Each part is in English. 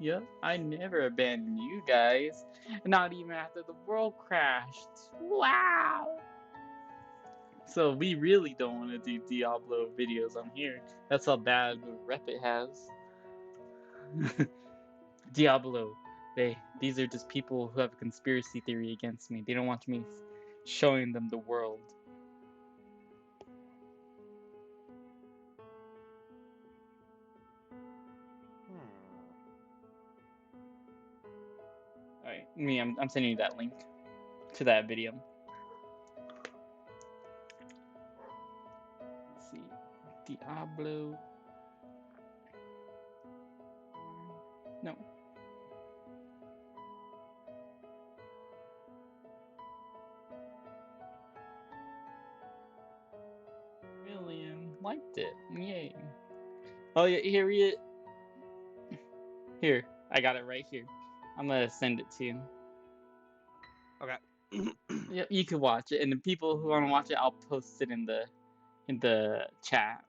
Yep, I never abandoned you guys. Not even after the world crashed. Wow! So we really don't want to do Diablo videos on here. That's how bad of a rep it has. Diablo, these are just people who have a conspiracy theory against me. They don't want me showing them the world. Alright, I'm sending you that link to that video. Let's see. Diablo. No. Million liked it. Yay. Oh yeah, here. I got it right here. I'm gonna send it to you. Okay. Yep, you can watch it, and the people who want to watch it, I'll post it in the chat,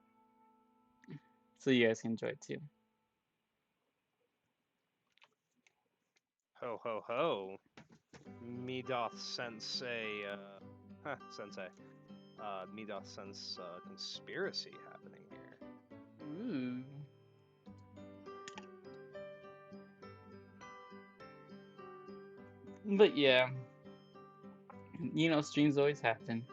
so you guys can enjoy it too. Ho ho ho. Me doth sense a sensei. Me doth sense conspiracy happening here. Ooh. But yeah, streams always happen.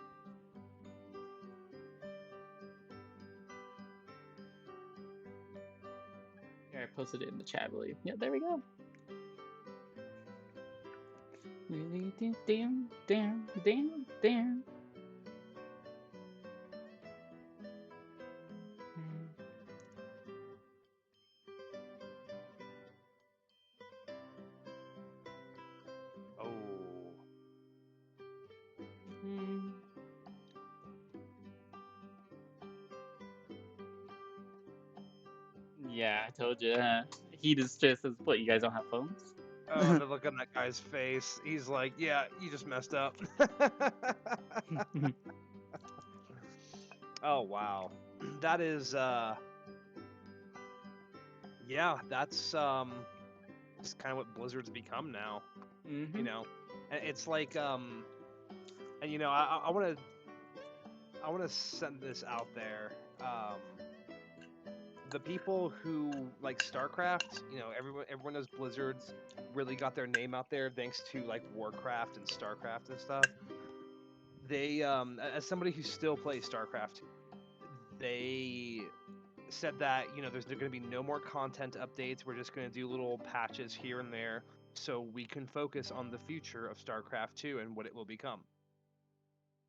Here, I posted it in the chat, I believe. Yeah, there we go. Damn. Oh. Yeah, I told you. He just says, "What? You guys don't have phones?" Oh, the look on that guy's face. He's like, yeah, you just messed up. Oh, wow. That is, yeah, that's, just kind of what Blizzard's become now. Mm-hmm. You know? And it's like, and I want to send this out there. The people who like StarCraft, everyone knows Blizzard's really got their name out there thanks to like Warcraft and StarCraft and stuff. They, as somebody who still plays StarCraft, they said that there's going to be no more content updates. We're just going to do little patches here and there so we can focus on the future of StarCraft 2 and what it will become.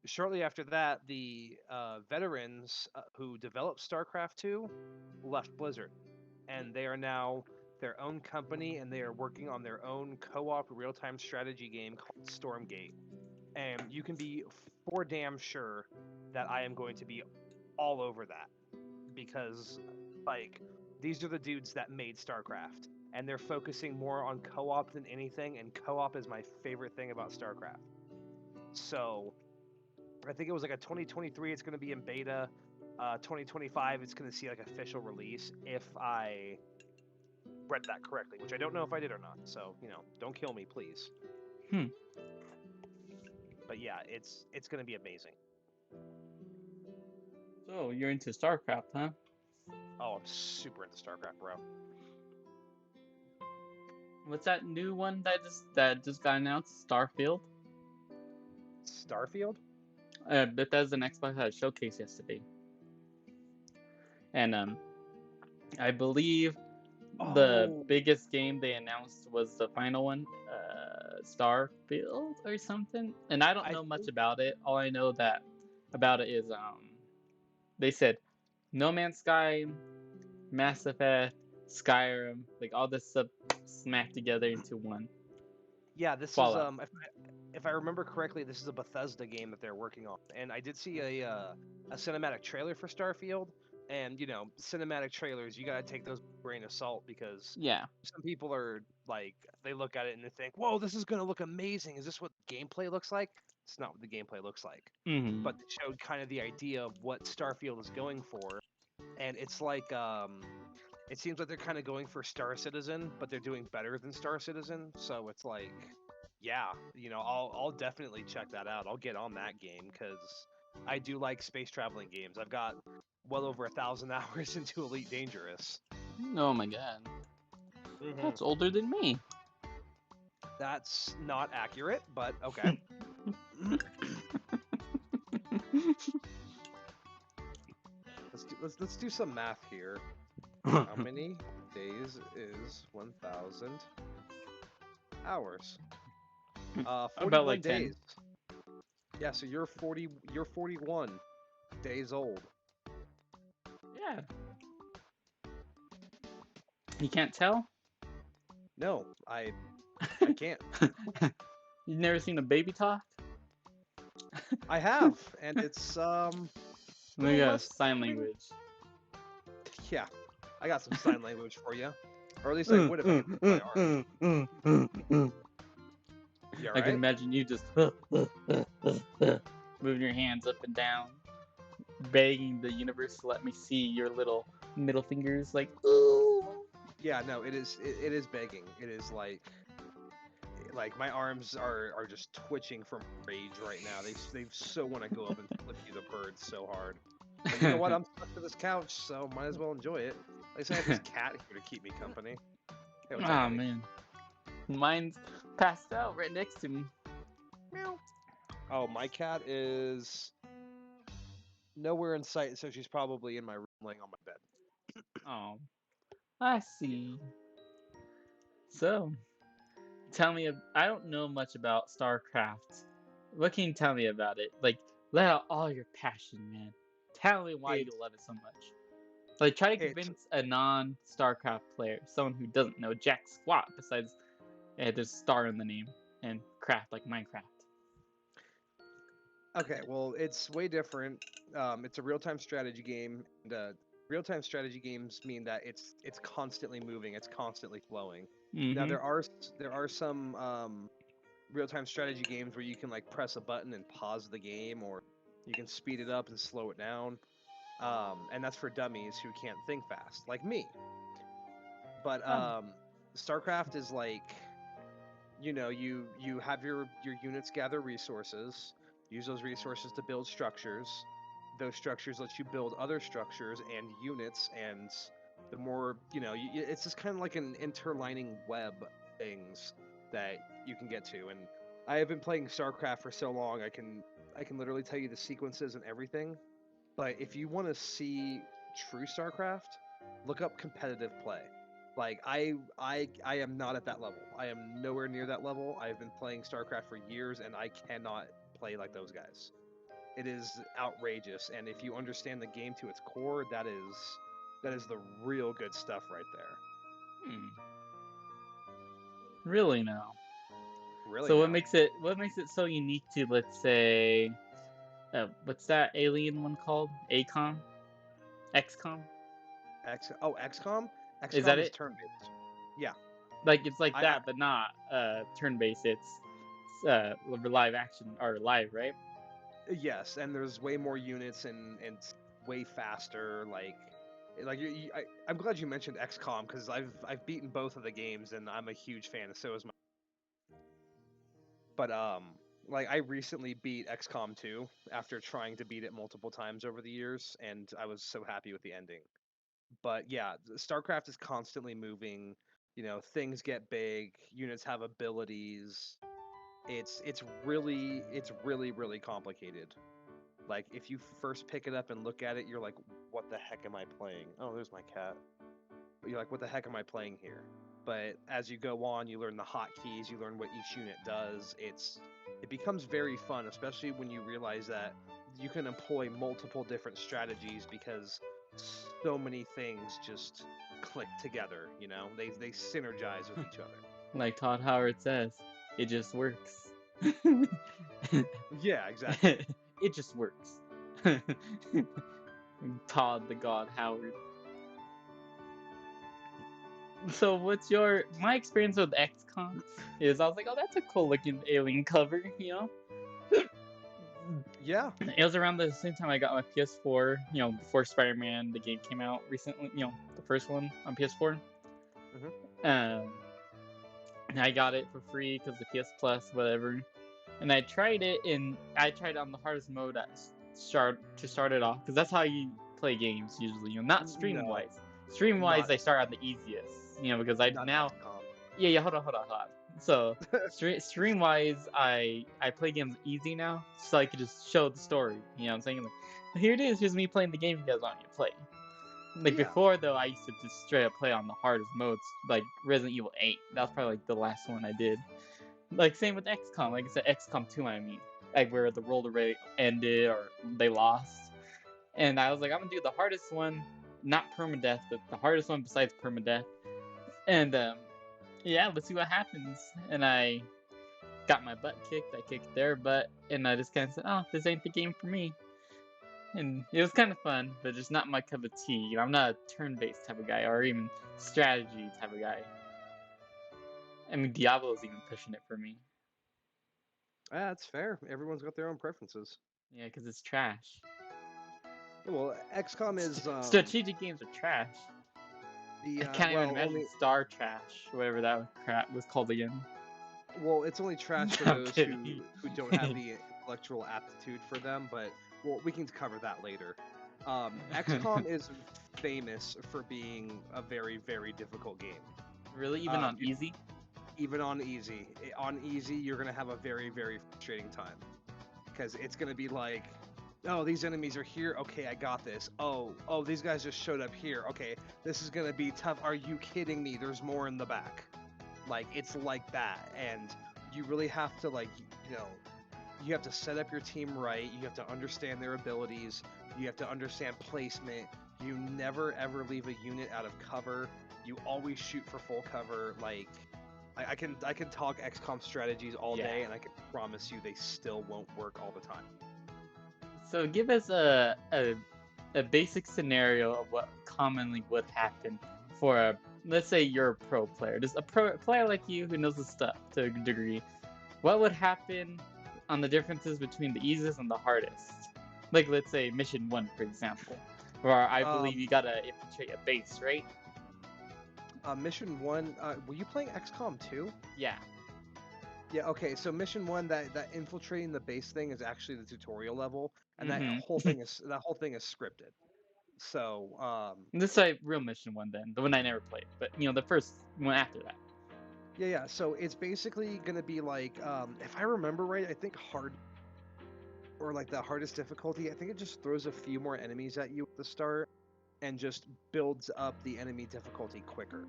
Shortly after that, the veterans who developed StarCraft 2 left Blizzard, and they are now their own company, and they are working on their own co-op real-time strategy game called Stormgate. And you can be for damn sure that I am going to be all over that, because like these are the dudes that made StarCraft, and they're focusing more on co-op than anything, and co-op is my favorite thing about StarCraft. So I think it was like a 2023 it's going to be in beta. 2025 it's going to see like official release, if I read that correctly, which I don't know if I did or not. So, don't kill me, please. But yeah, it's going to be amazing. So you're into StarCraft, huh? Oh, I'm super into StarCraft, bro. What's that new one that just got announced? Starfield. Starfield? Bethesda and Xbox had a showcase yesterday, and I believe the biggest game they announced was the final one, Starfield or something. And I don't know much about it. All I know about it is they said No Man's Sky, Mass Effect, Skyrim, like all this stuff smacked together into one. Yeah, this Fallout. Is if I remember correctly, this is a Bethesda game that they're working on, and I did see a cinematic trailer for Starfield. And cinematic trailers, you gotta take those with a grain of salt, because some people are like, they look at it and they think, "Whoa, this is gonna look amazing. Is this what gameplay looks like?" It's not what the gameplay looks like. Mm-hmm. But it showed kind of the idea of what Starfield is going for, and it's like it seems like they're kind of going for Star Citizen, but they're doing better than Star Citizen. So it's like, yeah, I'll definitely check that out. I'll get on that game because I do like space traveling games. I've got well over 1,000 hours into Elite Dangerous. Oh my god. Mm-hmm. That's older than me. That's not accurate, but okay. Let's do some math here. How many days is 1,000 hours? 41 About like days. 10. Yeah, so you're 41 days old. Yeah. You can't tell? No, I can't. You've never seen a baby talk? I have, and it's We got less sign language. Yeah, I got some sign language for you, or at least I would have if I are. You all I can right? imagine you just moving your hands up and down, begging the universe to let me see your little middle fingers, like ooh. Yeah, no, it is begging. It is like my arms are just twitching from rage right now. They so want to go up and flip you the bird so hard. But you know what? I'm stuck to this couch, so might as well enjoy it. At least I have this cat here to keep me company. Hey, what's up, Aw, buddy? man. Mine's passed out right next to me. Meow. Oh, my cat is nowhere in sight, so she's probably in my room laying on my bed. Oh, I see. So, tell me, I don't know much about StarCraft. What can you tell me about it? Like, let out all your passion, man. Tell me why you love it so much. Like, try to convince a non-StarCraft player, someone who doesn't know jack squat besides there's star in the name and craft like Minecraft. Okay, well, it's way different. It's a real-time strategy game, and real-time strategy games mean that it's constantly moving, it's constantly flowing. Now there are some real-time strategy games where you can like press a button and pause the game, or you can speed it up and slow it down, and that's for dummies who can't think fast, like me. But StarCraft is like, you have your units gather resources, use those resources to build structures. Those structures let you build other structures and units, and the more it's just kind of like an interlining web of things that you can get to. And I have been playing StarCraft for so long, I can literally tell you the sequences and everything. But if you want to see true StarCraft, look up competitive play. Like I am not at that level. I am nowhere near that level. I have been playing StarCraft for years, and I cannot play like those guys. It is outrageous, and if you understand the game to its core, that is the real good stuff right there. Really now. Really. So now. what makes it so unique to, let's say, what's that alien one called? ACOM? XCOM? XCOM? XCOM Is that is it? turn-based. Yeah. Like it's like that, but not turn-based. It's live action or live, right? Yes, and there's way more units and way faster. I'm glad you mentioned XCOM because I've beaten both of the games and I'm a huge fan. So is my. But I recently beat XCOM 2 after trying to beat it multiple times over the years, and I was so happy with the ending. But yeah, StarCraft is constantly moving. Things get big. Units have abilities. It's really really complicated. Like if you first pick it up and look at it, you're like, what the heck am I playing? Oh, there's my cat. But you're like, what the heck am I playing here? But as you go on, you learn the hotkeys, you learn what each unit does. It becomes very fun, especially when you realize that you can employ multiple different strategies because so many things just click together. They synergize with each other. Like Todd Howard says, it just works. Yeah, exactly. It just works. Todd the God Howard. So my experience with XCOM is I was like, oh, that's a cool looking alien cover, Yeah. It was around the same time I got my PS4. You know, before Spider-Man the game came out recently. You know, the first one on PS4. Um, and I got it for free because the PS Plus, whatever. And I tried it on the hardest mode to start it off, because that's how you play games usually. You know, not stream No, wise. Stream wise, not I start on the easiest. You know, because I not now XCOM. yeah, hold on. So stream wise, I play games easy now, so I can just show the story. You know what I'm saying? Like, here it is, here's me playing the game you guys want me to play. Like Yeah. before though, I used to just straight up play on the hardest modes, like Resident Evil 8. That was probably like the last one I did. Like same with XCOM, like I said, XCOM 2 I mean. Like where the roller rate ended or they lost. And I was like, I'm gonna do the hardest one, not permadeath, but the hardest one besides permadeath. And yeah, let's see what happens. And I got my butt kicked, I kicked their butt, and I just kinda said, oh, this ain't the game for me. And it was kind of fun, but just not my cup of tea. You know, I'm not a turn-based type of guy, or even strategy type of guy. I mean, Diablo's even pushing it for me. That's fair. Everyone's got their own preferences. Yeah, because it's trash. Well, XCOM is Strategic games are trash. the I can't even imagine only Star Trash, whatever that crap was called again. well, it's only trash for I'm those kidding. who don't have the intellectual aptitude for them. But well, we can cover that later. XCOM is famous for being a very, very difficult game. Really, even on easy? Even on easy. On easy, you're gonna have a very, very frustrating time because it's gonna be like, oh, these enemies are here. Okay, I got this. Oh, these guys just showed up here. Okay, this is gonna be tough. Are you kidding me? There's more in the back. Like, it's like that, and you really have to, like, you know, you have to set up your team right. You have to understand their abilities. You have to understand placement. You never ever leave a unit out of cover. You always shoot for full cover. Like, I can talk XCOM strategies all day, and I can promise you they still won't work all the time. So give us a basic scenario of what commonly would happen for a, let's say you're a pro player, just a pro player like you who knows the stuff to a degree. What would happen on the differences between the easiest and the hardest? Like, let's say mission 1, for example, where I believe you gotta infiltrate a base, right? Mission 1, were you playing XCOM 2? Yeah. Yeah, okay, so mission 1, that infiltrating the base thing is actually the tutorial level, and that whole thing is scripted. So, this is like real mission 1 then, the one I never played, but you know, the first one after that. Yeah, so it's basically gonna be like, if I remember right, I think hard, or like the hardest difficulty, I think it just throws a few more enemies at you at the start, and just builds up the enemy difficulty quicker.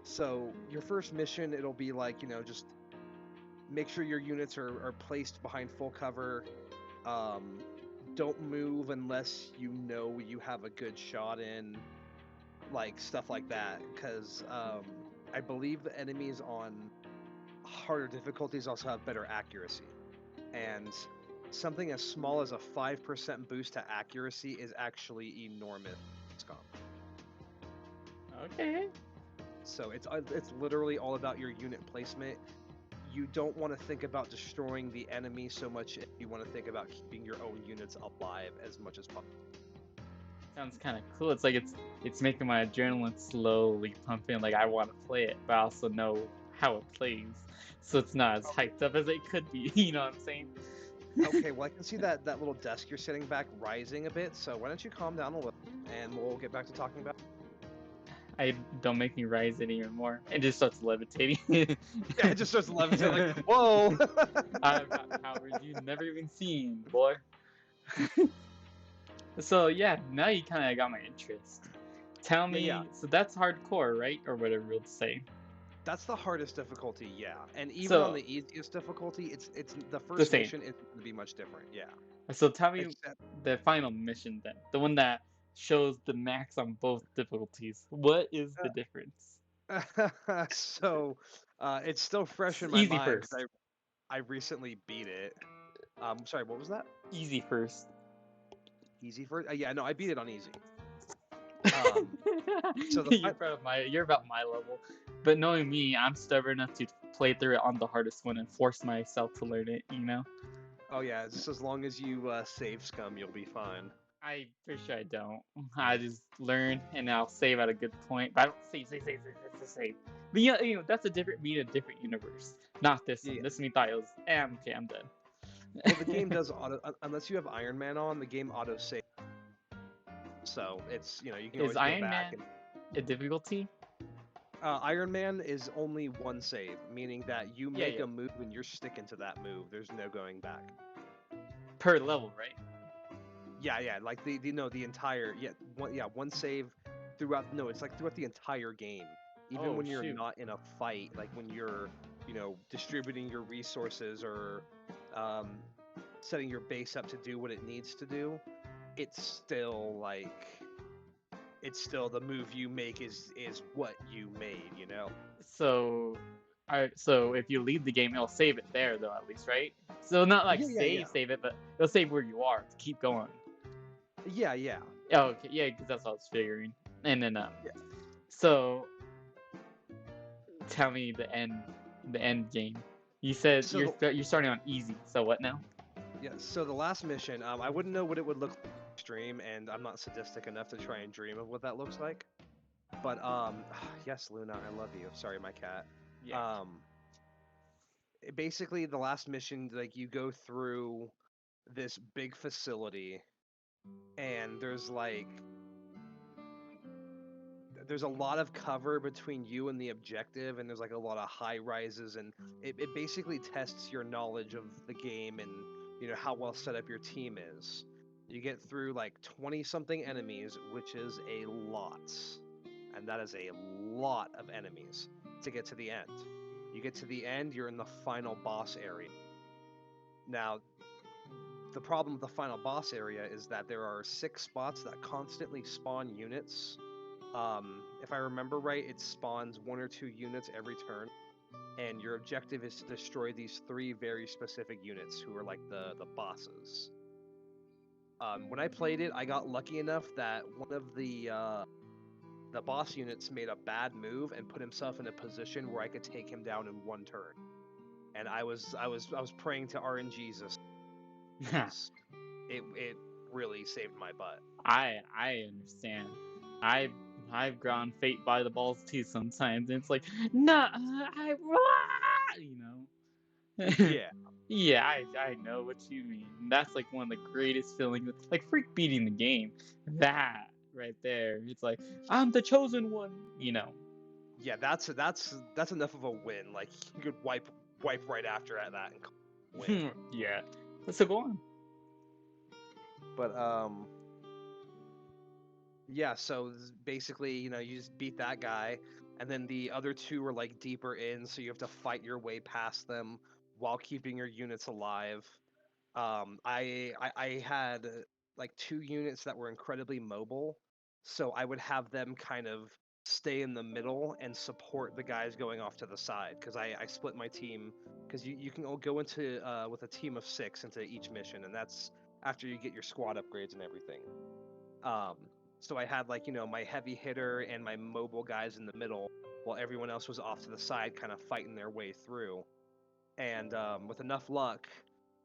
So your first mission, it'll be like, you know, just make sure your units are placed behind full cover. Don't move unless you know you have a good shot in, like stuff like that. Because I believe the enemies on harder difficulties also have better accuracy. And something as small as a 5% boost to accuracy is actually enormous. Okay. So it's literally all about your unit placement. You don't want to think about destroying the enemy so much. You want to think about keeping your own units alive as much as possible. Sounds kind of cool. It's like it's making my adrenaline slowly pumping. Like I want to play it, but I also know how it plays, so it's not as hyped up as it could be. You know what I'm saying? Okay, well I can see that little desk you're sitting back rising a bit. So why don't you calm down a little, and we'll get back to talking about. Don't make me rise it even more. It just starts levitating. Yeah, it just starts levitating. Like, whoa! I've got powers you've never even seen, boy. So yeah, now you kind of got my interest. Tell me, so that's hardcore, right, or whatever you'll say. That's the hardest difficulty, yeah. And even on the easiest difficulty, it's the first mission isn't going to be much different, yeah. So tell me the final mission then, the one that shows the max on both difficulties. What is the difference? So, it's still fresh in my Easy mind first. because I recently beat it. Sorry, what was that? Easy first. Easy first? Yeah, no, I beat it on easy. So you're about my level, but knowing me, I'm stubborn enough to play through it on the hardest one and force myself to learn it. You know. Oh yeah, just as long as you save scum, you'll be fine. I for sure I don't. I just learn and I'll save at a good point. But I don't save. But that's a different me in a different universe. Not this one. Yeah. This one thought it was okay, I'm done. Well, the game does auto unless you have Iron Man on, the game auto save. So it's you can Is always go Iron back Man a difficulty? Iron Man is only one save, meaning that you make Yeah. a move and you're sticking to that move. There's no going back. Per level, right? Yeah, like the entire one save throughout. No, it's like throughout the entire game. Even Oh when you're shoot. not in a fight, like when you're distributing your resources or um, setting your base up to do what it needs to do, it's still the move you make is what you made. So, so if you leave the game, it'll save it there though, at least, right? So not like Yeah. save it, but it'll save where you are to keep going. Yeah. Oh, okay, yeah, because that's what I was figuring. And then Yeah. so tell me the end game. You said So you're starting on easy. So what now? Yeah, so the last mission, I wouldn't know what it would look like on stream, and I'm not sadistic enough to try and dream of what that looks like. But yes, Luna, I love you. Sorry, my cat. Yeah. Basically, the last mission, like you go through this big facility, and there's a lot of cover between you and the objective, and there's like a lot of high rises, and it basically tests your knowledge of the game and how well set up your team is. You get through like 20 something enemies, which is a lot, and that is a lot of enemies to get to the end. You get to the end, you're in the final boss area. Now, the problem with the final boss area is that there are 6 spots that constantly spawn units. If I remember right, it spawns 1 or 2 units every turn, and your objective is to destroy these 3 very specific units who are like the bosses. When I played it, I got lucky enough that one of the boss units made a bad move and put himself in a position where I could take him down in 1 turn. And I was praying to RNGesus. It really saved my butt. I understand. I've ground fate by the balls too sometimes. And it's like, nah, Yeah. Yeah, I know what you mean. That's like one of the greatest feelings. Like freak beating the game. That right there. It's like I'm the chosen one. Yeah, that's enough of a win. Like you could wipe right after at that and win. Yeah. So go on. But yeah, so basically, you just beat that guy, and then the other 2 are like deeper in, so you have to fight your way past them while keeping your units alive. I had like 2 units that were incredibly mobile, so I would have them kind of stay in the middle and support the guys going off to the side, because I split my team, because you can all go into with a team of 6 into each mission, and that's after you get your squad upgrades and everything. So I had like my heavy hitter and my mobile guys in the middle, while everyone else was off to the side, kind of fighting their way through. And with enough luck,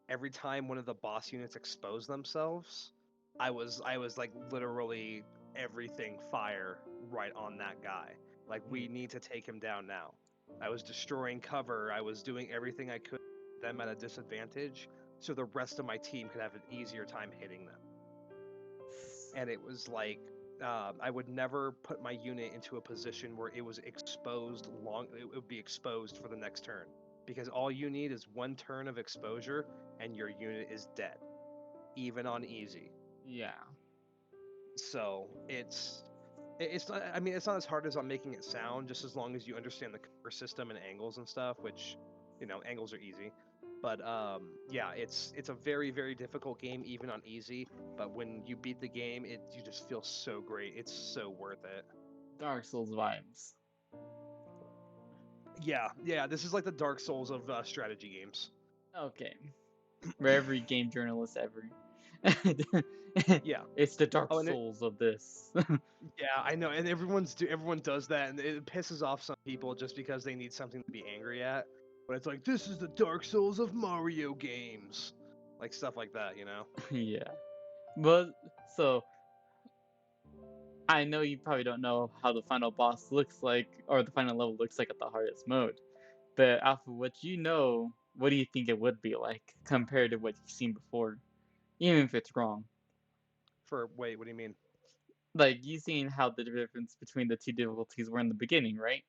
every time one of the boss units exposed themselves, I was like literally everything fire right on that guy. Like, we need to take him down now. I was destroying cover. I was doing everything I could to put them at a disadvantage, so the rest of my team could have an easier time hitting them. And it was like I would never put my unit into a position where it was exposed it would be exposed for the next turn, because all you need is 1 turn of exposure and your unit is dead, even on easy. Yeah. So it's not, I mean, it's not as hard as I'm making it sound, just as long as you understand the cover system and angles and stuff, which angles are easy. But yeah, it's a very, very difficult game, even on easy. But when you beat the game, you just feel so great. It's so worth it. Dark Souls vibes. Yeah. This is like the Dark Souls of strategy games. Okay. For every game journalist ever. Yeah. It's the Dark Souls of this. Yeah, I know, and everyone does that, and it pisses off some people just because they need something to be angry at. But it's like, this is the Dark Souls of Mario games. like stuff like that, you know. Yeah. But so I know you probably don't know how the final boss looks like or the final level looks like at the hardest mode. But Alpha, what you know, what do you think it would be like compared to what you've seen before? Even if it's wrong. Wait, what do you mean? Like you seen how the difference between the two difficulties were in the beginning, right?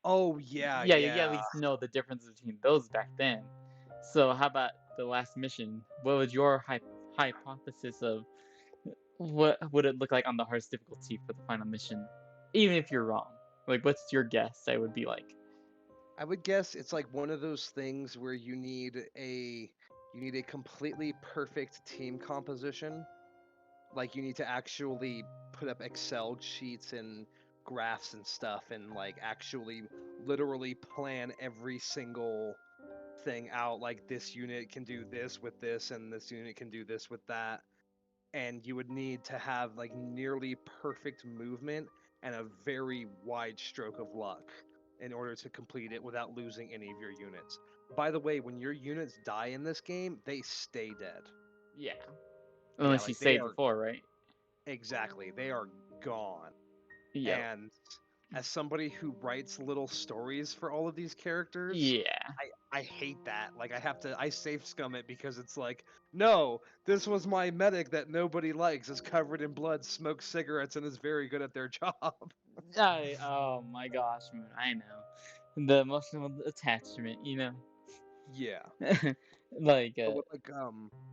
Oh yeah, Yeah, you at yeah. least know the difference between those back then. So how about the last mission? What was your hypothesis of what would it look like on the hardest difficulty for the final mission? Even if you're wrong. Like what's your guess I would be like? I would guess it's like one of those things where you need a completely perfect team composition. Like you need to actually put up Excel sheets and graphs and stuff and like actually literally plan every single thing out, like this unit can do this with this and this unit can do this with that, and you would need to have like nearly perfect movement and a very wide stroke of luck in order to complete it without losing any of your units. By the way, when your units die in this game, they stay dead. Yeah. Yeah, Unless you like they saved are before, right? exactly, they are gone. Yep. And as somebody who writes little stories for all of these characters, Yeah. I hate that. Like I safe scum it because it's like, no, this was my medic that nobody likes, is covered in blood, smokes cigarettes, and is very good at their job. Oh my gosh, man, I know. The emotional attachment, you know? Yeah. Like, But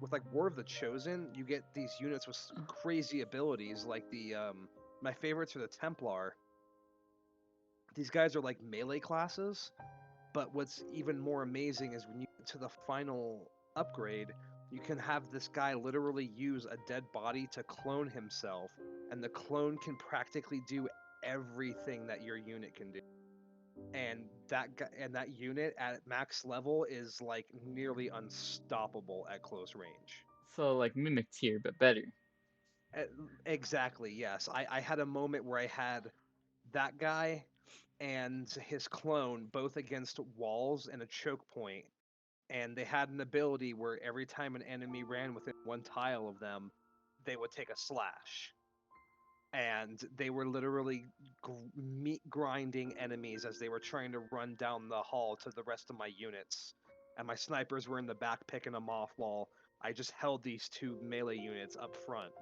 with like War of the Chosen, you get these units with crazy abilities. Like my favorites are the Templar. These guys are like melee classes. But what's even more amazing is when you get to the final upgrade, you can have this guy literally use a dead body to clone himself, and the clone can practically do everything that your unit can do. And that unit at max level is like nearly unstoppable at close range. so like Mimic tier, but better. E- Exactly, yes. I had a moment where I had that guy and his clone both against walls and a choke point, and they had an ability where every time an enemy ran within one tile of them, they would take a slash. And they were literally meat grinding enemies as they were trying to run down the hall to the rest of my units. And my snipers were in the back picking them off while I just held these two melee units up front.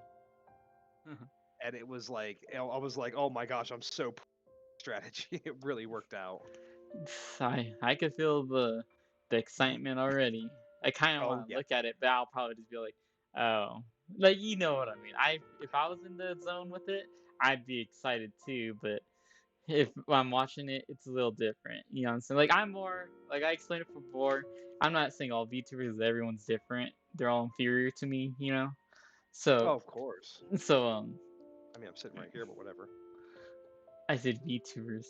And it was like, I was like, oh my gosh, I'm so strategy. It really worked out. I could feel the excitement already. I kind of Oh want to yeah. look at it, but I'll probably just be like, oh, like you know what I mean. If I was in the zone with it, I'd be excited too. But if I'm watching it, it's a little different. You know what I'm saying? Like I'm more like I explained it before. I'm not saying all VTubers, everyone's different. They're all inferior to me. You know. Oh, So of course. so I mean, I'm sitting right here, but whatever. I said VTubers.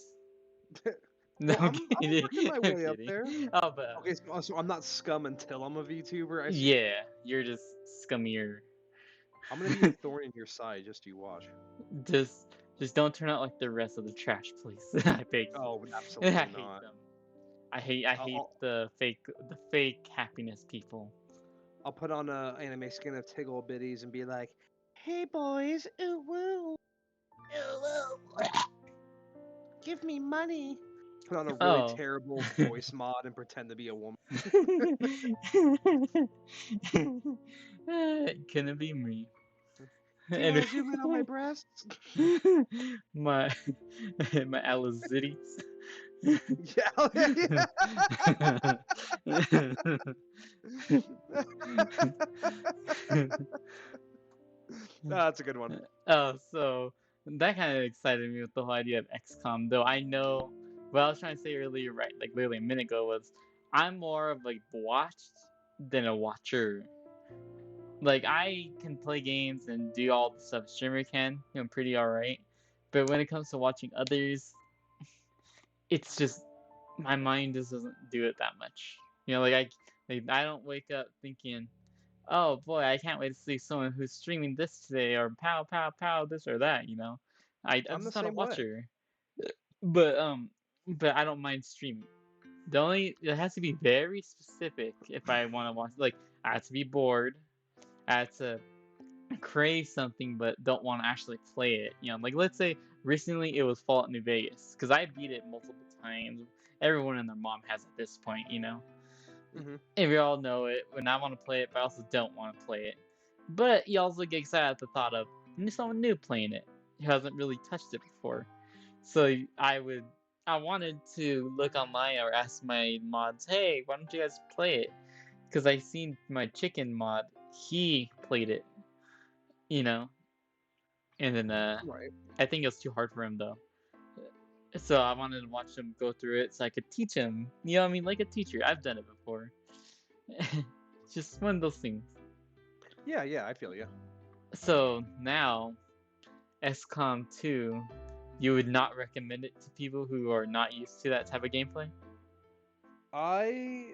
No, Well, I'm I'm kidding. working my I'm way up kidding. there. Oh, but Okay, so I'm not scum until I'm a VTuber. I see. yeah, you're just scummier. I'm gonna be a thorn in your side. Just you watch. just just don't turn out like the rest of the trash, please. I beg you. Oh, I absolutely hate not. them. I hate I'll the fake happiness people. I'll put on a anime skin of Tiggle Bitties and be like, "Hey boys, ooh woo, give me money." Put on a really Oh. terrible voice mod and pretend to be a woman. Can it be me? Do you want to zoom in on my breasts? my my Alizities. Yeah, that's a good one. Oh, so that kind of excited me with the whole idea of XCOM, though I know what I was trying to say earlier, right? Like literally a minute ago, was I'm more of like watched than a watcher. Like I can play games and do all the stuff streamer can, pretty alright. But when it comes to watching others, it's just my mind just doesn't do it that much. I don't wake up thinking, oh boy, I can't wait to see someone who's streaming this today, or pow pow pow this or that. I'm I'm the just not a same way. watcher, but but I don't mind streaming. The only it has to be very specific if I want to watch. Like I had to be bored. I had to crave something but don't want to actually play it. Like let's say recently it was Fallout New Vegas because I beat it multiple times. Everyone and their mom has at this point. Mm-hmm. And we all know it. When I want to play it, but I also don't want to play it. But you also get excited at the thought of someone new playing it who hasn't really touched it before. So I wanted to look online or ask my mods, hey, why don't you guys play it? Because I seen my chicken mod, he played it, you know, and then Right. I think it was too hard for him though. So I wanted to watch him go through it so I could teach him. You know what I mean? Like a teacher. I've done it before. Just one of those things. Yeah, I feel you. So now, XCOM 2, you would not recommend it to people who are not used to that type of gameplay? I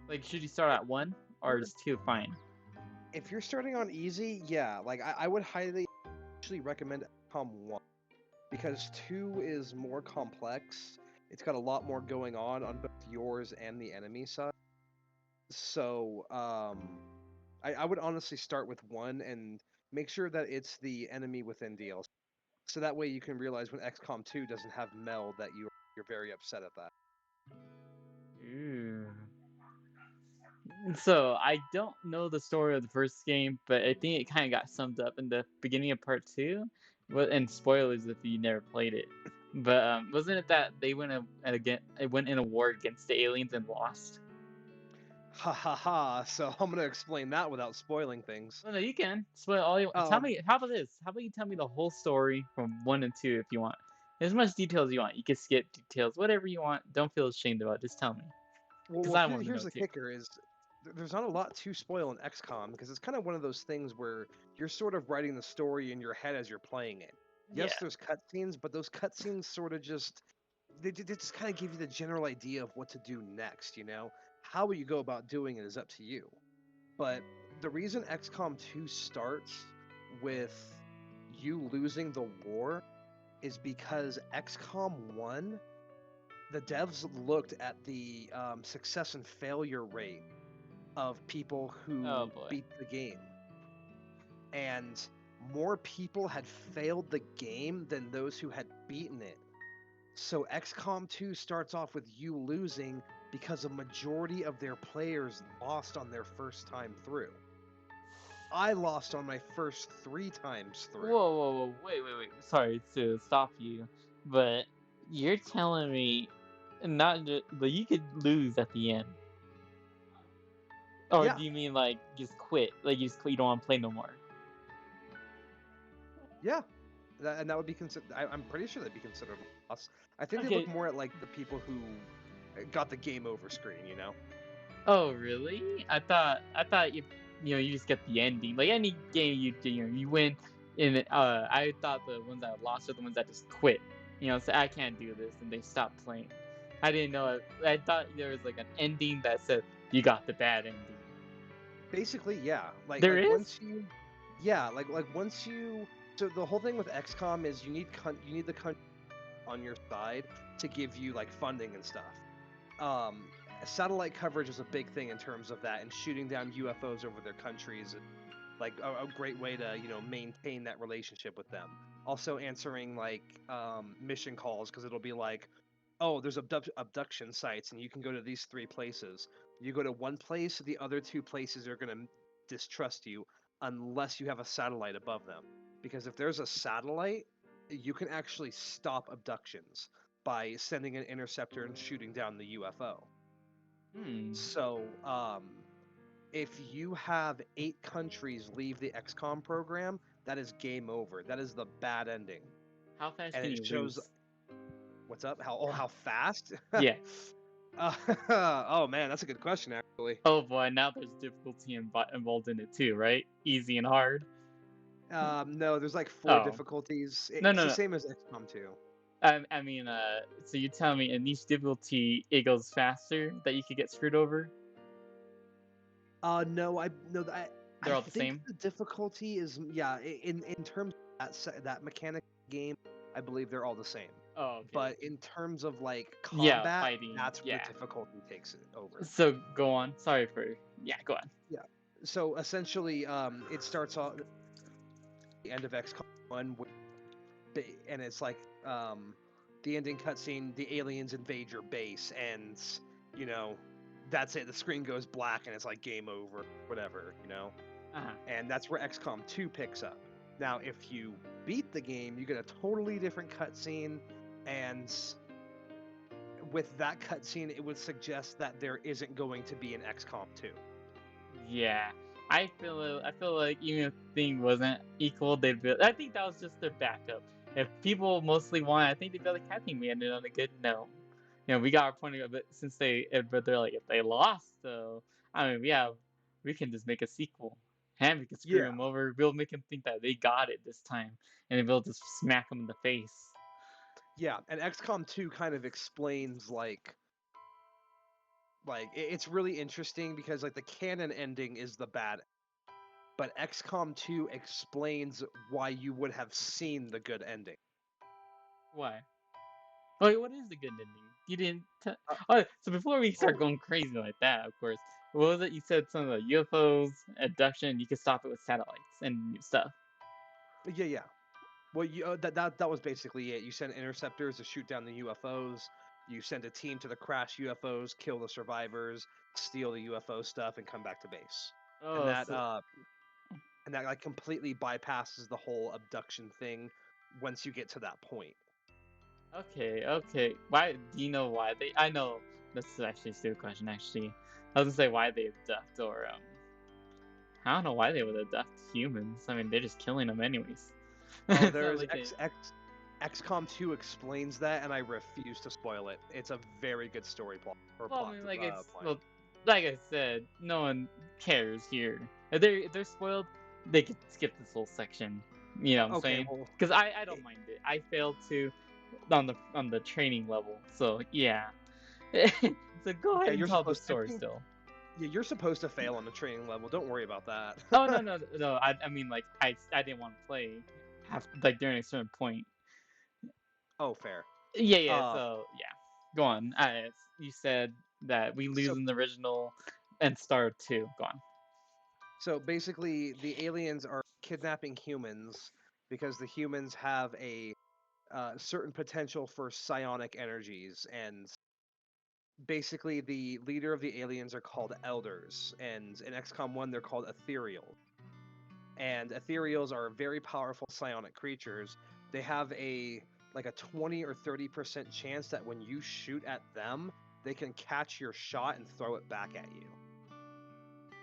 Like, should you start at 1 or is 2 fine? if you're starting on easy, yeah, like I would highly actually recommend XCOM 1 because 2 is more complex. It's got a lot more going on both yours and the enemy side. So I would honestly start with 1 and make sure that it's the enemy within DLC. So that way you can realize when XCOM 2 doesn't have meld that you're very upset at that. Ooh. So, I don't know the story of the first game, but I think it kind of got summed up in the beginning of part 2. And spoilers if you never played it. But wasn't it that they went in a war against the aliens and lost? Ha ha ha. So I'm gonna explain that without spoiling things. Oh, no, you can spoil all you want. Tell Um me. How about this? How about you tell me the whole story from 1 and 2 if you want? As much details you want. You can skip details, whatever you want. Don't feel ashamed about it. Just tell me, because well, I want to here's know the too. kicker is there's not a lot to spoil in XCOM because it's kind of one of those things where you're sort of writing the story in your head as you're playing it. Yeah. Yes, there's cutscenes, but those cutscenes sort of just they just kind of give you the general idea of what to do next. How you go about doing it is up to you. But the reason XCOM 2 starts with you losing the war is because XCOM 1, the devs looked at the success and failure rate of people Oh who boy. beat the game. And more people had failed the game than those who had beaten it. So XCOM 2 starts off with you losing because a majority of their players lost on their first time through. I lost on my first 3 times Whoa, through. whoa, whoa! Wait! Sorry to stop you, but you're telling me not just, but you could lose at the end, or Yeah, do you mean like just quit? Like you just quit, you don't want to play no more? yeah. And that would be considered. I'm pretty sure that'd be considered a loss. I think they look Okay. more at like the people who got the game over screen. Oh, really? I thought you just get the ending. Like any game you do, you win. And I thought the ones that lost are the ones that just quit. Say I can't do this, and they stop playing. I didn't know it. I thought there was like an ending that said you got the bad ending. Basically, yeah. There is? Once you, yeah, like once you. So the whole thing with XCOM is you need the country on your side to give you like funding and stuff. Um, Satellite coverage is a big thing in terms of that, and shooting down UFOs over their countries, like a great way to maintain that relationship with them. Also answering like mission calls because it'll be like, oh, there's abduction sites and you can go to these 3 places. You go to one place, the other 2 places are going to distrust you unless you have a satellite above them. Because if there's a satellite, you can actually stop abductions by sending an interceptor and shooting down the UFO. Hmm. So, if you have 8 countries leave the XCOM program, that is game over. That is the bad ending. How fast And can it you shows lose? what's up? How fast? Yeah. Oh man, that's a good question actually. Oh boy, now there's difficulty involved in it too, right? Easy and hard. No, there's like 4 Oh. difficulties. No, It's no, the no. same as XCOM 2. I mean, so you tell me in each difficulty it goes faster that you could get screwed over? No, I They're all the think same? the difficulty is yeah, in terms of that mechanic game, I believe they're all the same. Oh, okay. But in terms of like Yeah, combat, fighting. that's where the Yeah. difficulty takes it over. So go on. Sorry for Yeah, go on. Yeah. So essentially, it starts off the end of XCOM 1, and it's like the ending cutscene: the aliens invade your base, and you know, that's it. The screen goes black, and it's like game over, whatever, you know. Uh-huh. And that's where XCOM 2 picks up. Now, if you beat the game, you get a totally different cutscene, and with that cutscene, it would suggest that there isn't going to be an XCOM 2. Yeah. I feel like even if the thing wasn't equal, they'd be. I think that was just their backup. If people mostly want, I think they'd be like, I think we ended on a good note. We got our point of it since but they're like, if they lost, though, I mean, we can just make a sequel, and we can screw Yeah, them over. We'll make them think that they got it this time, and then we'll just smack them in the face. yeah, and XCOM 2 kind of explains it's really interesting because like the canon ending is the bad, but XCOM 2 explains why you would have seen the good ending. Why? Wait, what is the good ending? You didn't. Uh, Oh, so before we start oh, going crazy like that, of course, what was it? You said some of the UFOs, abduction. You could stop it with satellites and stuff. yeah, yeah. Well, that was basically it. You send interceptors to shoot down the UFOs. You send a team to the crash UFOs, kill the survivors, steal the UFO stuff, and come back to base. And Oh, that so like completely bypasses the whole abduction thing once you get to that point. okay, okay. Why do you know why they? I know that's actually a stupid question. Actually, I was gonna say why they abduct or I don't know why they would abduct humans. I mean, they're just killing them anyways. Oh, It's not there's like they. XCOM 2 explains that, and I refuse to spoil it. It's a very good story plot or Well, I plot mean, like point. like I said, no one cares here. If they're spoiled, they could skip this whole section. You know what I'm Okay, saying? well, Because I it, don't mind it. I failed to on the training level, so yeah. So go yeah, ahead and you're tell the supposed. I story think still. yeah, you're supposed to fail on the training level. Don't worry about Oh no that. no no! I mean like I didn't want to play half like during a certain point. Oh, fair. Yeah yeah. Uh, So yeah, go on. You said that we lose so in the original and start two. Go on. so basically, the aliens are kidnapping humans because the humans have a certain potential for psionic energies, and basically the leader of the aliens are called elders, and in XCOM 1 they're called ethereal. And ethereals are very powerful psionic creatures. They have a like a 20 or 30% chance that when you shoot at them, they can catch your shot and throw it back at you.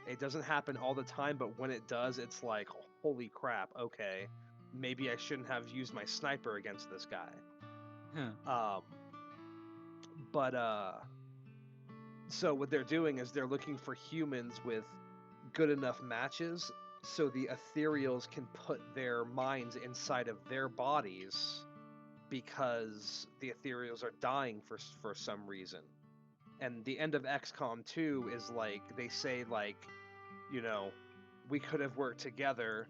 It doesn't happen all the time, but when it does, it's like, holy crap, okay, maybe I shouldn't have used my sniper against this guy. Huh. Um, but so what they're doing is they're looking for humans with good enough matches so the ethereals can put their minds inside of their bodies because the ethereals are dying for some reason. And the end of XCOM 2 is like they say like, you know, we could have worked together.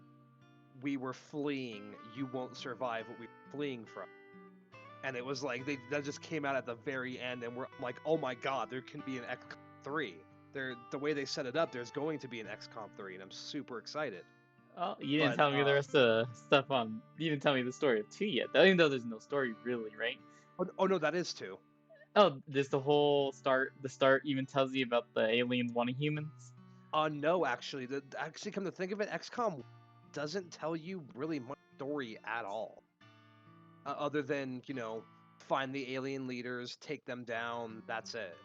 We were fleeing. You won't survive what we were fleeing from. And it was like that just came out at the very end, and we're like, oh my god, there can be an XCOM 3. The way they set it up, there's going to be an XCOM 3, and I'm super excited. Oh, you didn't But tell me the rest of the stuff on. You didn't tell me the story of two yet, though, even though there's no story really, right? oh no, that is 2. Oh, there's the whole start. The start even tells you about the aliens wanting humans. No, actually, actually, come to think of it, XCOM doesn't tell you really much story at all, other than find the alien leaders, take them down. That's it.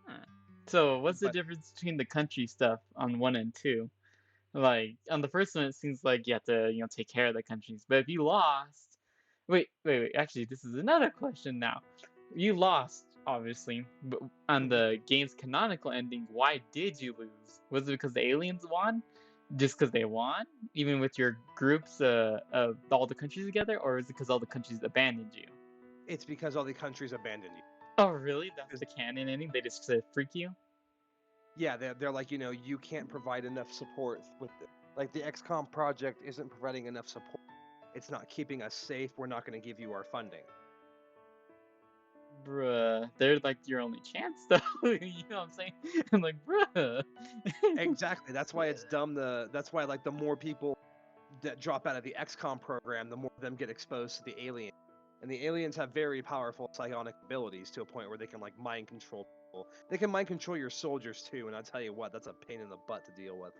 Huh. So, what's the But difference between the country stuff on one and two? Like on the first one, it seems like you have to, take care of the countries. But if you lost, wait. Actually, this is another question now. You lost, obviously, but on mhm. the game's canonical ending, why did you lose? Was it because the aliens won? Just because they won, even with your groups of all the countries together, or is it because all the countries abandoned you? It's because all the countries abandoned you. Oh, really? That's 'Cause, the canon ending. They just said freak you. yeah, they're like, you can't provide enough support with it. Like the XCOM project isn't providing enough support. It's not keeping us safe. We're not going to give you our funding. bruh, they're like your only chance, though. You know what I'm saying? I'm like, bruh. Exactly. That's why it's dumb. That's why like the more people that drop out of the XCOM program, the more of them get exposed to the aliens. And the aliens have very powerful psionic abilities to a point where they can like mind control people. They can mind control your soldiers too, and I'll tell you what, that's a pain in the butt to deal with.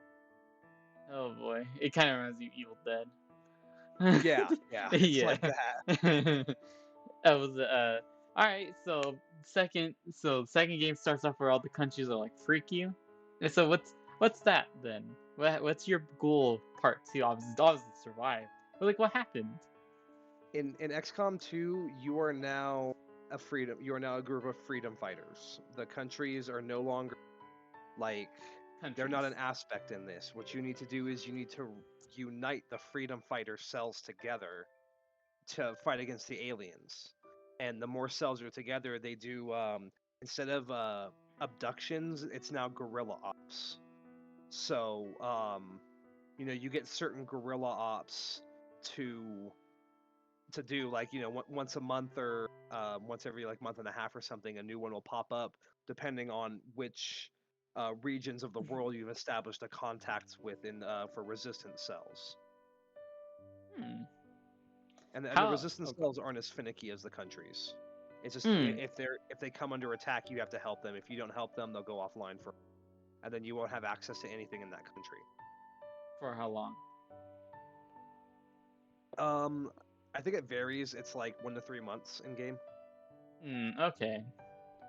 Oh boy, it kind of reminds me of Evil Dead. Yeah, yeah, it's Yeah. like that. That was all right. So second game starts off where all the countries are like freak you. And so what's that then? What's your goal? Part two, obviously survive. But like, what happened? In XCOM 2, you are now a group of freedom fighters. The countries are no longer like they're not Countries. an aspect in this. What you need to do is you need to unite the freedom fighter cells together to fight against the aliens. And the more cells are together, they do instead of abductions, it's now guerrilla ops. So you get certain guerrilla ops to do, like, once a month or once every like month and a half or something, a new one will pop up depending on which regions of the world you've established a contact with in for resistance cells. Hmm. And the How? resistance Okay. cells aren't as finicky as the countries. It's just Hmm. if they come under attack, you have to help them. If you don't help them, they'll go offline for, and then you won't have access to anything in that country. For how long? Um, I think it varies. It's like 1 to 3 months in game, Hmm. Okay.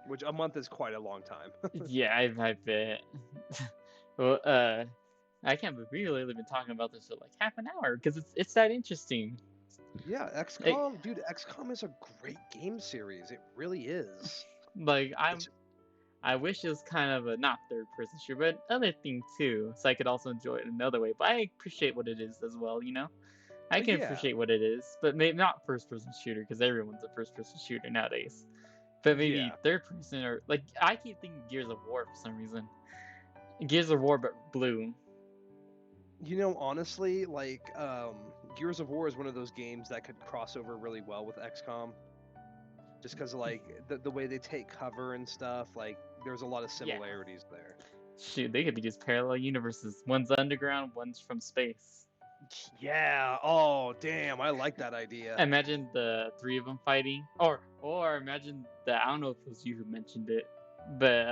which a month is quite a long time. Yeah, I bet. Well, I can't believe we really been talking about this for like half an hour because it's that interesting. Yeah, It, XCOM, dude, XCOM is a great game series. It really is. like It's I wish it was kind of a not third person shooter, but other thing too, so I could also enjoy it another way. But I appreciate what it is as well, you know. I can yeah, appreciate what it is, but maybe not first person shooter because everyone's a first person shooter nowadays. But maybe yeah. third person or like I keep thinking Gears of War for some reason. Gears of War, but blue. Honestly, like Gears of War is one of those games that could cross over really well with XCOM, just because like the way they take cover and stuff. Like there's a lot of Yeah. similarities there. Shoot, they could be just parallel universes. One's underground, one's from space. Yeah. Oh, damn. I like that idea. Imagine the three of them fighting, or imagine I don't know if it was you who mentioned it, but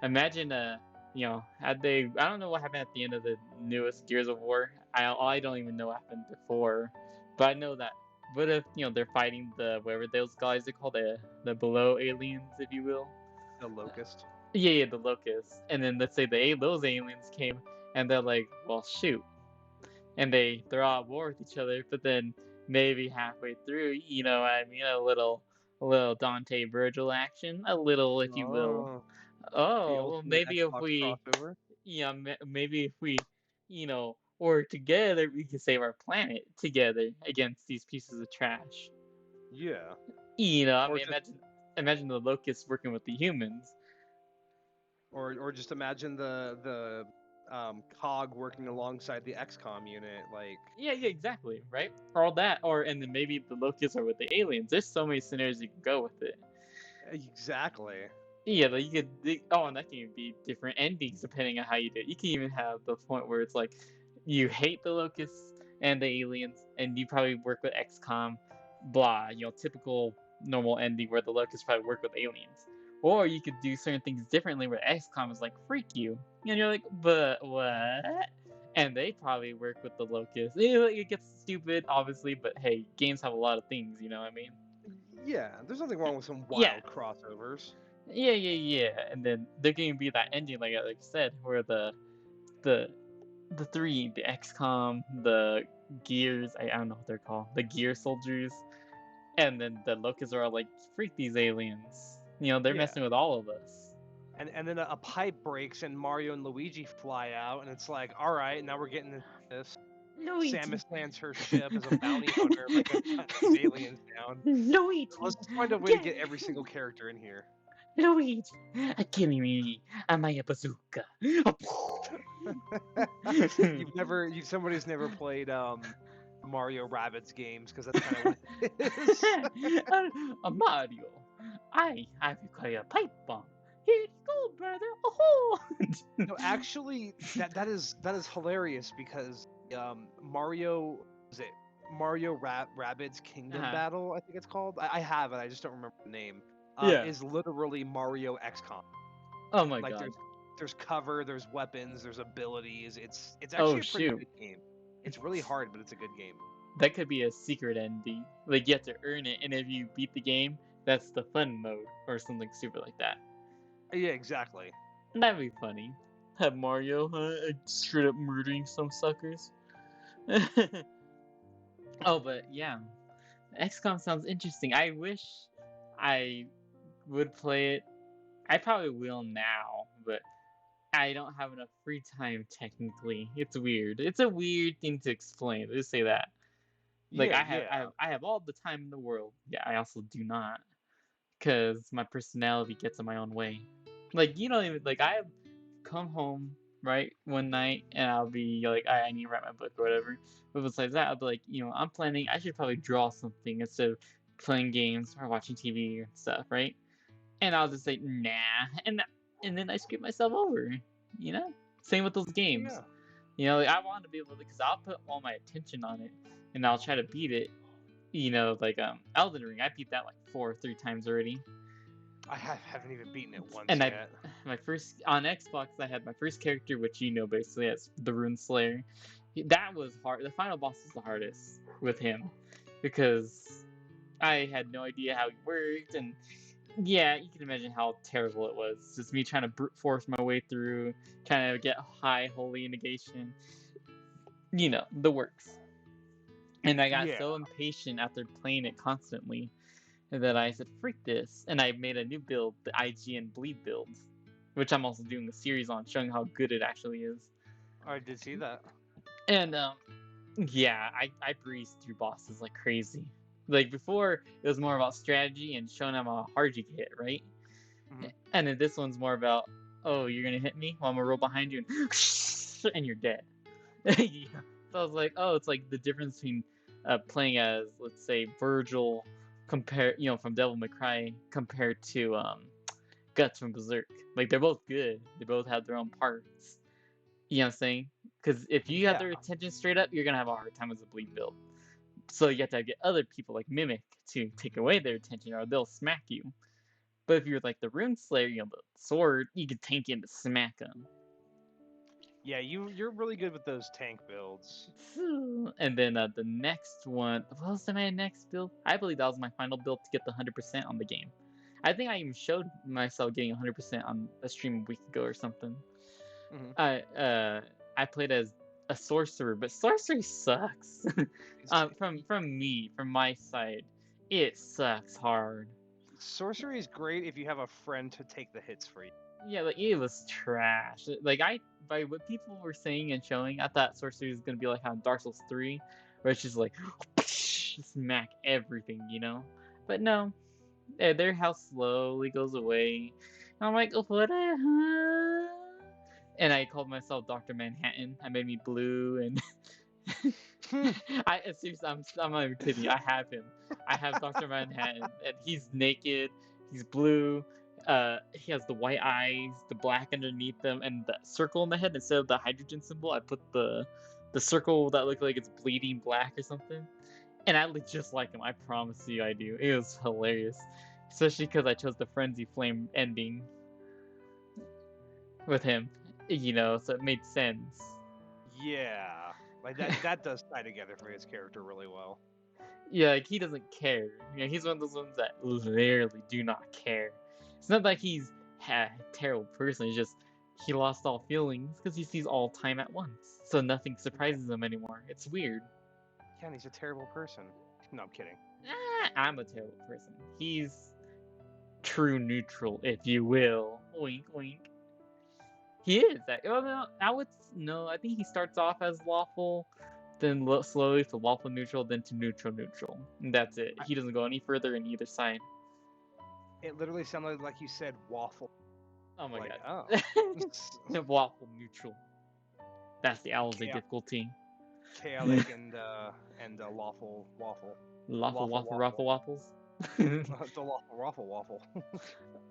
imagine had they I don't know what happened at the end of the newest Gears of War. I don't even know what happened before, but I know that. What if they're fighting the whatever those guys they call the below aliens, if you will. The Locust. Yeah, the locusts, and then let's say those aliens came and they're like, well, shoot, and they're all at war with each other, but then maybe halfway through, I mean, a little Dante Virgil action, a little, if you will. Oh, the Oh, well, ultimate maybe if Xbox we, crossover. yeah, maybe if we, work together, we can save our planet together against these pieces of trash. Yeah. I Or mean, just imagine the locusts working with the humans. or just imagine the cog working alongside the XCOM unit. Like Yeah, exactly, right? Or all that, and then maybe the locusts are with the aliens. There's so many scenarios you can go with it. exactly. Yeah, like and that can be different endings depending on how you do it. You can even have the point where it's like you hate the locusts and the aliens, and you probably work with XCOM, blah, typical normal ending where the locusts probably work with aliens. Or you could do certain things differently where XCOM is like, freak you. And you're like, but what? And they probably work with the locusts. It gets stupid, obviously, but hey, games have a lot of things, you know what I mean? Yeah, there's nothing wrong with some Yeah, wild crossovers. yeah. And then there can be that ending, like I said, where the the three, the XCOM, the Gears, I don't know what they're called, the Gear soldiers, and then the Locusts are all like, freak these aliens. They're Yeah. messing with all of us. And then a pipe breaks and Mario and Luigi fly out, and it's like, all right, now we're getting into this. Luigi. Samus lands her ship as a bounty hunter, like hunt these aliens down. Luigi, Let's just find a way to get get every single character in here. Luigi, give me my bazooka. Somebody's never played Mario Rabbids games because that's kind of what it is. A Mario. I require a pipe bomb. Here you go, brother. Oh. No, actually, that is hilarious because Mario, was it Mario Rabbids Kingdom Uh-huh. Battle? I think it's called. I have it. I just don't remember the name. Yeah. Is literally Mario XCOM. Oh my Like god. there's cover, there's weapons, there's abilities. It's Oh actually a pretty shoot. good game. It's really hard, but it's a good game. That could be a secret ending. Like you have to earn it, and if you beat the game, that's the fun mode or something stupid like that. Yeah, exactly. That'd be funny. Have Mario straight up murdering some suckers. Oh, but yeah, XCOM sounds interesting. I wish I would play it. I probably will now, but I don't have enough free time technically. It's weird. It's a weird thing to explain. Let's say that. Like Yeah, I have, yeah. I have, I have all the time in the world. Yeah, I also do not, because my personality gets in my own way. Like you don't even like I come home right one night and I'll be like I need to write my book or whatever. But besides that, I'll be like I'm planning. I should probably draw something instead of playing games or watching TV and stuff, right? And I'll just say nah, and then I screw myself over. You know, same with those games. Yeah. Like I want to be able to, because I'll put all my attention on it, and I'll try to beat it. Like Elden Ring, I beat that like 3 times already. I haven't even beaten it once And yet. my first on Xbox, I had my first character, which basically as the Rune Slayer. That was hard. The final boss was the hardest with him, because I had no idea how he worked, and yeah, you can imagine how terrible it was. Just me trying to brute force my way through, trying to get high holy negation. The works. And I got Yeah. so impatient after playing it constantly that I said, "Freak this!" And I made a new build, the IGN Bleed build, which I'm also doing a series on, showing how good it actually is. I did see that. And yeah, I breezed through bosses like crazy. Like before, it was more about strategy and showing them how hard you can hit, right? Mhm. And then this one's more about, oh, you're gonna hit me? Well, I'm gonna roll behind you and you're dead. Yeah. So I was like, oh, it's like the difference between playing as, let's say, Virgil from Devil May Cry compared to Guts from Berserk. Like they're both good. They both have their own parts. You know what I'm saying? Because if you have Yeah. their attention straight up, you're gonna have a hard time as a bleed build. So you have to get other people like Mimic to take away their attention, or they'll smack you. But if you're like the Rune Slayer, the sword, you can tank in to smack them. Yeah, you're really good with those tank builds. And then the next one, what was my next build? I believe that was my final build to get the 100% on the game. I think I even showed myself getting 100% on a stream a week ago or something. Mhm. I played as a sorcerer, but sorcery sucks. From my side, it sucks hard. Sorcery is great if you have a friend to take the hits for you. Yeah, like it was trash. Like by what people were saying and showing, I thought sorcery was gonna be like on Dark Souls 3, where it's just like smack everything. But no, their health slowly goes away. I'm like, what? And I called myself Dr. Manhattan. I made me blue, and seriously, I'm not even kidding you. I have him. I have Dr. Manhattan, and he's naked. He's blue. He has the white eyes, the black underneath them, and the circle in the head. Instead of the hydrogen symbol, I put the circle that looked like it's bleeding black or something. And I look just like him. I promise you, I do. It was hilarious, especially because I chose the frenzy flame ending with him. So it made sense. Yeah, like that does tie together for his character really well. Yeah, like he doesn't care. He's one of those ones that literally do not care. It's not like he's a terrible person. It's just he lost all feelings because he sees all time at once. So nothing surprises him anymore. It's weird. Yeah, and he's a terrible person. No, I'm kidding. I'm a terrible person. He's true neutral, if you will. Wink, wink. He is. I think he starts off as lawful, then slowly to lawful neutral, then to neutral neutral. And that's it. He doesn't go any further in either side. It literally sounded like you said waffle. Oh my Like, god. oh. Waffle neutral. That's the Owl's Chaotic. difficulty. Chaotic and lawful waffle. Waffle, waffle, waffles. The waffle.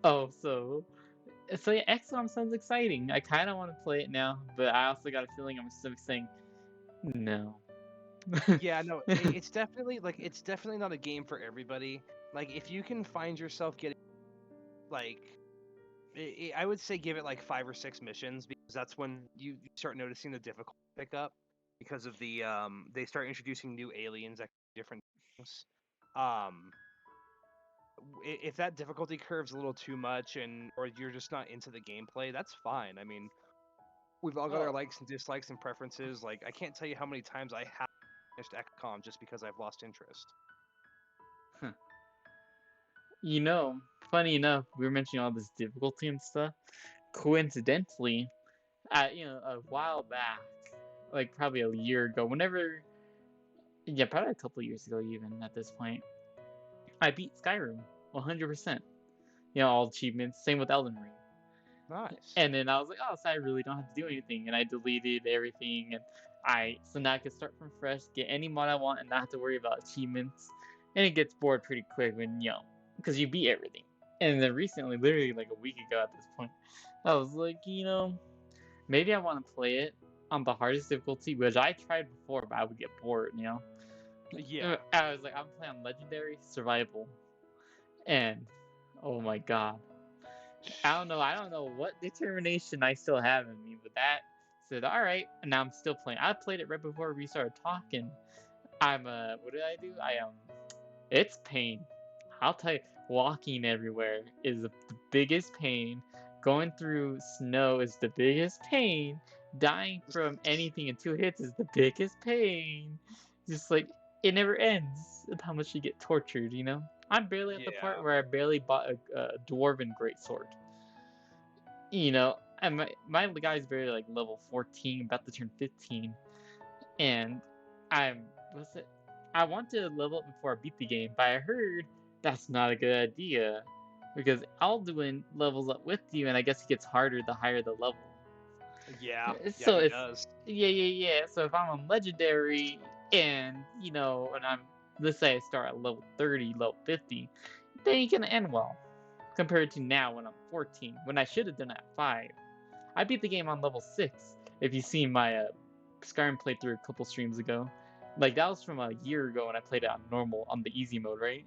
Oh, so yeah, XCOM sounds exciting. I kind of want to play it now, but I also got a feeling I'm still saying no. Yeah, no, it's definitely not a game for everybody. Like, if you can find yourself getting like, I would say give it like 5 or 6 missions, because that's when you start noticing the difficulty pick up, because of the they start introducing new aliens that can do different things. Um, if that difficulty curve's a little too much, or you're just not into the gameplay, that's fine. I mean, we've all got our Oh, likes and dislikes and preferences. Like, I can't tell you how many times I have finished XCOM just because I've lost interest. huh. You know, funny enough, we were mentioning all this difficulty and stuff. Coincidentally, a while back, like probably a year ago, yeah, probably a couple years ago, even at this point, I beat Skyrim 100%. All achievements. Same with Elden Ring. Nice. And then I was like, oh, so I really don't have to do anything, and I deleted everything, and so now I can start from fresh, get any mod I want, and not have to worry about achievements. And it gets bored pretty quick when because you beat everything. And then recently, literally like a week ago at this point, I was like, maybe I want to play it on the hardest difficulty, which I tried before, but I would get bored. Yeah. I was like, I'm playing on Legendary Survival, and oh my god. I don't know what determination I still have in me, but that said, all right, and now I'm still playing. I played it right before we started talking. What did I do? It's pain. I'll tell you, walking everywhere is the biggest pain. Going through snow is the biggest pain. Dying from anything in 2 hits is the biggest pain. Just like, it never ends with how much you get tortured, I'm barely at the part Yeah. where I barely bought a dwarven greatsword. And my guy's barely like level 14, about to turn 15, and what's it? I want to level up before I beat the game, but I heard that's not a good idea because Alduin levels up with you, and I guess it gets harder the higher the level. Yeah. Yeah, So he if does. yeah. So if I'm on legendary and and let's say I start at level 30, level 50, then you can end well compared to now when I'm 14, when I should have done it at 5. I beat the game on level 6. If you see my Skyrim playthrough a couple streams ago, like that was from a year ago when I played it on normal on the easy mode, right?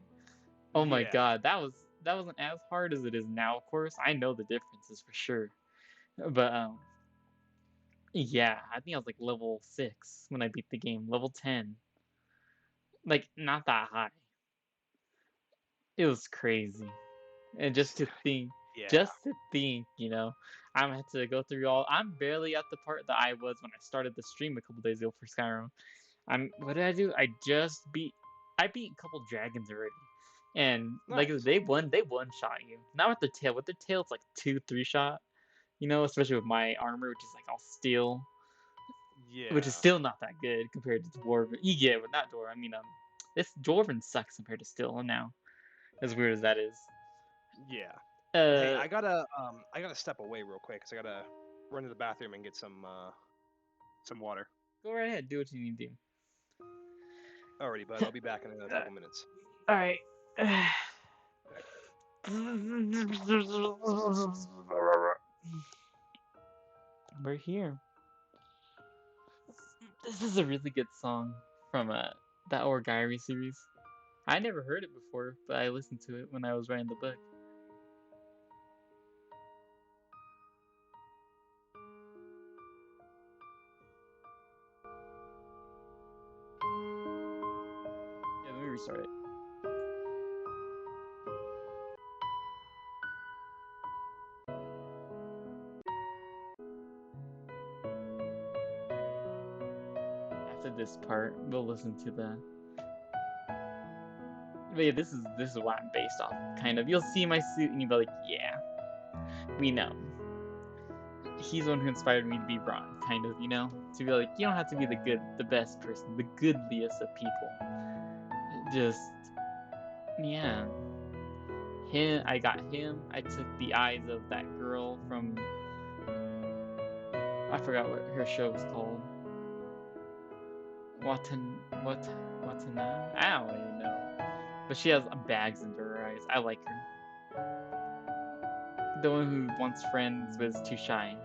Oh my Yeah. god, that wasn't as hard as it is now. Of course, I know the differences for sure, but yeah, I think I was like level 6 when I beat the game, level 10, like not that high. It was crazy. And Yeah. just to think, I'm gonna have to go through all. I'm barely at the part that I was when I started the stream a couple days ago for Skyrim. What did I do? I beat a couple dragons already, and like Nice. they one shot you. Not with their tail. With their tail, it's like 2-3 shot. Especially with my armor, which is like all steel, which is Yeah. still not that good compared to dwarven. You get with not dwarven. This dwarven sucks compared to steel now. As weird as that is. Yeah. Hey, Uh, I gotta step away real quick because I gotta run to the bathroom and get some water. Go right ahead. Do what you need to do. Alrighty, bud. I'll be back in a couple minutes. All right. We're here. This is a really good song from that Orgairy series. I never heard it before, but I listened to it when I was writing the book. Yeah, let me restart it. After this part, we'll listen to the. But yeah, this is what I'm based off. Kind of, you'll see my suit and you'll be like, yeah, we know. He's the one who inspired me to be Ron, kind of, to be like, you don't have to be the best person, the goodliest of people. Just, yeah. I got him. I took the eyes of that girl from. I forgot what her show was called. Watana? I don't even know. But she has bags under her eyes. I like her. The one who once friends was too shy.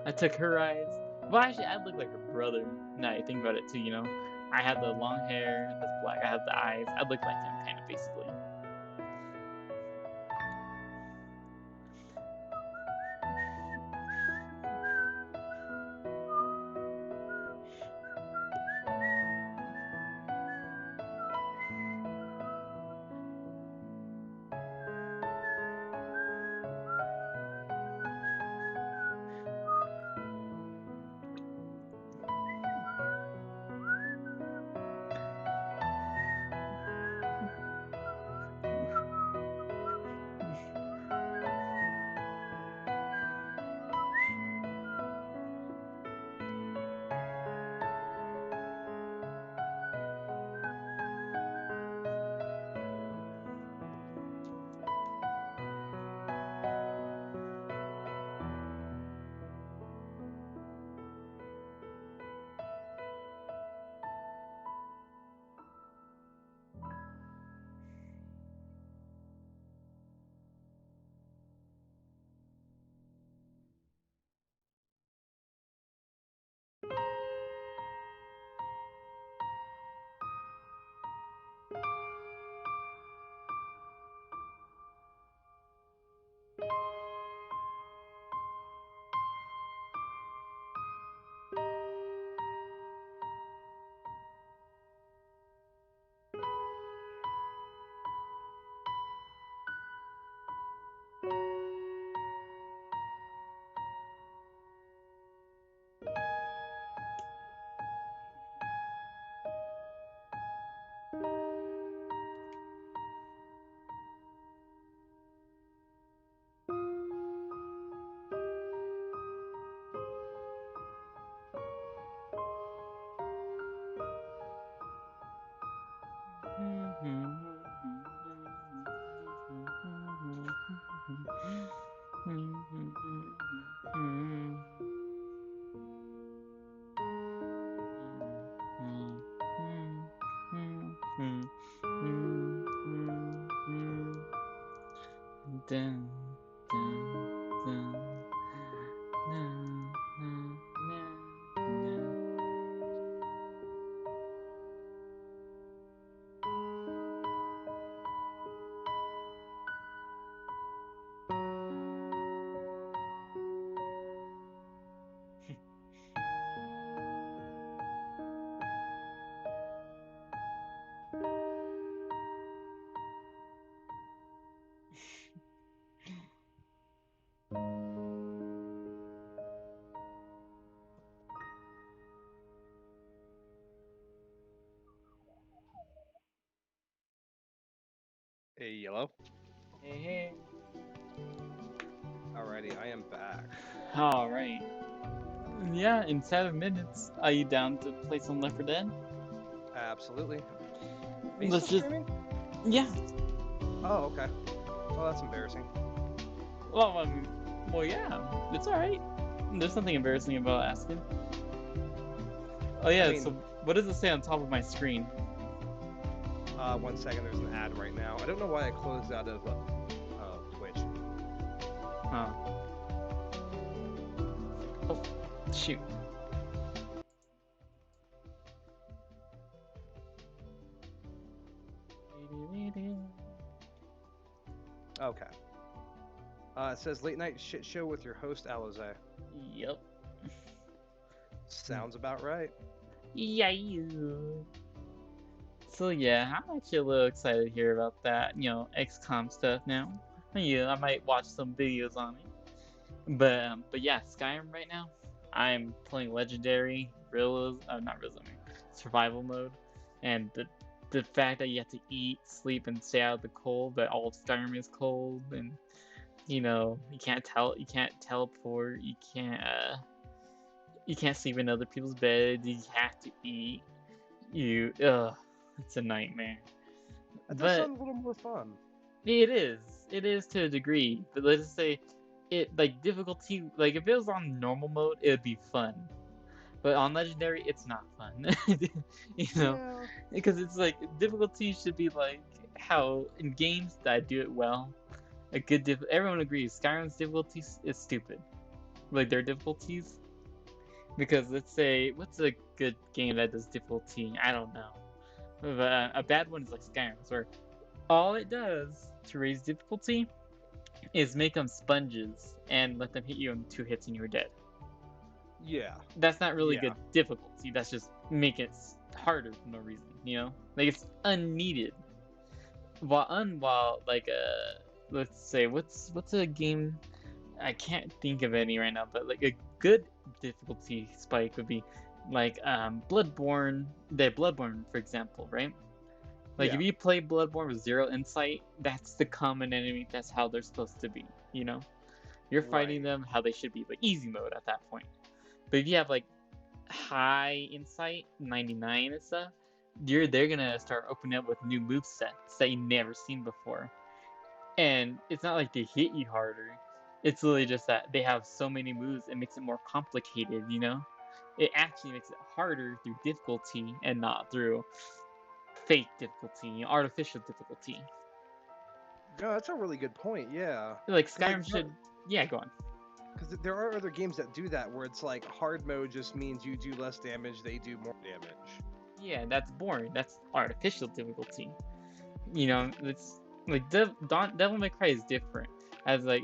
I took her eyes. Well, actually, I look like her brother. Now you think about it too, you know? I had the long hair that's black. I had the eyes. I look like him, kind of, basically. Dun, dun, dun, na, na, na, na. Hey, yellow. Hey. Alrighty, I am back. All right. Yeah, in 7 minutes, are you down to play some Left 4 Dead? Absolutely. Are you Let's still just. streaming? Yeah. Oh, okay. Well, that's embarrassing. Well, well, yeah. It's all right. There's nothing embarrassing about asking. Oh yeah. I mean, So what does it say on top of my screen? 1 second. There's an ad right now. I don't know why I closed out of Twitch. Huh. Oh, shoot. Okay. It says late night shit show with your host Alize. Yep. Sounds about right. Yeah. So yeah, I'm actually a little excited to hear about that, XCOM stuff now. Yeah, I might watch some videos on it. But yeah, Skyrim right now, I'm playing Legendary, not realism, survival mode, and the fact that you have to eat, sleep, and stay out of the cold, that all of Skyrim is cold, and you can't teleport, you can't sleep in other people's beds, you have to eat. It's a nightmare. That does But sound a little more fun. it is to a degree. But let's just say, it like difficulty. Like if it was on normal mode, it would be fun. But on legendary, it's not fun. You know, Yeah. because it's like difficulty should be like how in games that do it well. A good everyone agrees Skyrim's difficulties is stupid. Like their difficulties, because let's say what's a good game that does difficulty? I don't know. But a bad one is like Skyrim's, where all it does to raise difficulty is make them sponges and let them hit you in 2 hits and you're dead. Yeah. That's not really Yeah. good difficulty. That's just make it harder for no reason, you know? Like it's unneeded. While like let's say what's a game, I can't think of any right now, but like a good difficulty spike would be like Bloodborne, for example, right? Like if Yeah. you play Bloodborne with 0 insight, that's the common enemy. That's how they're supposed to be, you know? You're fighting Right. them how they should be, like easy mode at that point. But if you have like high insight, 99 and stuff, they're gonna start opening up with new move sets that you've never seen before. And it's not like they hit you harder. It's literally just that they have so many moves, it makes it more complicated, you know? It actually makes it harder through difficulty and not through fake difficulty, artificial difficulty. No, that's a really good point. Yeah. Like 'Cause, like, Skyrim should, yeah, go on. Because there are other games that do that, where it's like hard mode just means you do less damage, they do more damage. Yeah, that's boring. That's artificial difficulty. You know, it's like Devil May Cry is different. As like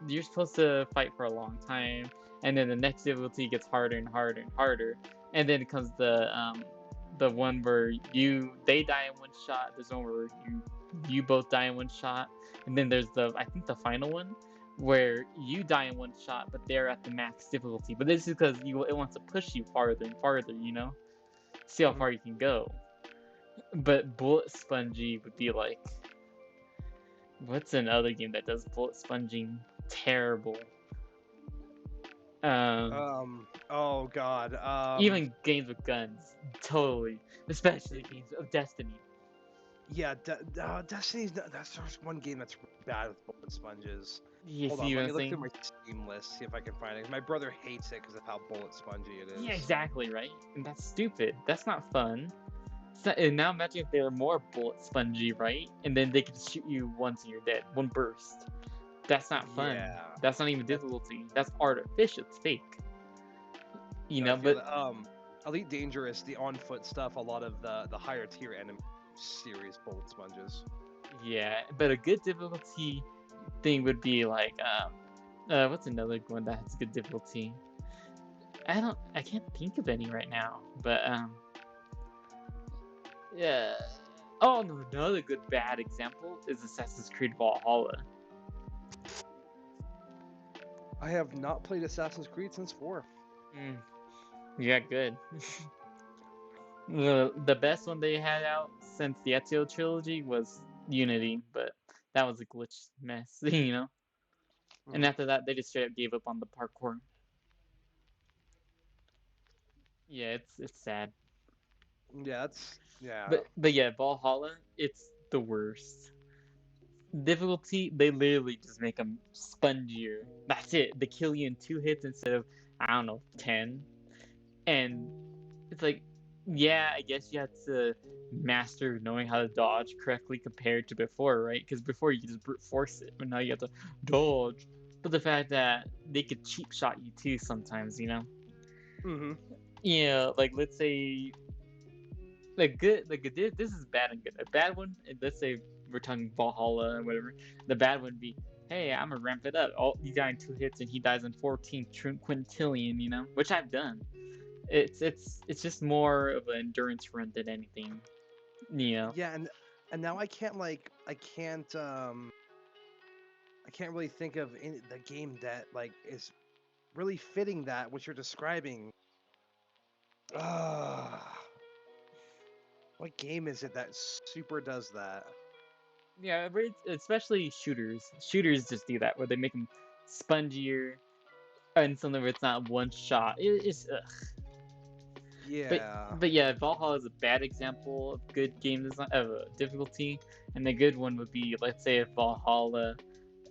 you're supposed to fight for a long time, and then the next difficulty gets harder and harder and harder, and then it comes the one where they die in one shot. There's one where you both die in one shot, and then there's I think the final one where you die in one shot, but they're at the max difficulty. But this is because it wants to push you farther and farther. You know, see how far you can go. But bullet spongy would be like, what's another game that does bullet sponging terrible? Oh god. Even games with guns, totally. Especially games of Destiny. Yeah, Destiny's. That's just one game that's bad with bullet sponges. You Hold see on, what let me I'm look saying? through my Steam list, see if I can find it. My brother hates it because of how bullet spongy it is. Yeah, exactly, right? And that's stupid. That's not fun. And now imagine if they were more bullet spongy, right? And then they could shoot you once and you're dead. One burst. That's not fun. Yeah. That's not even difficulty. That's artificial. It's fake. You No, I know, feel but that, Elite Dangerous, the on foot stuff, a lot of the higher tier enemy serious bullet sponges. yeah, but a good difficulty thing would be like what's another one that has good difficulty? I can't think of any right now, but yeah. Oh no, another good bad example is Assassin's Creed Valhalla. I have not played Assassin's Creed since 4. Yeah, good. The best one they had out since the Ezio trilogy was Unity, but that was a glitch mess, you know. And after that, they just straight up gave up on the parkour. Yeah, it's sad. Yeah, But yeah, Valhalla, it's the worst. Difficulty, they literally just make them spongier. That's it. They kill you in 2 hits instead of, I don't know, 10. And it's like, yeah, I guess you have to master knowing how to dodge correctly compared to before, right? Because before you just brute force it, but now you have to dodge. But the fact that they could cheap shot you too sometimes, you know? Yeah, like let's say, this is bad and good. A bad one, let's say we're talking Valhalla or whatever. The bad one would be, hey, I'm gonna ramp it up. Oh, you die in 2 hits and he dies in 14 quintillion, you know, which I've done. It's just more of an endurance run than anything, you know. Yeah, and now I can't really think of the game that like is really fitting that what you're describing. What game is it that super does that? Yeah, but especially shooters. Shooters just do that, where they make them spongier and something where it's not one shot. It's Yeah. But yeah, Valhalla is a bad example of good game design of difficulty, and the good one would be, let's say, if Valhalla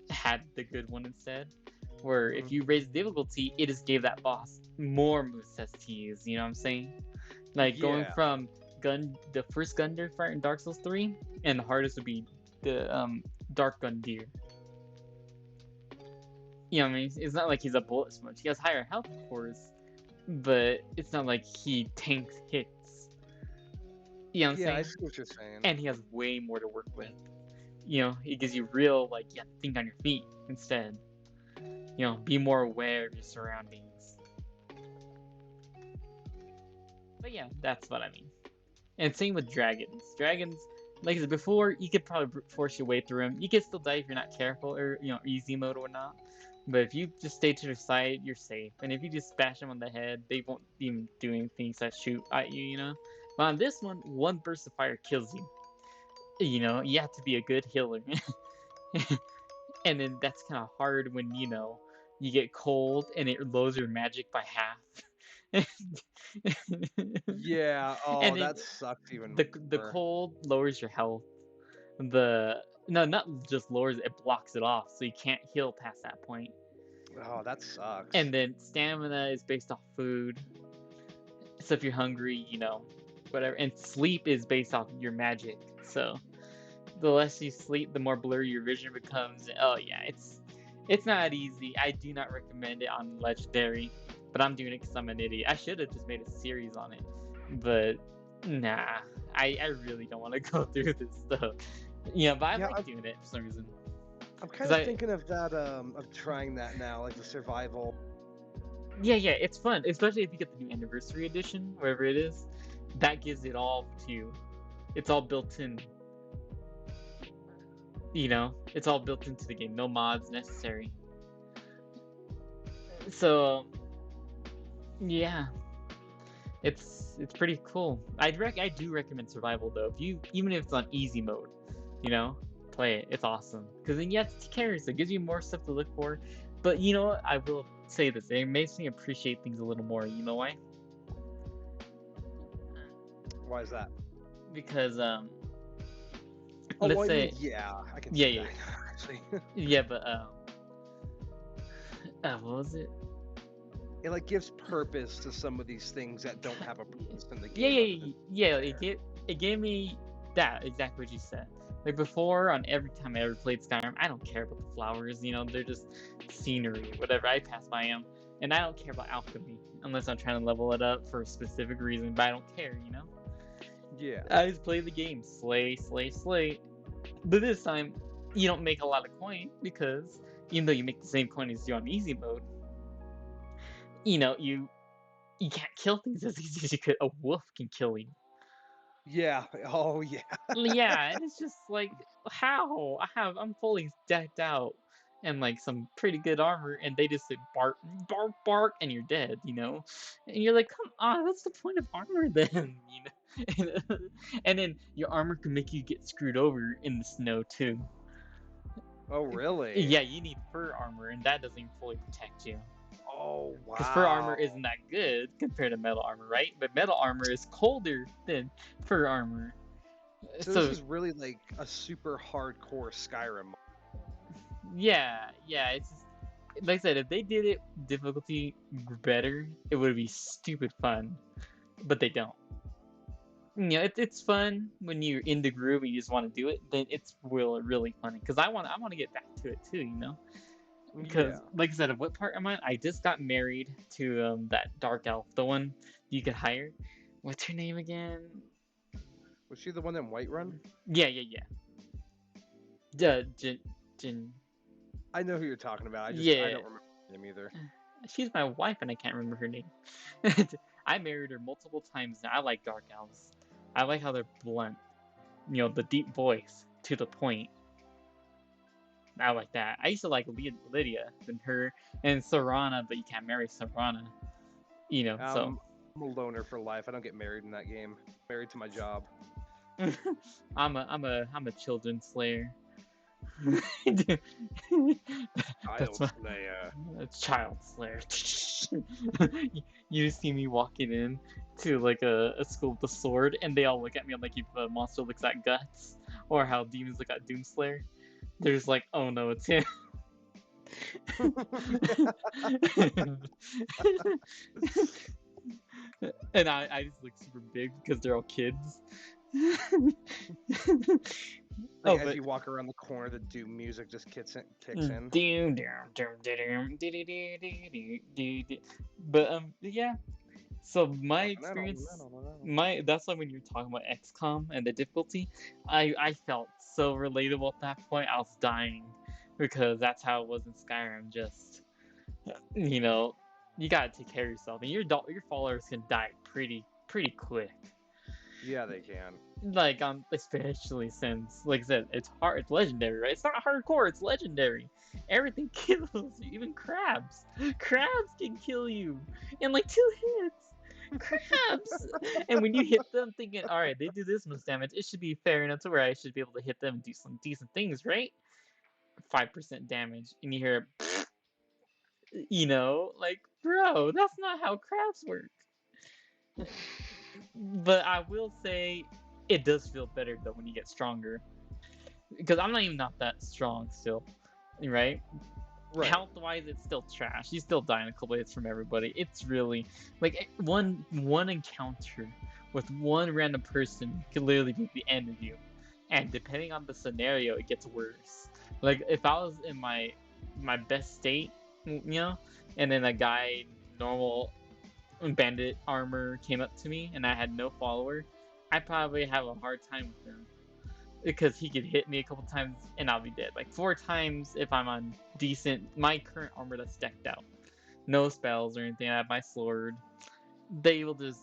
had the good one instead, where if you raise difficulty, it just gave that boss more movesets to use. You know what I'm saying? Like going Yeah. from the first Gundyr fight in Dark Souls 3, and the hardest would be the Dark Gundyr. You know what I mean? It's not like he's a bullet sponge. He has higher health, of course, but it's not like he tanks hits. You know what I'm Yeah, I saying? see what you're saying. And he has way more to work with. You know, it gives you real, like, you have to think on your feet instead. You know, be more aware of your surroundings. But yeah, that's what I mean. And same with dragons. Dragons, like I said before, you could probably force your way through them. You can still die if you're not careful, or, you know, easy mode or not. But if you just stay to the side, you're safe. And if you just bash them on the head, they won't even do anything except shoot at you, you know? But on this one burst of fire kills you. You know, you have to be a good healer. And then that's kind of hard when, you know, you get cold and it lowers your magic by half. Yeah. And Oh, then that sucks even the more. cold lowers your health. No, not just lowers it, blocks it off, so you can't heal past that point. Oh, that sucks. And then stamina is based off food. So if you're hungry, you know, whatever. And sleep is based off your magic. So the less you sleep, the more blurry your vision becomes. Oh yeah, it's not easy. I do not recommend it on Legendary, but I'm doing it because I'm an idiot. I should have just made a series on it, but nah, I really don't want to go through this stuff. Yeah, but I like doing it for some reason. I'm kind of thinking of that, of trying that now, like the survival. Yeah, it's fun, especially if you get the new Anniversary Edition, wherever it is. That gives it all to you. It's all built in. You know, it's all built into the game. No mods necessary. So, yeah, it's pretty cool. I do recommend Survival though. Even if it's on easy mode, you know, play it. It's awesome because then you have to take care of it. It gives you more stuff to look for. But you know what? I will say this: it makes me appreciate things a little more. You know why? Why is that? Because Oh, let's well, say, I mean, yeah, I can see that actually. yeah, but what was it? It like gives purpose to some of these things that don't have a purpose in the game. Yeah. It gave me that exactly what you said. Like before, on every time I ever played Skyrim, I don't care about the flowers. You know, they're just scenery, whatever. I pass by them, and I don't care about alchemy unless I'm trying to level it up for a specific reason. But I don't care, you know. Yeah. I just play the game, slay. But this time, you don't make a lot of coin because even though you make the same coin as you on easy mode, you know, you can't kill things as easy as you could. A wolf can kill you. Yeah. Oh, yeah. Yeah, and it's just like, how? I'm fully decked out and like some pretty good armor, and they just say bark, bark, bark, and you're dead, you know? And you're like, come on, what's the point of armor then? You know? And then your armor can make you get screwed over in the snow too. Oh, really? Yeah, you need fur armor, and that doesn't even fully protect you. Oh, wow. Because fur armor isn't that good compared to metal armor, right? But metal armor is colder than fur armor. So this is really like a super hardcore Skyrim. Yeah, it's just, like I said, if they did it difficulty better, it would be stupid fun. But they don't. You know, it's fun when you're in the groove and you just want to do it. Then it's really funny because I want to get back to it too. You know, because like I said, what part am I? I just got married to that dark elf, the one you could hire. What's her name again? Was she the one in Whiterun? Yeah. Jin. I know who you're talking about. I don't remember her name either. She's my wife, and I can't remember her name. I married her multiple times now. I like dark elves. I like how they're blunt. You know, the deep voice to the point. I like that. I used to like Lydia and her and Serana, but you can't marry Serana. You know, so I'm a loner for life. I don't get married in that game. I'm married to my job. I'm a children slayer. Child slayer. You see me walking in to like a school with a sword, and they all look at me like if a monster looks at Guts, or how demons look at Doomslayer. They're just like, oh no, it's him. And I just look super big because they're all kids. Like Oh, as but you walk around the corner, the doom music just kicks in. But yeah. So my experience, No. that's why when you're talking about XCOM and the difficulty, I felt so relatable at that point. I was dying because that's how it was in Skyrim. Just you know, you gotta take care of yourself, and your followers can die pretty quick. Yeah, they can. Like especially since, like I said, it's hard. It's legendary, right? It's not hardcore. It's legendary. Everything kills you, even crabs. Crabs can kill you in like 2 hits. Crabs. And when you hit them, thinking, all right, they do this much damage, it should be fair enough to where I should be able to hit them and do some decent things, right? 5% damage, and you hear, like, bro, that's not how crabs work. But I will say, it does feel better though when you get stronger, because I'm not even not that strong still, right? Right. Health wise, it's still trash. You still die in a couple hits from everybody. It's really like one encounter with one random person could literally be the end of you, and depending on the scenario, it gets worse. Like if I was in my best state, and then a guy normal bandit armor came up to me and I had no follower, I'd probably have a hard time with him because he could hit me a couple times and I'll be dead. Like 4 times if I'm on decent, my current armor that's decked out, no spells or anything. I have my sword. They will just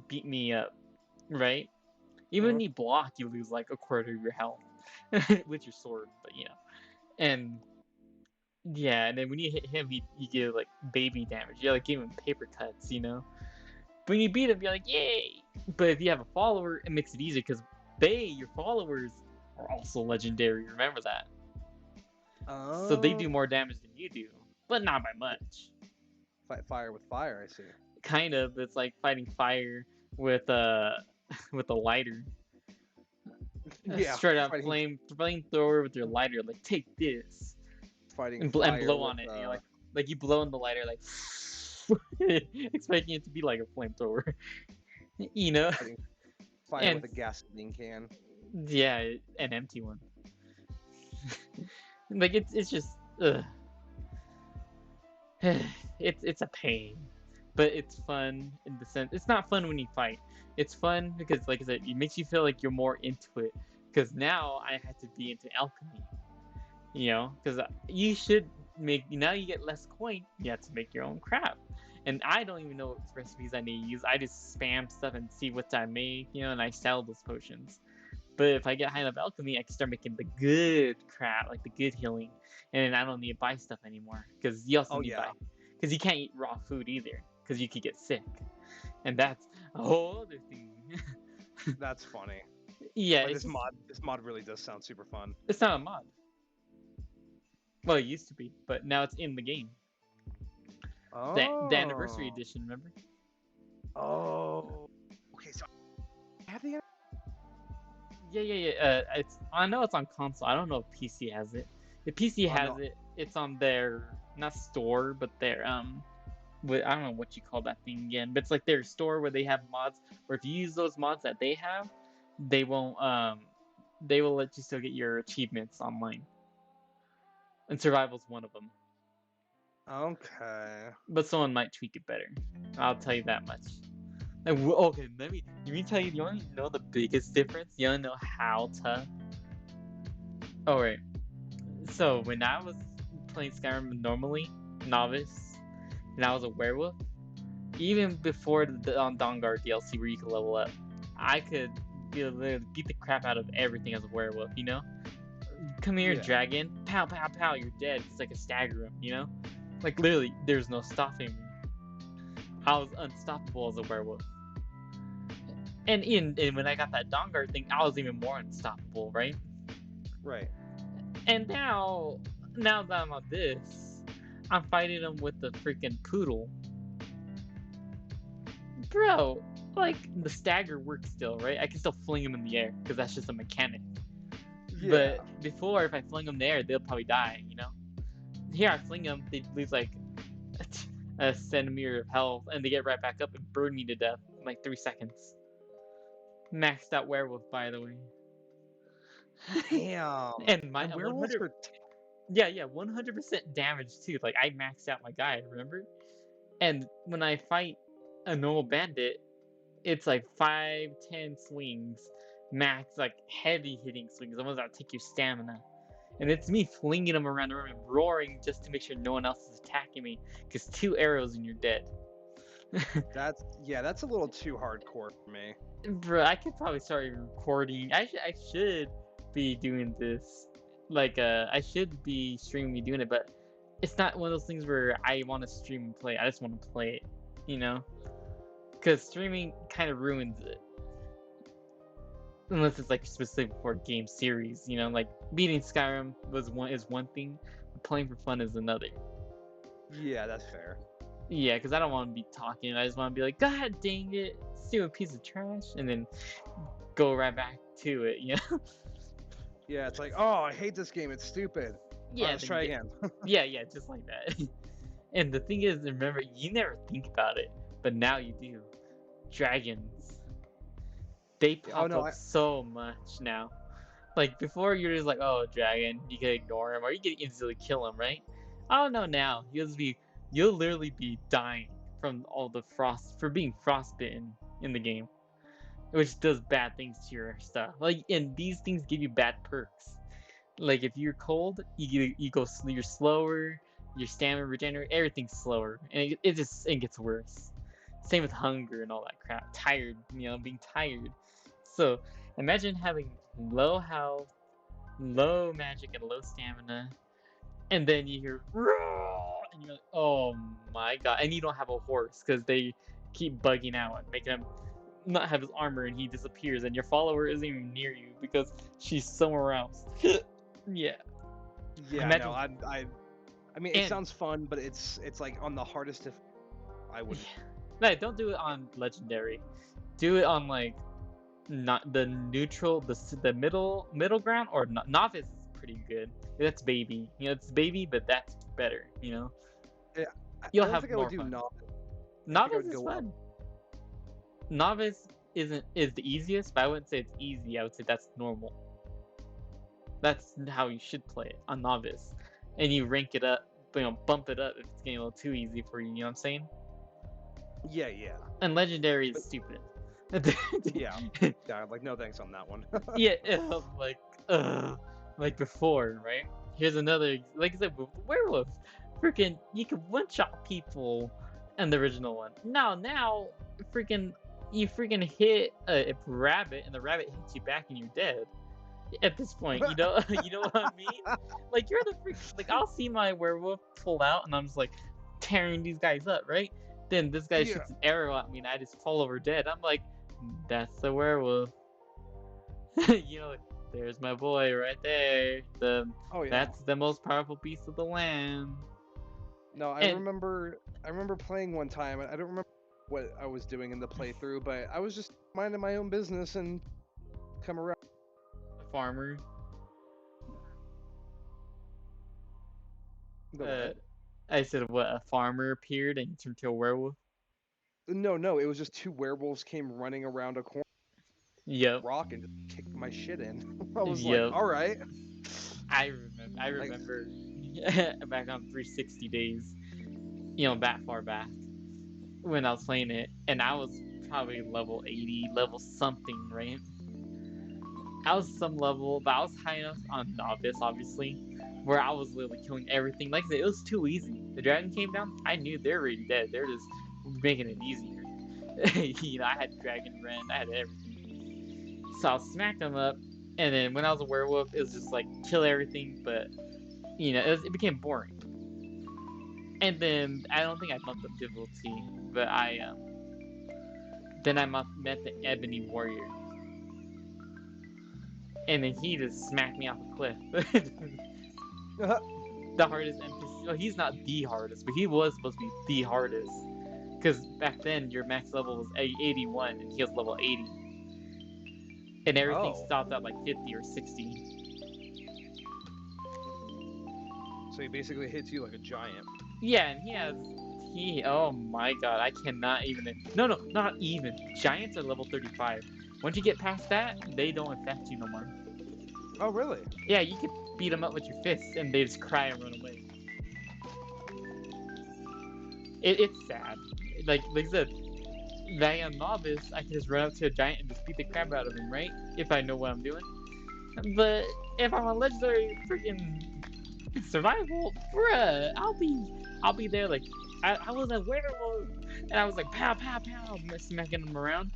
beat me up, right? Even when you block, you lose like a quarter of your health with your sword, but and yeah, and then when you hit him, you get like baby damage. You like give him paper cuts, But when you beat him, you're like, yay! But if you have a follower, it makes it easier because your followers, are also legendary. Remember that. Oh. So they do more damage than you do, but not by much. Fight fire with fire, I see. Kind of. It's like fighting fire with a lighter. Yeah. Straight up flamethrower with your lighter. Like take this. Fighting And blow on it. Like you blow on the lighter, like expecting it to be like a flamethrower. Fire with a gasoline can. Yeah, an empty one. Like it's just it's a pain, but it's fun in the sense. It's not fun when you fight. It's fun because, like I said, it makes you feel like you're more into it. Because now I had to be into alchemy. Because you should make. Now you get less coin. You have to make your own crap. And I don't even know what recipes I need to use. I just spam stuff and see what I make, and I sell those potions. But if I get high enough alchemy, I can start making the good crap, like the good healing, and then I don't need to buy stuff anymore. Because you also need to buy, because you can't eat raw food either, because you could get sick, and that's a whole other thing. That's funny. Yeah, this mod really does sound super fun. It's not a mod. Well, it used to be, but now it's in the game. Oh. The anniversary edition, remember? Oh. Okay, so have the. Yeah. I know it's on console. I don't know if PC has it. If PC has it, it's on their not store, but their I don't know what you call that thing again, but it's like their store where they have mods. Where if you use those mods that they have, they won't they will let you still get your achievements online. And survival's one of them. Okay. But someone might tweak it better. I'll tell you that much. Like, okay, let me tell you. You want to know the biggest difference? You want to know how tough? Oh, right. So, when I was playing Skyrim normally, novice, and I was a werewolf, even before the Dawnguard DLC where you could level up, I could beat the crap out of everything as a werewolf, Come here, dragon. Pow, pow, pow, you're dead. It's like a stagger him, Like, literally, there's no stopping me. I was unstoppable as a werewolf. And when I got that Dawnguard thing, I was even more unstoppable, right? Right. And now that I'm on this, I'm fighting him with the freaking poodle. Bro, like, the stagger works still, right? I can still fling him in the air, because that's just a mechanic. Yeah. But before, if I fling them in the air, they'll probably die, Here I fling them, they lose like a centimeter of health, and they get right back up and burn me to death in like 3 seconds. Maxed out werewolf, by the way. Damn. And my And werewolves 100, are. yeah, 100% damage too. Like I maxed out my guy, remember? And when I fight a normal bandit, it's like 5-10 swings, max, like heavy hitting swings, the ones that take your stamina. And it's me flinging them around the room and roaring just to make sure no one else is attacking me. Because 2 arrows and you're dead. That's a little too hardcore for me. Bro, I could probably start recording. I should be doing this. Like, I should be streaming me doing it, but it's not one of those things where I want to stream and play. I just want to play it, you know? Because streaming kind of ruins it. Unless it's like specific for a game series, you know? Like, beating Skyrim is one thing, playing for fun is another. Yeah, that's fair. Yeah, because I don't want to be talking. I just want to be like, God dang it, stupid piece of trash, and then go right back to it, you know? Yeah, it's like, oh, I hate this game. It's stupid. Yeah, Let's try again. yeah, just like that. And the thing is, remember, you never think about it, but now you do. Dragons. They pop up so much now. Like, before, you're just like, oh, dragon, you can ignore him, or you can easily kill him, right? Oh, no, now. You'll literally be dying from all the for being frostbitten in the game. Which does bad things to your stuff. Like, and these things give you bad perks. Like, if you're cold, you're slower, your stamina regenerate, everything's slower, and it gets worse. Same with hunger and all that crap. Tired, being tired. So imagine having low health, low magic, and low stamina, and then you hear roar, and you're like, oh my god, and you don't have a horse because they keep bugging out and making him not have his armor, and he disappears, and your follower isn't even near you because she's somewhere else. Yeah. Yeah, Imagine... no, I mean, it sounds fun, but it's like on the hardest if I would. No, don't do it on legendary. Do it on like not the neutral, the middle ground, or novice is pretty good. That's baby. It's baby, but that's better. Yeah, You'll I don't have think more I would do fun. novice. Novice is fun. Novice is the easiest, but I wouldn't say it's easy. I would say that's normal. That's how you should play it on novice, and you rank it up, bump it up if it's getting a little too easy for you. You know what I'm saying? Yeah. And legendary is stupid. Yeah, like no thanks on that one. Yeah, like before, right? Here's another, like I said, werewolf. Freaking, you can one-shot people in the original one. Now, you freaking hit a rabbit, and the rabbit hits you back, and you're dead. At this point, you know what I mean? Like, you're the like, I'll see my werewolf pull out, and I'm just like tearing these guys up, right? Then this guy shoots an arrow at me, and I just fall over dead. I'm like, that's the werewolf. There's my boy right there. That's the most powerful beast of the land. No, I remember playing one time, and I don't remember what I was doing in the playthrough, but I was just minding my own business and come around. A farmer. I said, what? A farmer appeared and turned into a werewolf? No, it was just 2 werewolves came running around a corner. Yep. Rock and just kicked my shit in. I was like, all right. I remember back on 360 days, that far back when I was playing it, and I was probably level 80, level something, right? I was some level, but I was high enough on novice, obviously, where I was literally killing everything. Like I said, it was too easy. The dragon came down, I knew they're already dead. They're just making it easier. I had dragon rend, I had everything. So I'll smack them up, and then when I was a werewolf, it was just like kill everything, but it became boring. And then I don't think I bumped up difficulty, but then I met the Ebony Warrior, and then he just smacked me off a cliff. The hardest NPC. Well, he's not the hardest, but he was supposed to be the hardest. Because back then, your max level was 81, and he was level 80. And everything stopped at like 50 or 60. So he basically hits you like a giant. Yeah, and oh my god, I cannot even. No, no, not even. Giants are level 35. Once you get past that, they don't affect you no more. Oh, really? Yeah, you can beat them up with your fists and they just cry and run away. It's sad. Like I said, like a novice, I can just run up to a giant and just beat the crap out of him, right? If I know what I'm doing. But if I'm a legendary freaking survival, bruh, I'll be there like I was a werewolf, and I was like pow pow pow, smacking him around,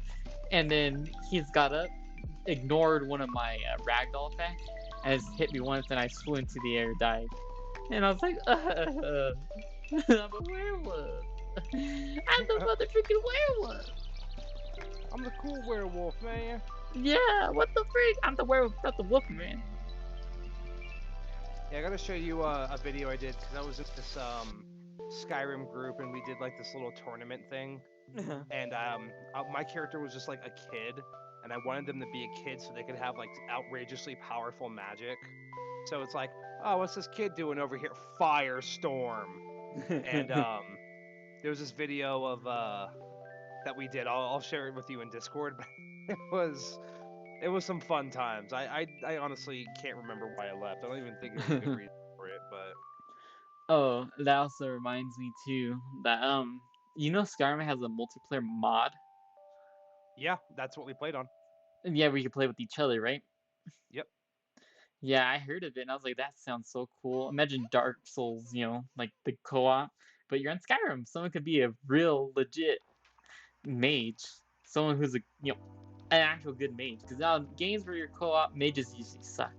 and then he's got up, ignored one of my ragdoll effects, and just hit me once, and I flew into the air, died, and I was like, I'm a werewolf. I'm the mother freaking werewolf. I'm the cool werewolf, man. Yeah, what the freak? I'm the werewolf, not the wolf man. Yeah, I gotta show you a video I did because I was in this Skyrim group and we did like this little tournament thing. And my character was just like a kid, and I wanted them to be a kid so they could have like outrageously powerful magic. So it's like, oh, what's this kid doing over here? Firestorm. And there was this video of that we did. I'll share it with you in Discord. But it was some fun times. I honestly can't remember why I left. I don't even think there was a good reason for it, but Oh, that also reminds me too that you know Skyrim has a multiplayer mod. yeah, that's what we played on. And yeah, we can play with each other, right? Yep. Yeah, I heard of it and I was like, that sounds so cool. Imagine Dark Souls, like the co-op, but you're on Skyrim. Someone could be a real legit mage. Someone who's an actual good mage. Because now games where you're co-op, mages usually suck.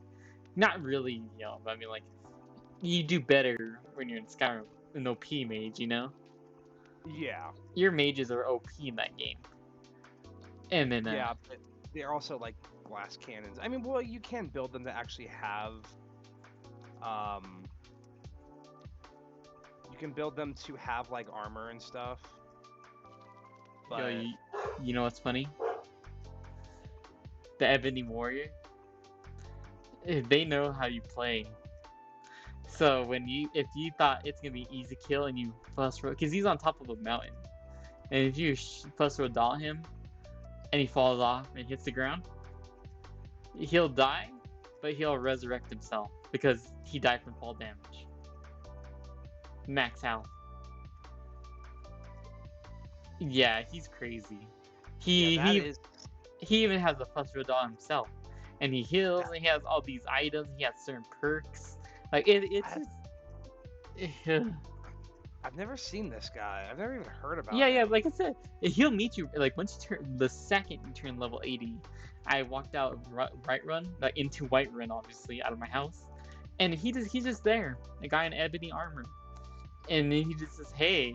Not really, but I mean like you do better when you're in Skyrim, an OP mage, Yeah. Your mages are OP in that game. And then Yeah, but they're also like glass cannons. I mean, well, you can build them to actually have um you can build them to have like armor and stuff. But you know what's funny? The Ebony Warrior, they know how you play. So if you thought it's gonna be easy kill and you plus roll, because he's on top of a mountain, and if you plus roll dot him and he falls off and hits the ground, he'll die, but he'll resurrect himself because he died from fall damage. Max health. Yeah, he's crazy. yeah, He that he is he even has a plus roll dot himself, and he heals. And he has all these items. He has certain perks. Like it's just. I've never seen this guy. I've never even heard about Yeah, him. like I said, he'll meet you like once you turn the second you turn level 80. I walked out right run, like into white run, obviously out of my house, and he's just there, a guy in ebony armor, and then he just says, "Hey,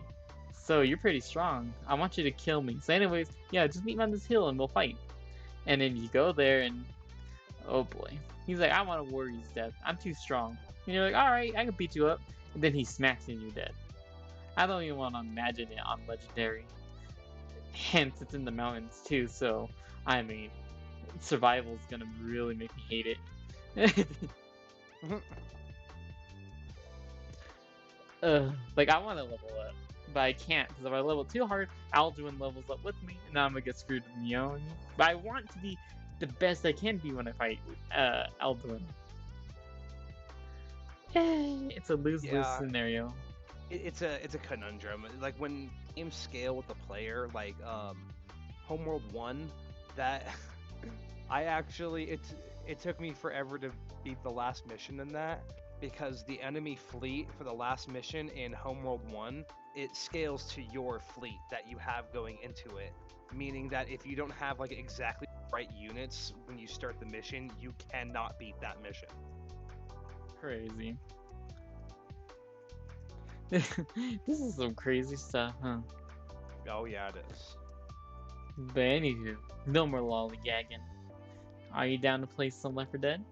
so you're pretty strong. I want you to kill me." So, anyways, yeah, just meet me on this hill and we'll fight. And then you go there, and oh boy, he's like, "I want a warrior's death. I'm too strong." And you're like, "All right, I can beat you up." And then he smacks you and you're dead. I don't even want to imagine it on legendary. Hence, it's in the mountains too, so I mean, survival is gonna really make me hate it. Like I want to level up, but I can't because if I level too hard, Alduin levels up with me, and now I'm gonna get screwed with Neon. But I want to be the best I can be when I fight Alduin. It's a lose-lose Yeah, scenario. it's a conundrum. Like when games scale with the player, like Homeworld 1, that I actually it took me forever to beat the last mission in that because the enemy fleet for the last mission in Homeworld 1, it scales to your fleet that you have going into it, meaning that if you don't have like exactly the right units when you start the mission, you cannot beat that mission. Crazy. This is some crazy stuff, huh? Oh yeah, it is. But anywho, no more lollygagging. Are you down to play some Left 4 Dead?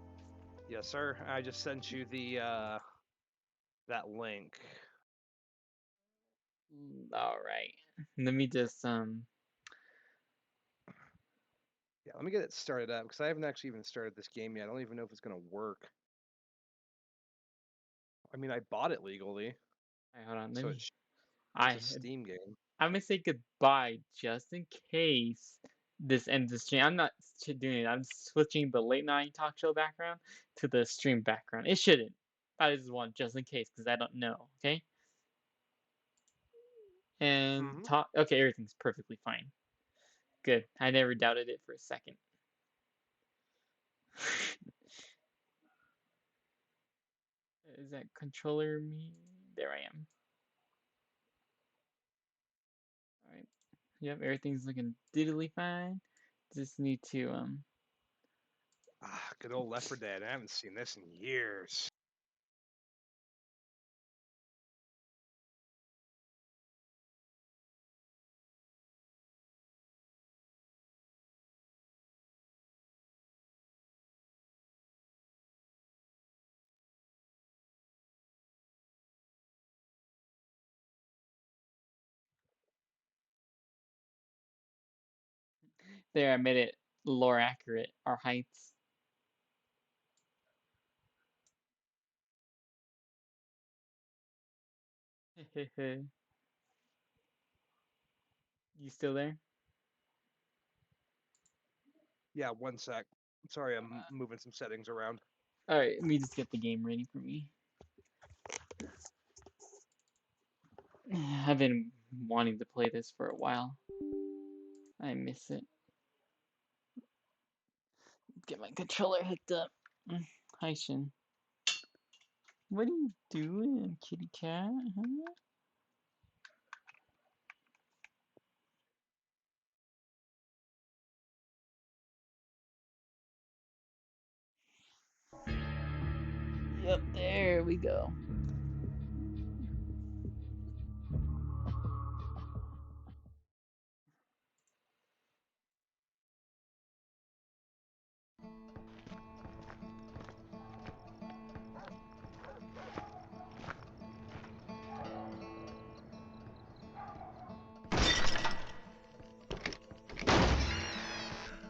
Yes, sir. I just sent you the that link. All right. Let me just Yeah, let me get it started up because I haven't actually even started this game yet. I don't even know if it's gonna work. I mean, I bought it legally, Alright, hold on. Let so me. it's I a Steam game. I'm gonna say goodbye just in case this ends the stream. I'm not doing it. I'm switching the late night talk show background to the stream background. It shouldn't. I just want just in case because I don't know. Okay. And Mm-hmm. talk. Okay, everything's perfectly fine. Good. I never doubted it for a second. Is that controller me? There I am. All right. Yep, everything's looking diddly fine. Just need to Ah, good old Left 4 Dead. I haven't seen this in years. there. I made it lore accurate. Our heights. You still there? Yeah, one sec. Sorry, I'm moving some settings around. All right, let me just get the game ready for me. I've been wanting to play this for a while. I miss it. Get my controller hooked up. Hi, Shin. What are you doing, kitty cat? Huh? Yep, there we go.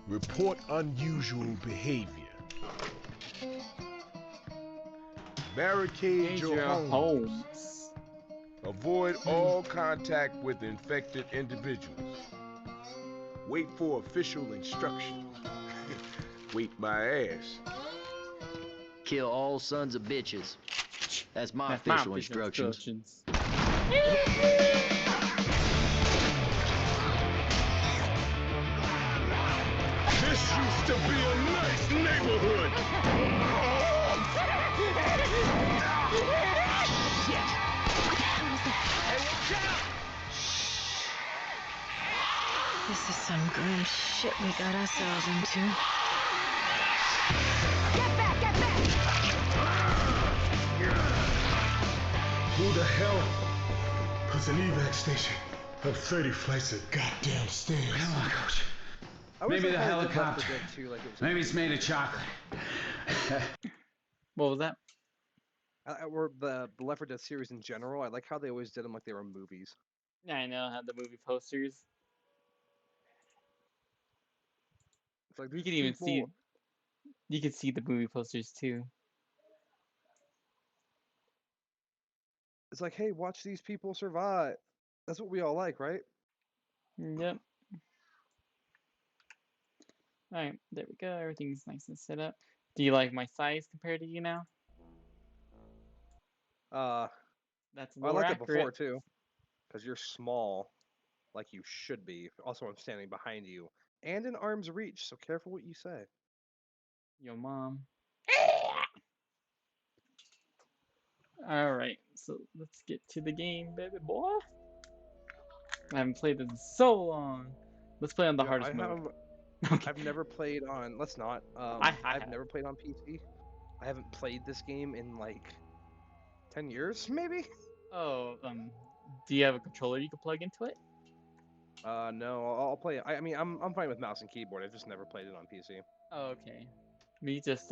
Report unusual behavior. Barricade your Major homes. homes. Avoid all contact with infected individuals. Wait for official instructions. Wait my ass. Kill all sons of bitches. That's my That's my official official instructions. This used to be a nice neighborhood. This is some grim shit we got ourselves into. Get back! Get back! Who the hell puts an evac station up 30 flights of goddamn stairs? Come on, coach. I wish Maybe they the kinda did Left 4 helicopter. Dead 2 like it was a Maybe it's movie. made of chocolate. What was that? Or the Left 4 Dead series in general. I like how they always did them like they were movies. Yeah, I know. Had the movie posters. It's like You these can even see. people. You can see the movie posters too. It's like, hey, watch these people survive. That's what we all like, right? Yep. All right, there we go. Everything's nice and set up. Do you like my size compared to you now? That's I lore liked it before accurate. too, because you're small, like you should be. Also, I'm standing behind you and in arm's reach, so careful what you say. Yo, mom. All right, so let's get to the game, baby boy. I haven't played this in so long. Let's play on the Yeah, hardest mode. I've never played on. Let's not. I I've have. never played on PC. I haven't played this game in like 10 years, maybe. Oh, do you have a controller you can plug into it? No, I'll play it. I mean, I'm fine with mouse and keyboard. I've just never played it on PC. Oh, okay. Me just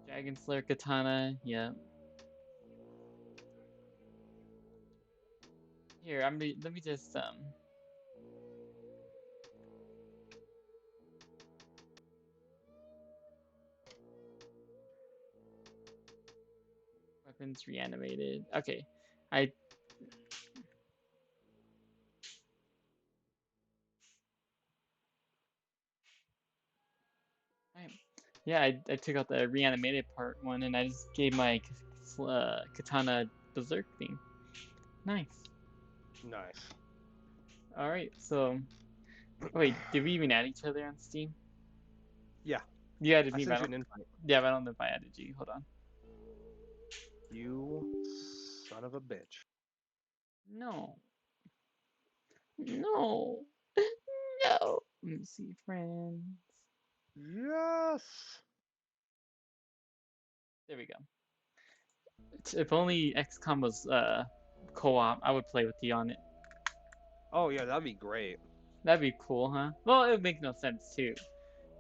Dragon Slayer Katana. Yeah. Here, let me just Weapons reanimated. Okay, I. Yeah, I took out the reanimated part one and I just gave my katana berserk thing. Nice. Nice. All right, so wait, did we even add each other on Steam? Yeah. You added I me, sent but you an invite. yeah, but I don't know if I added you. Hold on. You son of a bitch. No. No. No. Let me see, friends. Yes. There we go. If only XCOM was co-op, I would play with you on it. Oh yeah, that'd be great. That'd be cool, huh? Well, it would make no sense too,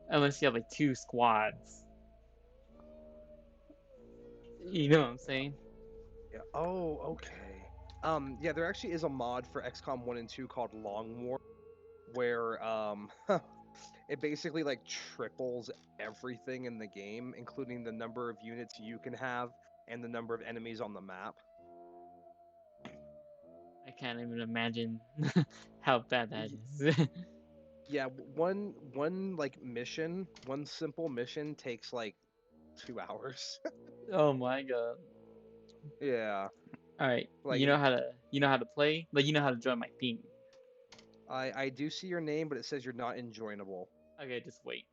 unless you have like 2 squads. You know what I'm saying? Yeah. Oh, okay. Yeah, there actually is a mod for XCOM 1 and 2 called Long War, where it basically like triples everything in the game, including the number of units you can have and the number of enemies on the map. I can't even imagine how bad that is. Yeah, one like mission, one simple mission takes like 2 hours. Oh my god. Yeah, All right, like you know how to play, like you know how to join my team. I do see your name, but it says you're not enjoinable. Okay, just wait.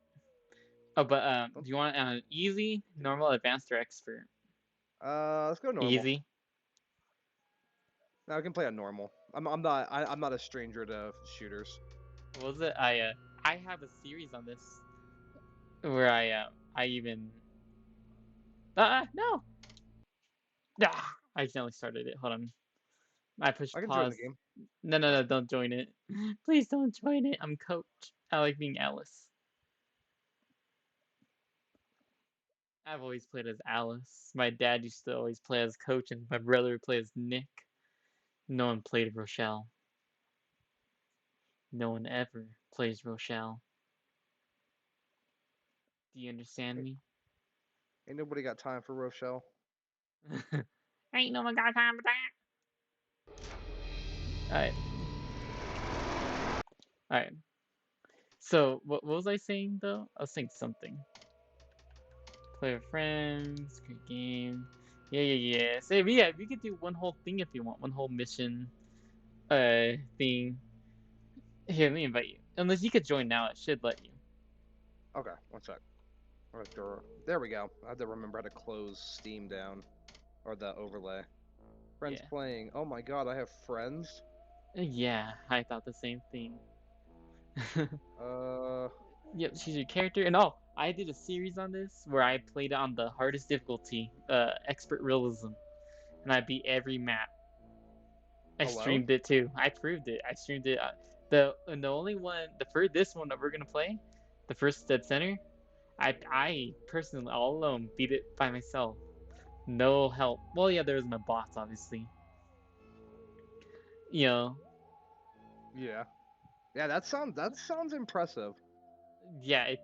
Oh, but do you want easy, normal, advanced, or expert? Let's go normal. Easy. Now I can play on normal. I'm not a stranger to shooters. What was it? I have a series on this where I even no. Ah, I accidentally started it. Hold on. I pushed I can join the pause. game. No, don't join it. Please don't join it. I'm coach. I like being Alice. I've always played as Alice. My dad used to always play as coach, and my brother would play as Nick. No one played Rochelle. No one ever plays Rochelle. Do you understand me? Ain't nobody got time for Rochelle. Ain't no one got time for that. Alright. Alright. So, what was I saying, though? I was saying something. Play with friends, great game. Yeah. So, yeah, we could do one whole thing if you want. One whole mission, thing. Here, let me invite you. Unless you could join now, it should let you. Okay, one sec. There we go. I have to remember how to close Steam down. Or the overlay. Friends Yeah. playing. Oh my god, I have friends? Yeah, I thought the same thing. Yep, she's your character. And oh, I did a series on this where I played it on the hardest difficulty, expert realism. And I beat every map. I Alone? streamed it too. I proved it. I streamed it. The only one, this one that we're gonna play, the first Dead Center, I personally all alone beat it by myself. No help. Well, yeah, there was my bots, obviously. You know, Yeah. Yeah, that sounds impressive. yeah,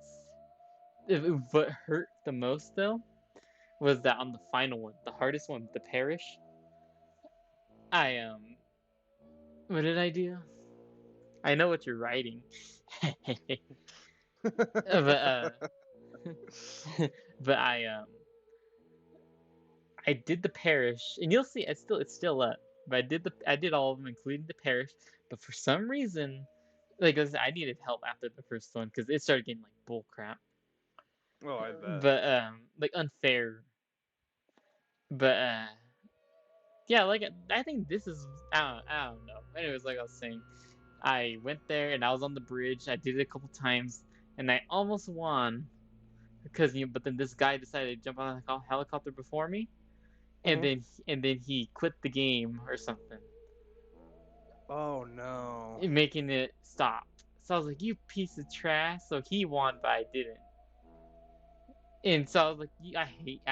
what hurt the most though was that on the final one, the hardest one, the parish. I what did I do? I know what you're writing. but but I did the parish, and you'll see it's still up. But I did all of them, including the parish. But for some reason, like I needed help after the first one because it started getting like bull crap. Oh, I bet. But like unfair. But yeah, like I think this is I don't know. Anyways, like I was saying, I went there and I was on the bridge. I did it a couple times, and I almost won because but then this guy decided to jump on a helicopter before me, and Mhm. then he quit the game or something, Oh no. making it stop. So I was like, "You piece of trash!" So he won, but I didn't. And so I was like, I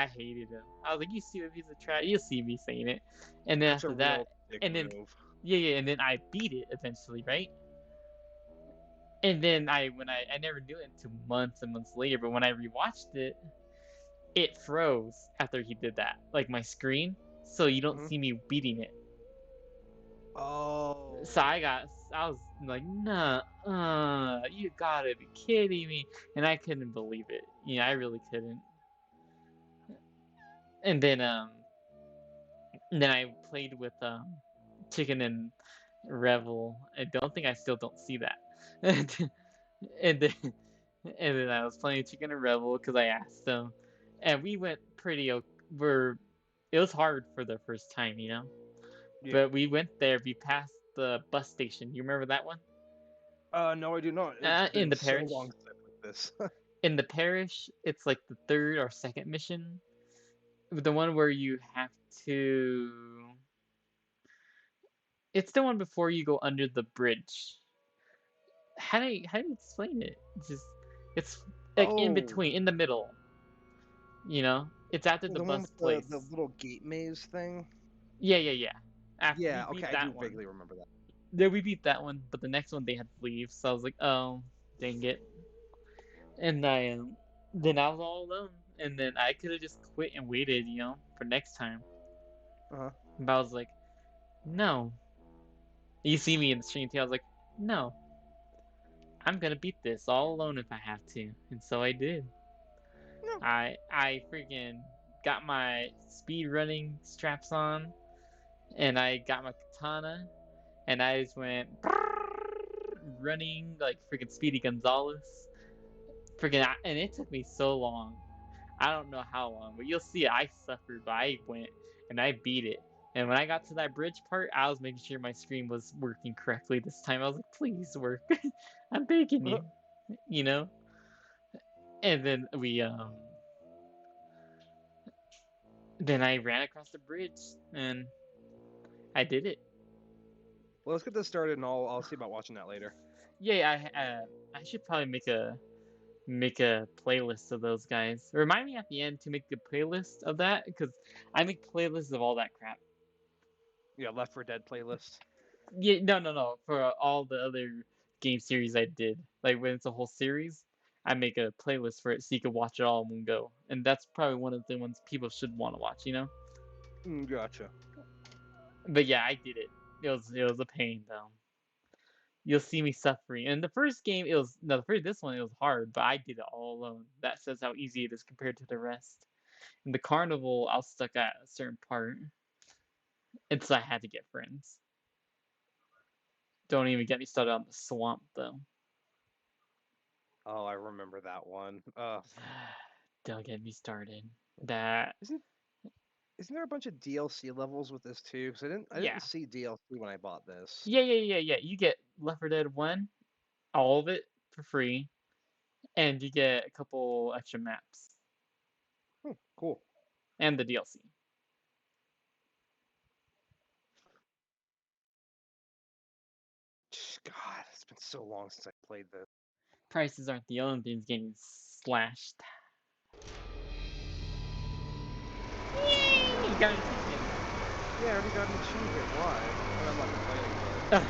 hated him. I was like, "You see a piece of trash." You'll see me saying it, and then That's a after real that, dick and then move. yeah, and then I beat it eventually, right? And then I never knew it until months and months later. But when I rewatched it, it froze after he did that, like my screen, so you don't Mhm. see me beating it. Oh. So I was like, nah, you gotta be kidding me, and I couldn't believe it. Yeah, I really couldn't. And then I played with Chicken and Revel. I don't think I still don't see that. and then I was playing Chicken and Revel because I asked them, and we went pretty. It was hard for the first time, you know. Yeah. But we went there. We passed the bus station. You remember that one? No, I do not. It's In been the so parish. long since I played this. In the parish, it's like the third or second mission. The one where you have to. It's the one before you go under the bridge. How do you explain it? It's like in Oh. between, in the middle. You know, it's after the The one bus with place. the little gate maze thing? Yeah. After Yeah, we beat okay, I that do one. vaguely remember that. Yeah, we beat that one, but the next one they had to leave, so I was like, oh, dang it. And then I was all alone, and then I could have just quit and waited, you know, for next time. Uh-huh. But I was like, no. You see me in the stream too. I was like, no. I'm gonna beat this all alone if I have to, and so I did. No. I freaking got my speed running straps on, and I got my katana, and I just went running like freaking Speedy Gonzalez. And it took me so long. I don't know how long, but you'll see. I suffered, but I went and I beat it. And when I got to that bridge part, I was making sure my screen was working correctly this time. I was like, please work. I'm begging you. You know? And then then I ran across the bridge and I did it. Well, let's get this started, and I'll see about watching that later. Yeah, I should probably make a playlist of those guys. Remind me at the end to make a playlist of that, because I make playlists of all that crap. Yeah, Left 4 Dead playlist. Yeah, no. For all the other game series I did, like when it's a whole series, I make a playlist for it so you can watch it all in one go. And that's probably one of the ones people should want to watch, you know? Gotcha. But yeah, I did it. It was a pain though. You'll see me suffering. And the first game, this one it was hard, but I did it all alone. That says how easy it is compared to the rest. In the carnival, I was stuck at a certain part, and so I had to get friends. Don't even get me started on the swamp though. Oh, I remember that one. Don't get me started. That Isn't there a bunch of DLC levels with this too? Because I Yeah. didn't see DLC when I bought this. Yeah. You get Left 4 Dead 1, all of it for free, and you get a couple extra maps Cool. and the DLC. God, it's been so long since I played this. Prices aren't the only things getting slashed. Yay! You got an achievement. Yeah, I already got an achievement. Why? I'm not complaining about it.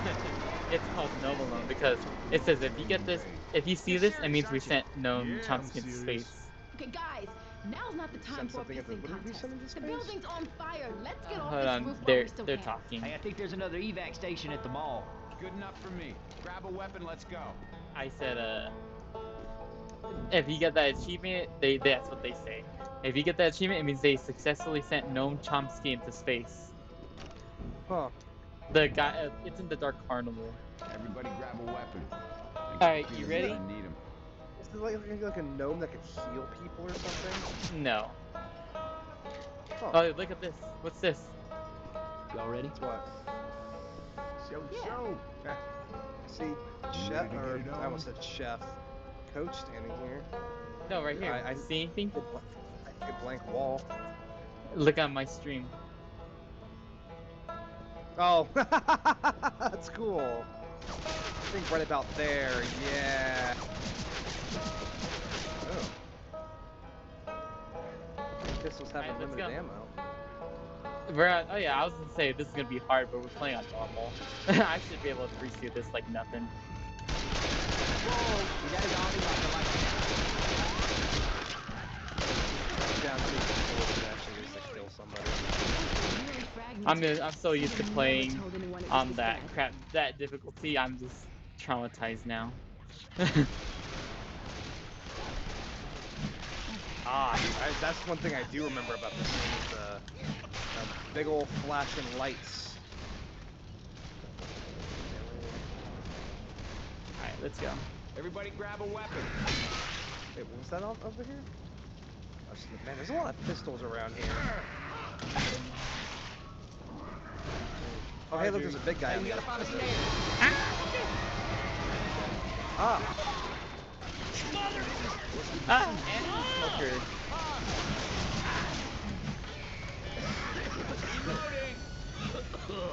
It's called Gnome Alone because it says if you get this, if you see this, it means we sent Gnome Chomsky into space. Okay, guys, now's not the time Send for a something into pissing what did we contest. send into The space? building's on fire. Let's get off Hold this on, roof while they're we still they're can. talking. Hey, I think there's another evac station at the mall. Good enough for me. Grab a weapon, let's go. I said, if you get that achievement, that's what they say. If you get that achievement, it means they successfully sent Noam Chomsky into space. Huh. The guy, it's in the Dark Carnival. Everybody grab a weapon. Alright, you ready? Need 'em. Is it like a gnome that can heal people or something? No. Huh. Oh, look at this. What's this? Y'all ready? What? Show. See, chef, or I almost said chef. Coach standing here. No, right here. I See anything? I see a blank wall. Look on my stream. Oh, that's cool. I think right about there, yeah. Oh. Pistols have Alright, let's unlimited go. ammo. We're at, oh yeah, I was gonna say this is gonna be hard, but we're playing on normal. I should be able to pursue this like nothing. Whoa! We got a zombie like down two pistols and actually just like kill somebody. I'm so used to playing on that difficulty. I'm just traumatized now. That's one thing I do remember about this game is the big old flashing lights. Alright, let's go. Everybody grab a weapon. Wait, what was that over here? Oh, man, there's a lot of pistols around here. Oh, hey, look, there's a big guy on the other side. Ah! Ah, and a smoker.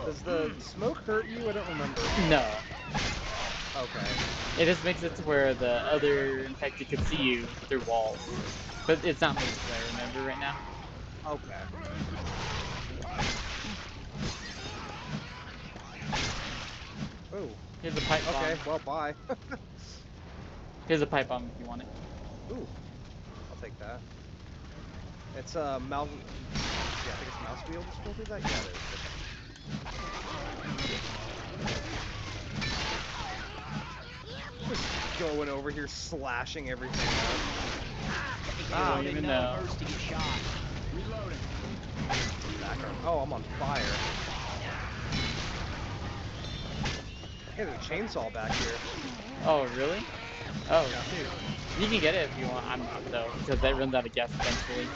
Does the smoke hurt you? I don't remember. No. Okay. It just makes it to where the other infected can see you through walls. But it's not much as I remember right now. Okay. Oh. Here's a pipe bomb. Okay, well, bye. Here's a pipe bomb if you want it. Ooh. I'll take that. It's a mouse. Yeah, I think it's mouse wheel to scroll through that? Yeah, it is. Okay. Just going over here, slashing everything up. I don't even know. To get shot. Reloading. Oh, I'm on fire. Hey, there's a chainsaw back here. Oh, really? Oh, shoot. You can get it if you want. I'm not, though, because that runs out of gas eventually.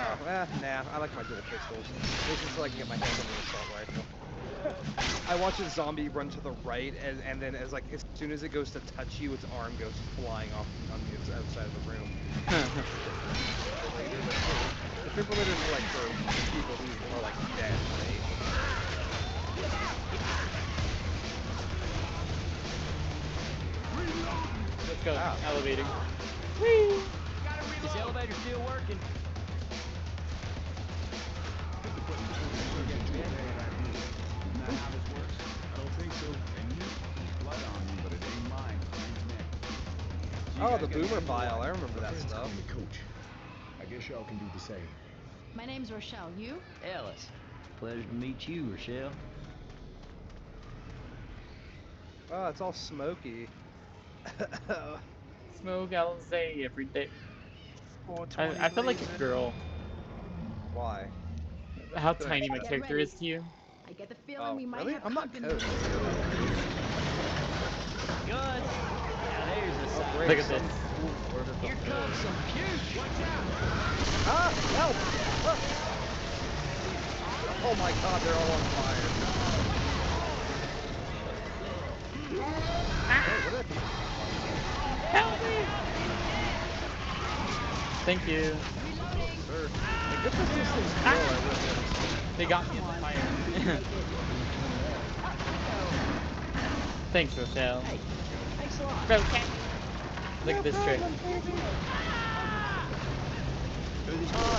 Oh, nah, I like my dual pistols. This is so I can get my hands on the assault rifle. I watch a zombie run to the right, and then as soon as it goes to touch you, its arm goes flying off on the outside of the room. Defibrillators are like for people who are like dead, right? Let's go. Wow. Elevator. Whee! Is the elevator still working? Not how this works? I don't think so. And you? Blood on me, but it ain't mine. Oh, the boomer file. I remember that Friends stuff. call me Coach. I guess y'all can do the same. My name's Rochelle. You? Ellis. Pleasure to meet you, Rochelle. Oh, it's all smoky. Smoke Alizé every day. 420 I feel like a blazing. girl. Why? How Good tiny my idea. character is to you. I get the feeling Oh, we might really? have I'm not company. Coach. Good. Now there's a sign. Great. Look at this. Here comes some puke. Watch out. Ah! Help! Ah. Oh my god, they're all on fire. Hey, what did I do? Help me! Thank you. Sir. Like, if this thing's slow, I wouldn't be able to see. They got me in the fire. Thanks, Rochelle. Hey, thanks a lot. Okay. Look at this trick. I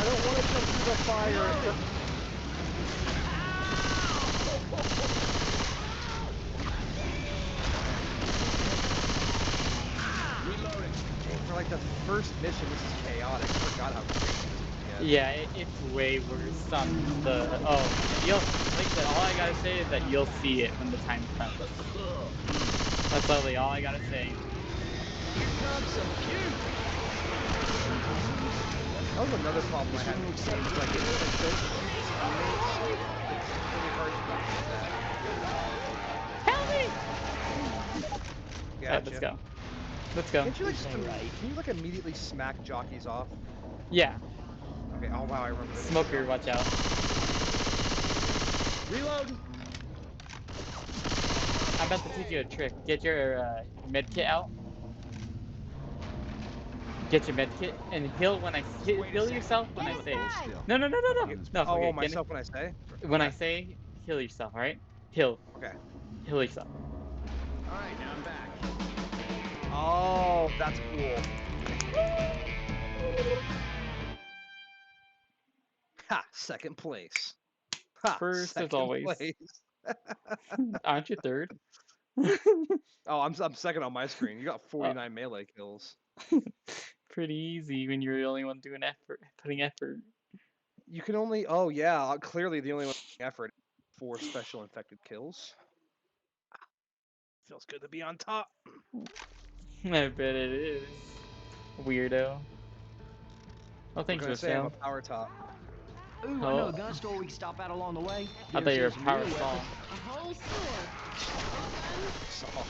don't want to jump through the fire. Reloading. For like the first mission, this is chaotic. I forgot how crazy this is. Yeah, it's way worse on the. Oh, you'll. Like I said, all I gotta say is that you'll see it when the time comes. That's literally all I gotta say. Here comes some puke. That was another problem I had with this game. It's like, it's really hard to do that. Help me! Gotcha. Alright, let's go. Let's go. Can't you like can you like immediately smack jockeys off? Yeah. Okay, oh wow, I remember this. Smoker, watch out. Reloading. I'm about to teach you a trick. Get your med kit out. Get your med kit and heal when I heal yourself when I say. No. No. Oh, Okay. myself when I say? When I Okay. say heal yourself. All right. Heal. Okay. Heal yourself. Alright, now I'm back. Oh, that's cool. Ha! Second place. Ha! First as second always. place. Aren't you third? Oh, I'm second on my screen. You got 49 melee kills. pretty easy when you're the only one doing effort, putting effort. You can only. Oh yeah, clearly the only one putting effort for special infected kills. Feels good to be on top. I bet it is. Weirdo. Oh, What thanks, can I say? I'm a Rochelle. power top. Ooh, I know a gun store we can stop at along the way. I thought you were a Here's power real saw. weapons. A whole sword. Saw.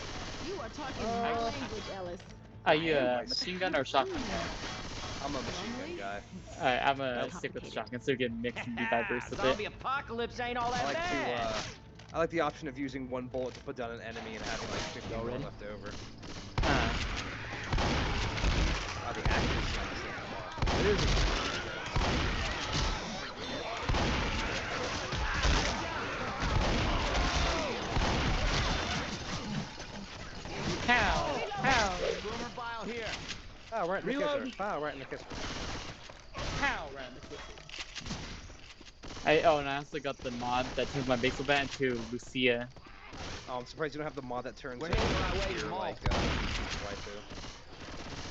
You are talking my language, Ellis. Are you a Nice. machine gun or shotgun guy? I'm a machine gun guy. Alright, I'm gonna That's stick with complicated. shotgun so we get mixed and be diverse with Zombie it. apocalypse ain't all I that like bad. to. I like the option of using one bullet to put down an enemy and having like 50 more ready? left over. Uh, The accuracy on this thing, come on. It is. Pow! Boomer file here. Oh, right in the Reload. kisser. Oh, right in the kisser. Pow! Round the kisser. And I also got the mod that turns my baseball bat into Lucia. Oh, I'm surprised you don't have the mod that turns We're it heading the right way into to the mall. like YouTube's waifu.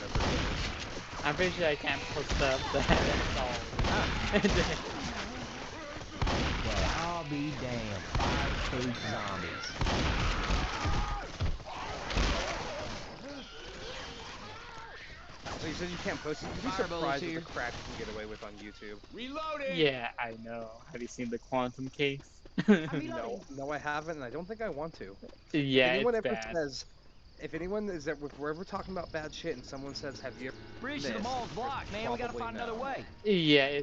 Never did. I'm pretty sure I can't post up that install. Well, I'll be damned. Fireproof zombies. So you said you can't post it. You'd be Fire bullets surprised with here. the crap you can get away with on YouTube. Reloading. Yeah, I know. Have you seen the quantum case? No, I haven't, and I don't think I want to. Yeah, if anyone it's ever bad. says, if anyone is that if we're ever talking about bad shit, and someone says, "Have you ever?" Bridge to the This mall's is blocked, man. We gotta probably find another no. way. Yeah,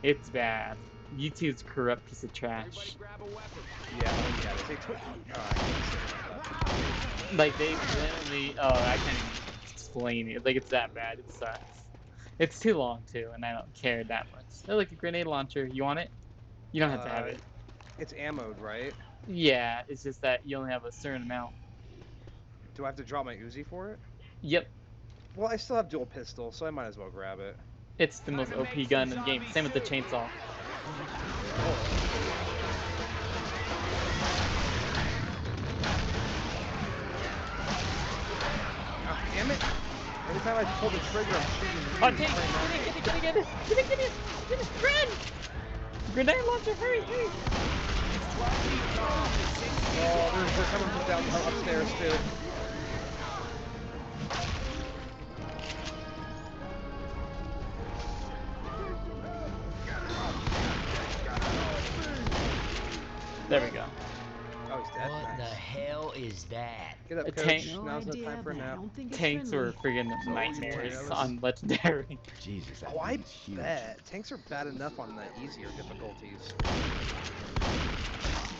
it's bad. YouTube's a corrupt piece of trash. Everybody grab a weapon. Yeah, oh yeah, they take. I can't say that. Like they literally, I can't even explain it. Like it's that bad. It sucks. It's too long too, and I don't care that much. Oh, like a grenade launcher. You want it? You don't have to have it. It's ammoed, right? Yeah, it's just that you only have a certain amount. Do I have to drop my Uzi for it? Yep, Well, I still have dual pistol, so I might as well grab it. it's the most Time to OP make gun some in the game. zombie Same with the soup. chainsaw. Oh, damn it! Every time I pull the trigger, I'm shooting. Oh, tank! Get it! Run! Grenade launcher! Hurry! Oh, they're coming from down upstairs too. There we go. Oh, he's dead. What the Nice. hell is that? Get up, A coach. tank. No Now's the idea, time for a but I nap. don't think it's Tanks were friendly. friggin' nightmares Ellis. on Legendary. Jesus, that Oh, I thing is huge. bet tanks are bad enough on the easier difficulties.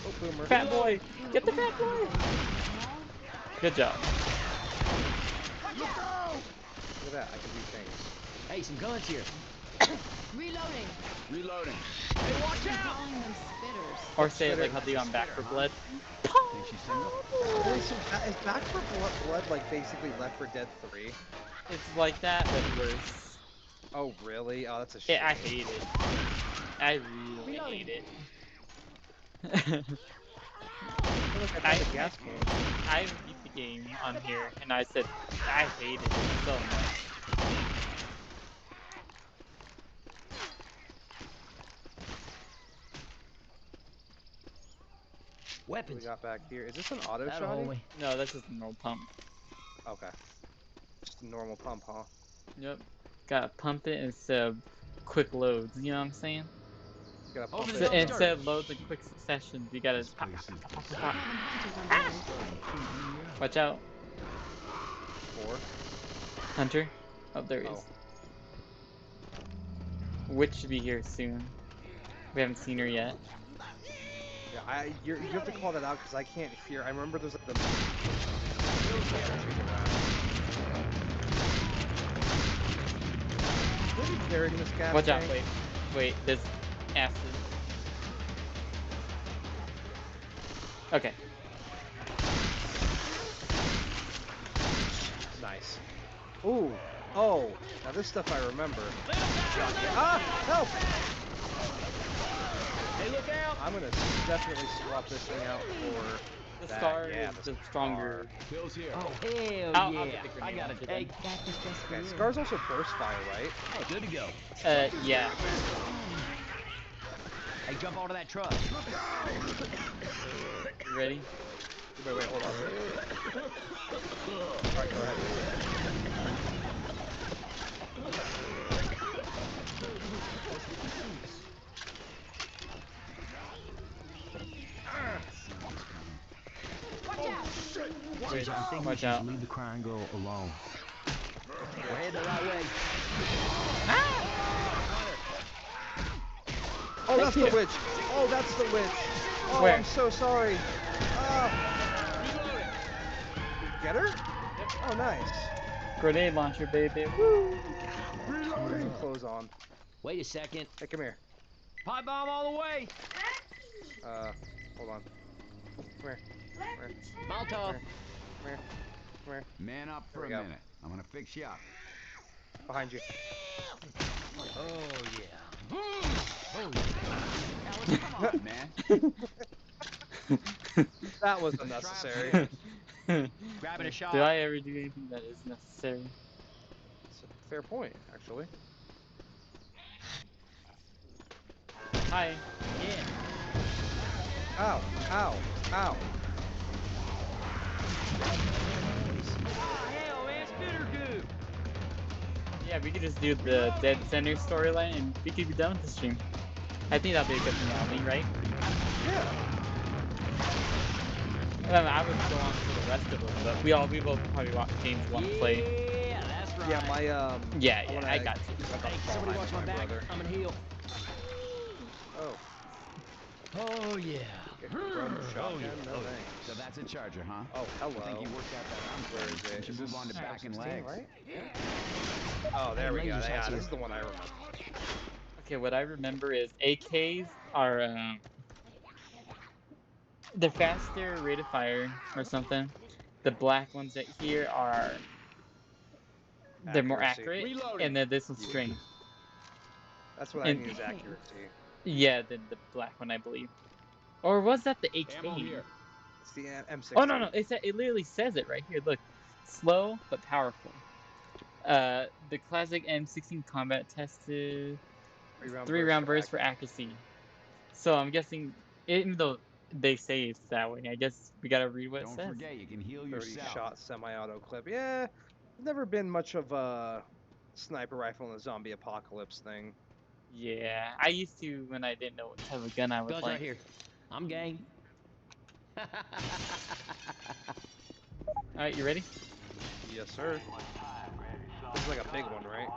Oh, boomer. Fat boy! Get the fat boy! Good job. Look at that, I can do things. Hey, some guns here. Reloading. Reloading. Hey, watch I'm out! calling them spitters. Or say it like how they on Back for Blood. Think she's single? Really, so is Back for Blood like basically Left 4 Dead 3? It's like that, but worse. Oh, really? Oh, that's a shame. Yeah, I hate it. I really hate it. I feel like I found a gas can. I beat the game on here, and I said I hated it so much. What do we Weapons. got back here? Is this an auto That'll hold shotty? me. No, that's just a normal pump. Okay. Just a normal pump, huh? Yep. Gotta pump it instead of quick loads, you know what I'm saying? Gotta Over pump the it. dumpster. Instead of loads in quick succession, you gotta This pop, place pop, is pop, pop, bizarre. pop. Having hunches on Watch out, 4. Hunter. Oh, there he is. Oh. Witch should be here soon. We haven't seen her yet. Yeah, you have to call that out because I can't hear. I remember there's like the. What are you carrying this gas Watch out, tank? wait, there's acid. Okay. Nice. Ooh. Oh. Now this stuff I remember. Ah! Help! Hey, look out! I'm gonna definitely swap this thing out for The That, scar yeah, is the the stronger. Bill's here. Oh, hell I'll yeah. get the I grenade got a launcher take. That was just for Okay, you. Scar's also burst fire, right? Oh, good to go. Yeah. Hey, jump onto that truck. You ready? Wait, hold on. Alright, go ahead. Wait, I think we Watch should out. leave the crying girl alone. We're heading the right way. Oh, that's the witch! Oh, that's the witch! Oh, Where? I'm so sorry. Get her? Oh, nice. Grenade launcher, baby. Woo! Reloading. Clothes on. Wait a second. Hey, come here. Pipe bomb all the way. Hold on. Come here. Molotov. Come here. Man up for There a we go. minute. I'm gonna fix you up. Behind you. Oh, yeah. Come on, man. That was unnecessary. Grabbing a shot. Did I ever do anything that is necessary? It's a fair point, actually. Hi. Yeah. Ow! Ow! Ow! Hell, man, spitter goo. Yeah, we could just do the Dead Center storyline and we could be done with the stream. I think that'd be a good finale, right? Yeah. I would go on for the rest of them, but we both probably watch games one play. Yeah, that's right. Yeah, my Yeah, wanna I got you. Hey, somebody watch my back. brother. I'm gonna heal. Oh. Oh, yeah. Get from shotgun. No So thanks. that's a charger, huh? Oh, I think hello. you worked out that arm Where is thing. it? We should move on to back and legs. Right? Oh, there we go. laser Yeah, sights this here. is the one I remember. Okay, what I remember is AKs are they're faster rate of fire or something. The black ones that here are they're more Accuracy. accurate, Reloading. and then this one's strength. That's what I And- mean is accuracy. Yeah, the black one I believe, or was that the AK? Ammo here. It's the M16. Oh no, it literally says it right here. Look, slow but powerful. The classic M16 combat tested 3-round burst for accuracy. So I'm guessing, even though they say it's that way, I guess we gotta read what it Don't says. forget, you can heal 30 yourself. shot semi-auto clip. Yeah, I've never been much of a sniper rifle in the zombie apocalypse thing. Yeah, I used to when I didn't know what type of gun I was Guns like. right here. I'm game. Alright, you ready? Yes, sir. This is like a big one, right?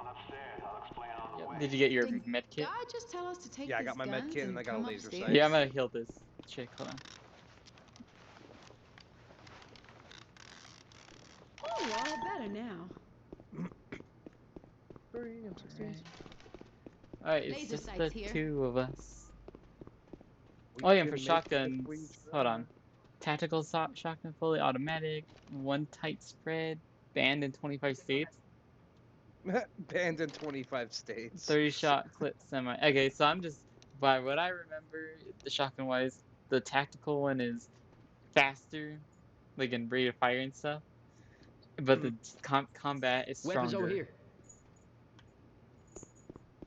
Yep. Did you get your Did med kit? God just tell us to take Yeah, I these got my med guns kit and I got a come laser upstairs? sight. Yeah, I'm gonna heal this chick. Hold on. Oh, all better now. 30 M16s. Alright, it's Laser just sights the here. two of us. We Oh yeah, can for make it if shotguns, we hold on. Tactical shotgun, fully automatic, one tight spread, banned in 25 states, try. Banned in 25 states. 30 shot clip semi. Okay, so I'm just, by what I remember, the shotgun wise, the tactical one is faster, like in rate of fire and stuff, but the combat is Weapons stronger. over here.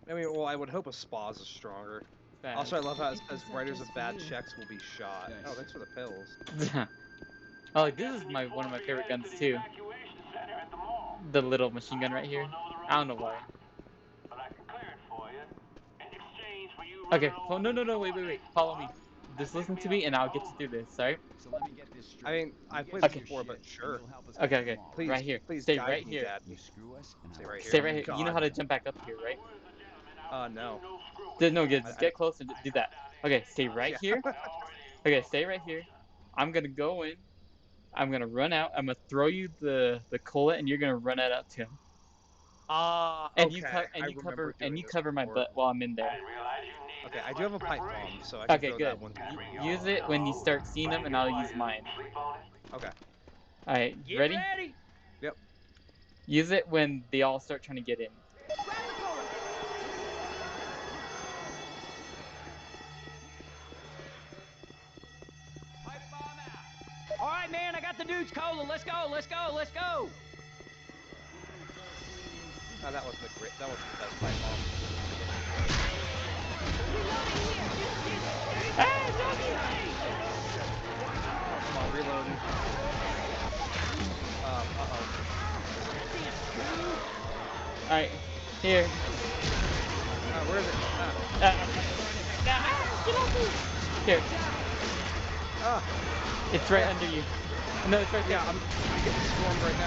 I mean, well, I would hope a SPAS is stronger. Fast. Also, I love how it says These are writers just of for bad you. checks will be shot. Thanks. Oh, thanks for the pills. Oh, this is one of my favorite guns too. The little machine gun right here. I don't know why. Okay, no, wait. Follow me. Just listen to me and I'll get you through this, alright? So let me get this straight. I mean, You I've get played some this before, shit, but and sure. you'll help us Okay, get okay. them all. Please, Right here. please Stay guide right me, here. Dad. You screw us, and Stay I'll right Stay here. right here. You know how to jump back up here, right? No. No, just I- get close and do that. Okay, stay right Yeah. here. Okay, stay right here. I'm gonna go in. I'm gonna run out. I'm gonna throw you the collet, and you're gonna run it out to him. And Okay. you I cover remember doing this my before. butt while I'm in there. Okay, I do have a pipe bomb, so I can Okay, throw good. that one. Use it when you start seeing them, and I'll use mine. Okay. All right, Get ready? ready. Yep. Use it when they all start trying to get in. It's Cola. Let's go. Let's go. Let's go. Oh, that wasn't the great. That wasn't the best fight bomb. Come on, reloading. Uh-oh. Alright, here. Where is it? Get off me! Here. It's right under you. No, it's right there. Yeah, I'm getting swarmed right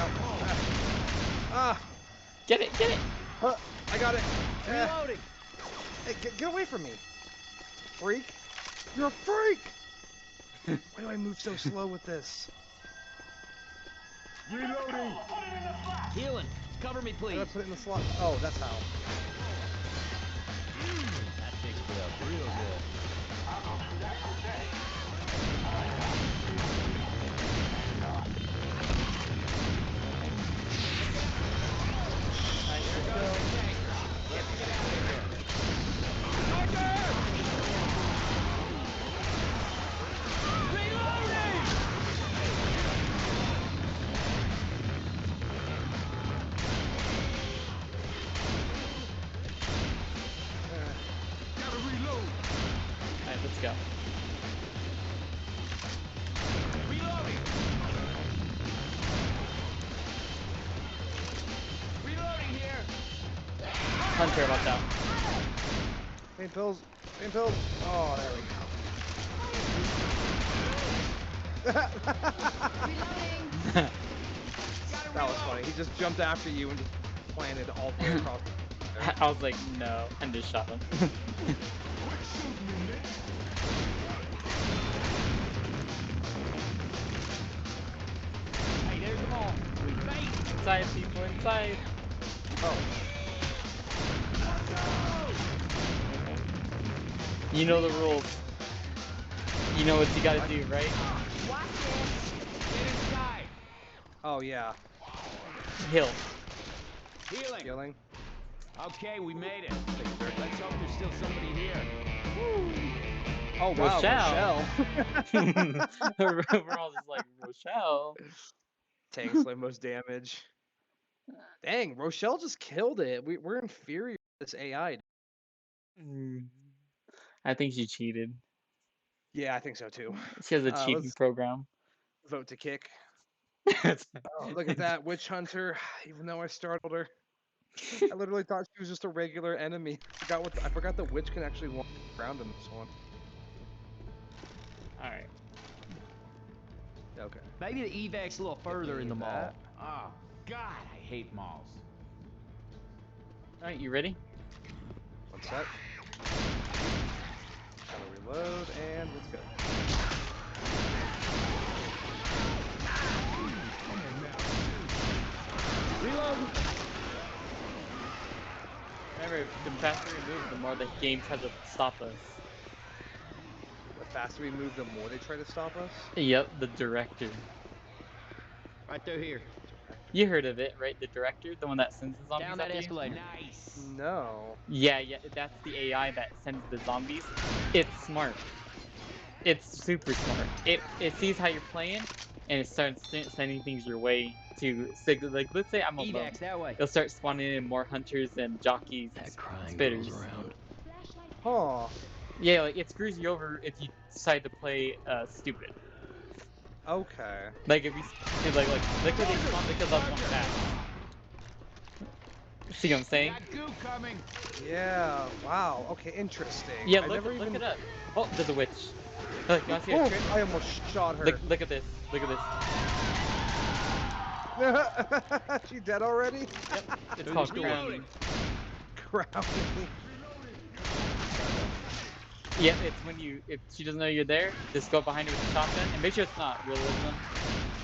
now. Get it, get it! I got it. Reloading. Hey, get away from me. Freak. You're a freak! Why do I move so slow with this? Reloading. Healing. Cover me, I please. gotta put it in the slot. Oh, that's how. That fixed it up real good. Alright, let's go. Reloading. Reloading here. Hunter, watch out. Pain pills. Pain pills. Oh, there we go. That was funny. He just jumped after you and just planted all the way across. I was like, no, and just shot him. Hey, there's them all. Inside, people, inside. Oh. You know the rules. You know what you gotta do, right? Get inside. Oh, yeah. Heal. Healing. Healing. Okay, we made it. Let's hope there's still somebody here. Oh, wow. Rochelle. Rochelle. We're all just like, Rochelle. Tanks like most damage. Dang, Rochelle just killed it. We're inferior to this AI. I think she cheated. Yeah, I think so too. She has a cheating Let's program. vote to kick. Oh, look at that witch hunter. Even though I startled her, I literally thought she was just a regular enemy. I forgot the witch can actually walk around in this one. Alright. Okay. Maybe the evac's a little further in the mall. that. Oh, God, I hate malls. Alright, you ready? One sec. Gotta reload and let's go. Reload. Remember, the faster we move, the more the game tries to stop us. The faster we move, the more they try to stop us. Yep, the director. Right through here. You heard of it, right? The director? The one that sends the zombies Down that after you? escalator. Nice. No. Yeah, that's the AI that sends the zombies. It's smart. It's super smart. It sees how you're playing, and it starts sending things your way to, like, let's say I'm alone. Evac's that way. It'll start spawning in more hunters and jockeys and spitters. Huh. Yeah, like, it screws you over if you decide to play stupid. Okay. Like, if you, like where they spawn because of one fast. See what I'm saying? Got goo coming. Yeah. Wow. Okay. Interesting. Yeah, I look never it even... up. Oh, there's a witch. Look, you wanna see a Oh, trick? I almost shot her. Look at this. Look at this. She dead already? Yep. It's called crowning. Crowning. Yeah, it's when if she doesn't know you're there, just go behind her with a shotgun and make sure it's not realism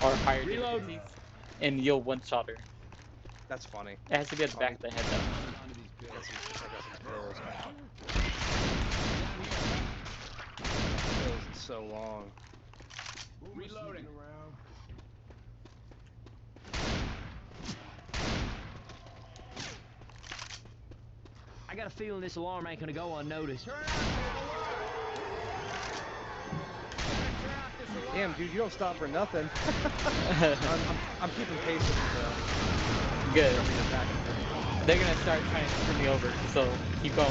or higher difficulties, and you'll one-shot her. That's funny. It has to be at the back of the head though. I got some pills. Pills is so long. Reloading. I got a feeling this alarm ain't gonna go unnoticed. Damn, dude, you don't stop for nothing. I'm keeping pace with you, Good. so. Back. They're gonna start trying to screw me over, so keep going.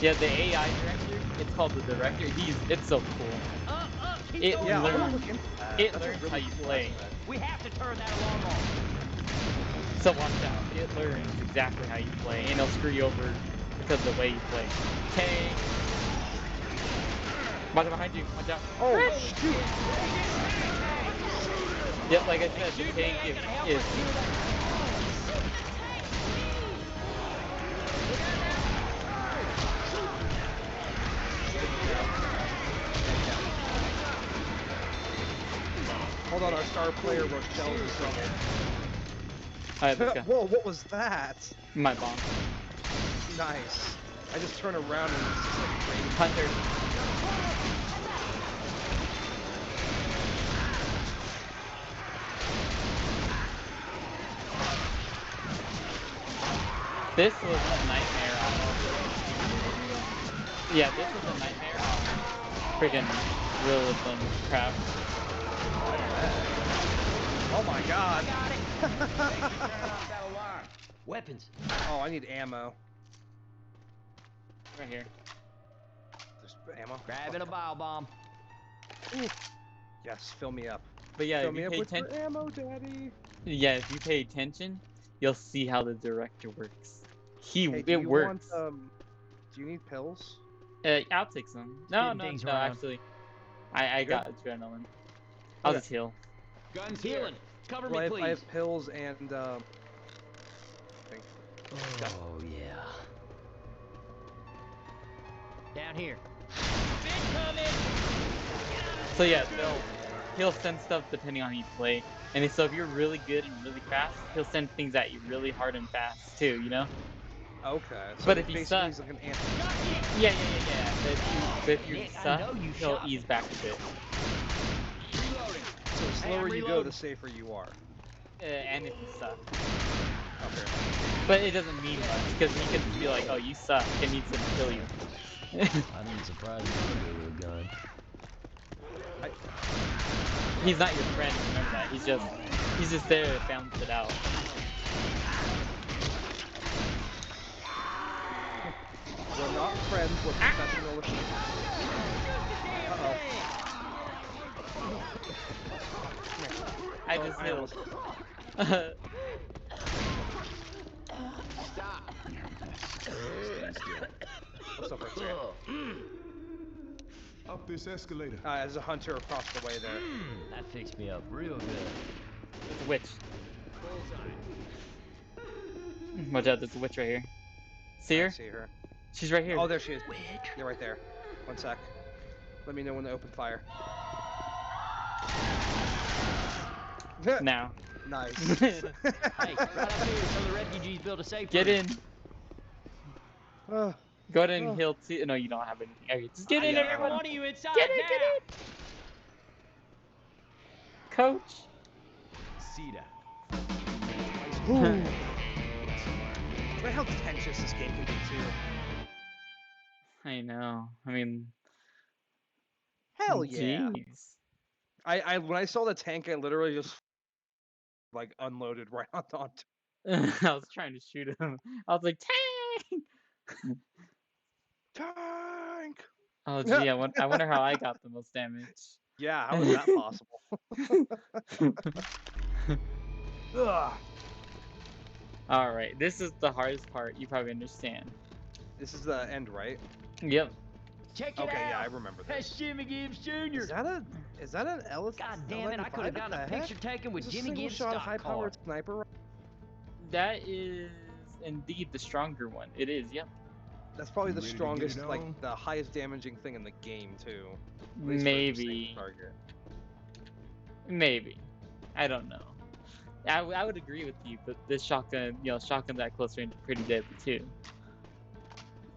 Yeah, the AI director, it's called the director, it's so cool. It Yeah, I wanna learns, look into that. it That's a learns really how you cool play. aspect. We have to turn that alarm off. So watch out, it learns exactly how you play, and it'll screw you over because of the way you play. Tank! Watch out behind you, watch out. Oh, shoot! Yep, like I said, the tank is Hold on, our star player Rochelle is trouble. Alright, let's go. Whoa, what was that? My bomb. Nice. I just turn around and it's just like raining. Hunter. This was a nightmare on... Yeah, this was a nightmare on friggin' realism crap. Oh my god. Weapons. Oh, I need ammo. Right here. There's ammo. Grabbing a bile bomb. Ooh. Yes, fill me up. But yeah, Fill if me you up pay with your attention, ammo, daddy. yeah, if you pay attention, you'll see how the director works. Hey, do It you works. Want, do you need pills? I'll take some. No, Getting no, things no. around. Actually, I Good? got adrenaline. I'll Okay. just heal. Guns here. Healing. Cover Well, me, I please. have pills and thing. Oh, yeah. Down here. So yeah, he'll send stuff depending on how you play. And so if you're really good and really fast, he'll send things at you really hard and fast too. You know? Okay. So But if you basically suck- he's like an anti. Yeah. But if you Nick, I suck, know you he'll shot ease me. back a bit. So the Hey, slower I'm you go, reloading. the safer you are. And if you suck. Okay. But it doesn't mean much because he can just be like, "Oh, you suck," and he's gonna kill you. I didn't surprise me with a gun. He's not your friend. Remember that. He's just there to balance it out. We're not friends, we're professional. Uh-oh. I just I healed. What's up right there? Up this escalator. There's a hunter across the way there. That fixed me up real good. It's a witch. Watch out, there's a witch right here. See I her? see her. She's right here. Oh, there she is. You're right there. One sec. Let me know when to open fire. Now. Nice. Hey, right up here, some of the refugees built a safe Get room. in. Oh, Go ahead and Oh. heal too. No, you don't have anything. Okay, just get I in, need every everyone. one of you inside Get in, now. get in. Coach. See that. Look how contentious this game can be too. I know. I mean, Hell yeah. jeez. I when I saw the tank, I literally just like unloaded right onto. I was trying to shoot him. I was like, tank. Tank. Oh gee, I wonder how I got the most damage. Yeah, how is that possible? Ugh. All right, this is the hardest part. You probably understand. This is the end, right? Yep. Check it Okay, out. yeah, I remember That's this. Jimmy Gibbs Jr. Is that an Ellis? God damn it, I could have gotten a picture taken with It's a Jimmy single Gibbs' shot stock car. high-powered sniper. That is indeed the stronger one. It is. Yep. That's probably the You ready to get strongest, it like on? the highest damaging thing in the game too. At least for a single Maybe. target. Maybe. I don't know. I would agree with you, but this shotgun, shotguns at close range are pretty deadly too.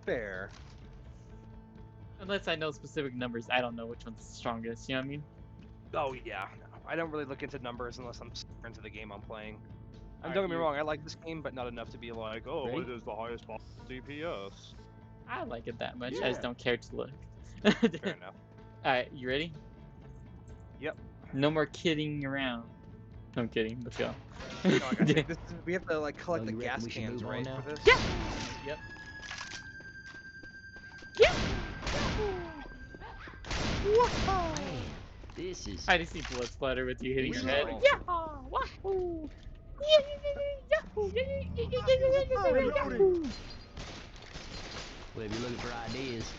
Fair. Unless I know specific numbers, I don't know which one's the strongest. You know what I mean? Oh yeah. No, I don't really look into numbers unless I'm super into the game I'm playing. Alright, Don't get me you- wrong, I like this game, but not enough to be like, oh, Ready? it is the highest possible DPS. I like it that much. I just Yeah. don't care to look. Fair enough. Alright, you ready? Yep. No more kidding around. No, I'm kidding. Let's go. No, I got you. We have to like collect Oh, the you reckon gas we should cans, move on right? now? For this. Yeah. Yep. Man, this is. I just see blood splatter with you hitting This your is head. awful. Yeah! Wahoo! Yahoo! Well, if you're looking for ideas,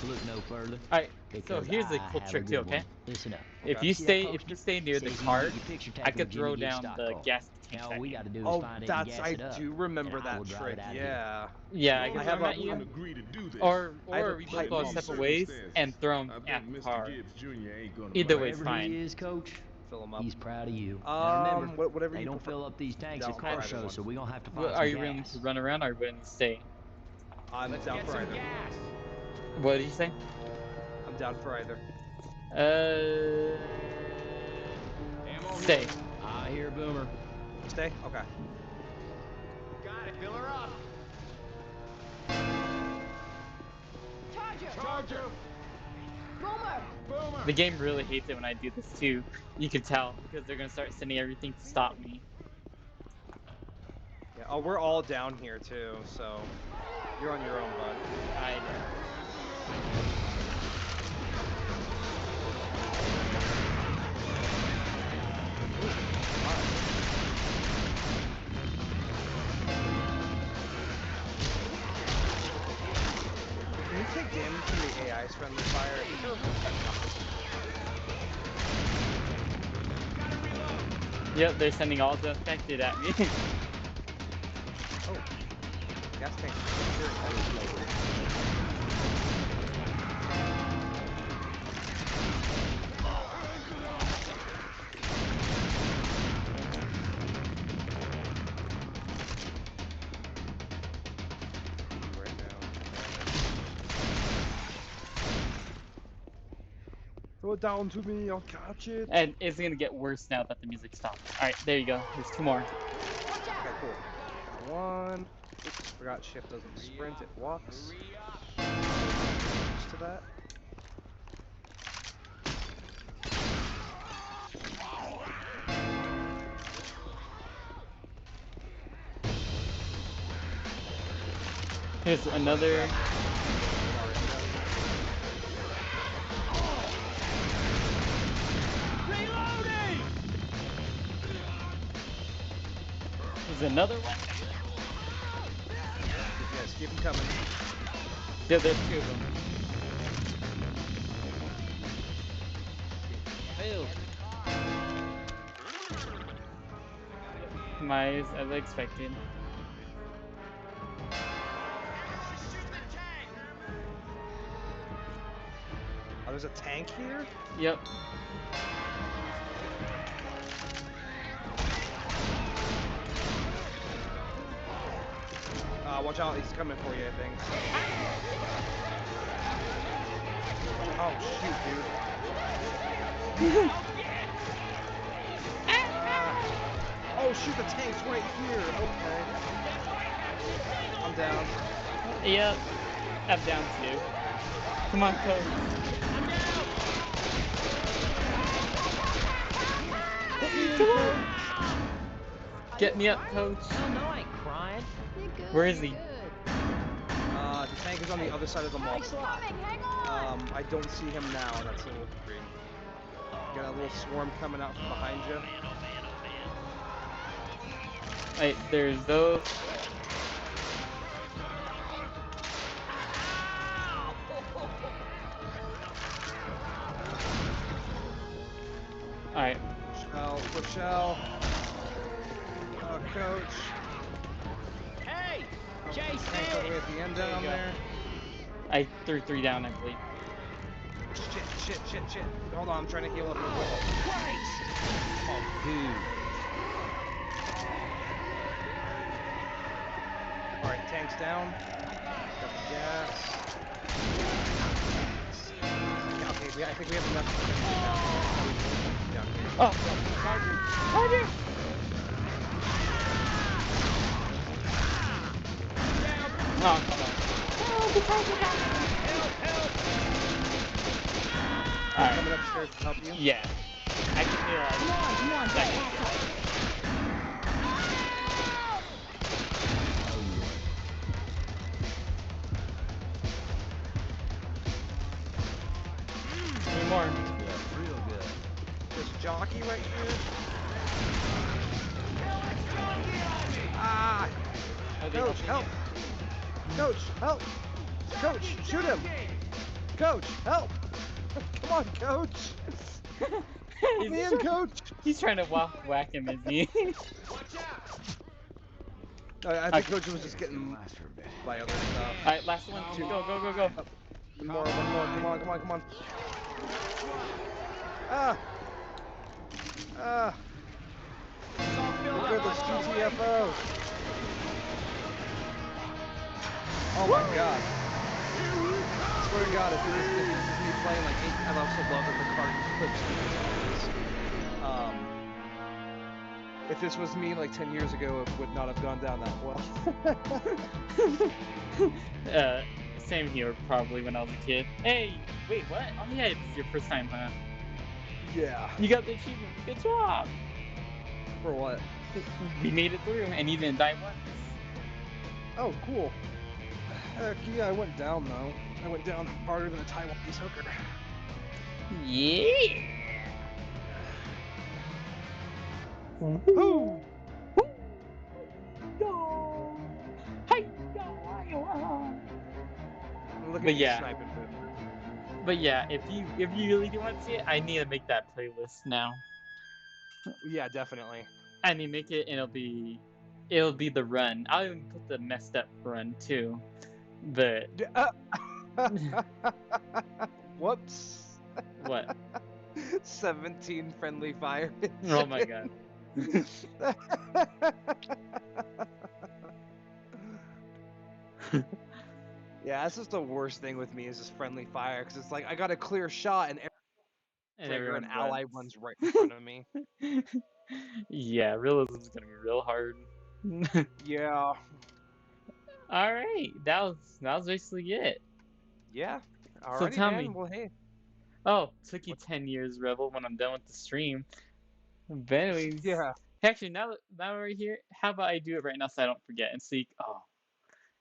look no further. Alright, so Because here's a I cool have trick a too, good okay? one. Listen up. If Okay. you See that stay near the Says you cart, get your picture I taken could with throw Jimmy Gibbs down stock the car. gas Now tank all we at got to you. do is Oh, find it and that's gas I it up. do remember and I will that drive trick. it out of here. Yeah. Yeah, I can I throw have them a- at you, agree to do this. or I have a we both pipe go bomb. separate ways and throw them I think at the Mr. car. Gibbs Jr. ain't gonna Either mind. way, it's Wherever he fine. is, Coach, Fill them up. he's proud of you. Now remember, Whatever they you don't prefer. fill up these tanks Down at for car either shows, one. so we're gonna have to Well, find are some you willing gas. to run around or are you willing to stay? I'm Let's down get for some either. gas. What did you say? I'm down for either. Ammo Stay. here. I hear a boomer. Stay. Okay. Got it. Fill her up. Charger. Boomer. The game really hates it when I do this too. You can tell because they're gonna start sending everything to stop me. Yeah. Oh, we're all down here too, so you're on your own, bud. I know. Can you take damage from the AI's friendly fire? Yep, they're sending all the affected at me. Oh, gas tank. Right now. Throw it down to me, I'll catch it. And it's gonna get worse now that the music stopped. Alright, there you go. There's two more. Okay, cool. Got one. Oops, forgot shift doesn't sprint, it walks. Used to that. Here's another. There's another one. Yes, keep them coming. Yeah, there's two of them. Phil. Demise as expected. Oh, there's a tank here? Yep. Watch out, he's coming for you, I think. Oh, shoot, dude. Oh, shoot, the tank's right here. Okay. I'm down. Yep. I'm down too. Come on, coach. Get me up, coach. Hell no, I ain't crying. Where is he? The tank is on the other side of the mall. I don't see him now. That's a little green. Got a little swarm coming out from behind you. Wait, there's those. Alright. Rochelle. Coach. Hey! Chase Tank's all the way at the end down you go. there. I threw 3 down, I believe. Shit. Hold on, I'm trying to heal up real quick. Oh, dude. Alright, tank's down. Got the gas. Yeah, okay, I think we have enough to get down here. Oh, Charger! Oh, come on. Alright. Coming upstairs to help you. Yeah. I can hear like Come on, seconds. Three more. Yeah, real good. This jockey right here. Ah! Are they Coach, helping help! Coach, help! Coach, shoot him! Coach, help! Come on, Coach! you? Help me in, Coach! He's trying to whack him, is he? I think Coach was just getting by other stuff. Alright, last one. Go, go, go, go. One more, come on, come on, come on. Ah! Ah! Look at this GTFO! Oh my god. I swear to god, if this is me playing like I also love that the cartridge clips. If this was me like 10 years ago, it would not have gone down that well. Same here, probably, when I was a kid. Hey, wait, what? Oh yeah, it's your first time, huh? Yeah. You got the achievement. Good job! For what? We made it through, and you didn't die once. Oh, cool. Heck yeah, I went down though. I went down harder than a Taiwanese hooker. Yeah! Woo! Look But at you yeah. sniping food. But yeah, if you really do want to see it, I need to make that playlist now. Yeah, definitely. I need to make it, and it'll be the run. I'll even put the messed up run too. But Whoops. what? 17 friendly fire. Oh my god. Yeah, that's just the worst thing with me is just friendly fire because it's like I got a clear shot and And trigger everyone an ally runs. runs right in front of me. Yeah, realism's gonna be real hard. Yeah. All right, that was basically it. Yeah. So Alrighty, tell man. me. Well, hey. Oh, took you 10 years, Rebel, when I'm done with the stream. But anyways, Yeah. actually, now we're here, how about I do it right now so I don't forget and see? Oh,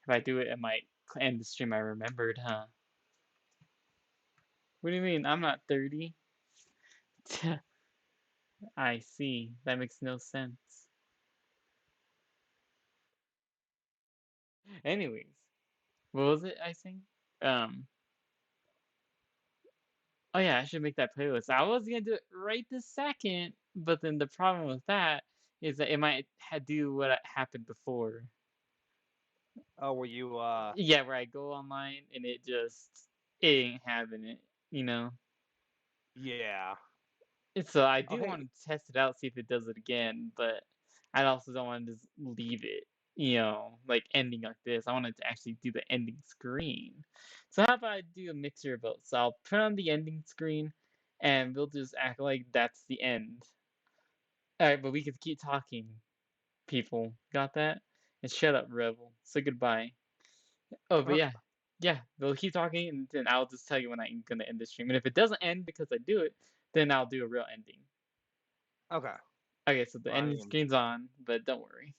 if I do it, it might end the stream. I remembered, huh? What do you mean? I'm not 30. I see. That makes no sense. Anyways, what was it I saying? Oh yeah, I should make that playlist. I was gonna do it right this second, but then the problem with that is that it might do what happened before. Oh, were you Yeah, where I go online and it ain't having it, you know? Yeah. And so I Oh, do hey. want to test it out, see if it does it again, but I also don't want to just leave it, like ending like this. I wanted to actually do the ending screen. So how about I do a mixture of both? So I'll put on the ending screen and we'll just act like that's the end. Alright, but we can keep talking, people. Got that? And shut up, Rebel. Say goodbye. Oh, but yeah. Yeah, we'll keep talking and then I'll just tell you when I'm gonna end the stream. And if it doesn't end because I do it, then I'll do a real ending. Okay. Okay, so the Well, I ending mean- screen's on, but don't worry.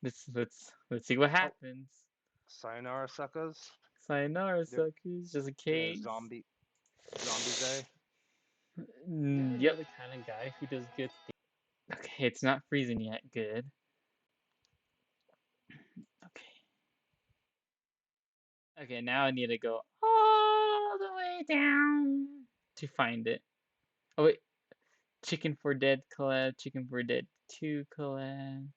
Let's see what happens. Sayonara, suckers. Sayonara, Yep. suckers. Just in Yeah, case. zombies, eh? Yep, the kind of guy who does good things. Okay, it's not freezing yet. Good. Okay. Okay, now I need to go all the way down to find it. Oh wait, Chicken for Dead collab, Chicken for Dead 2 collab.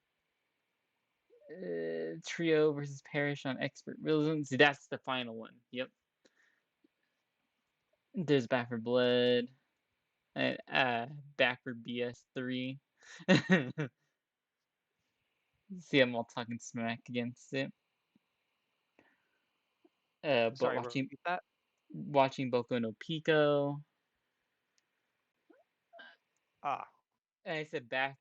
Trio versus Parish on Expert Realism. See, that's the final one. Yep. There's Back for Blood. And Back for BS3. See, I'm all talking smack against it. But Sorry, repeat that. watching Boku no Pico. Ah. And I said back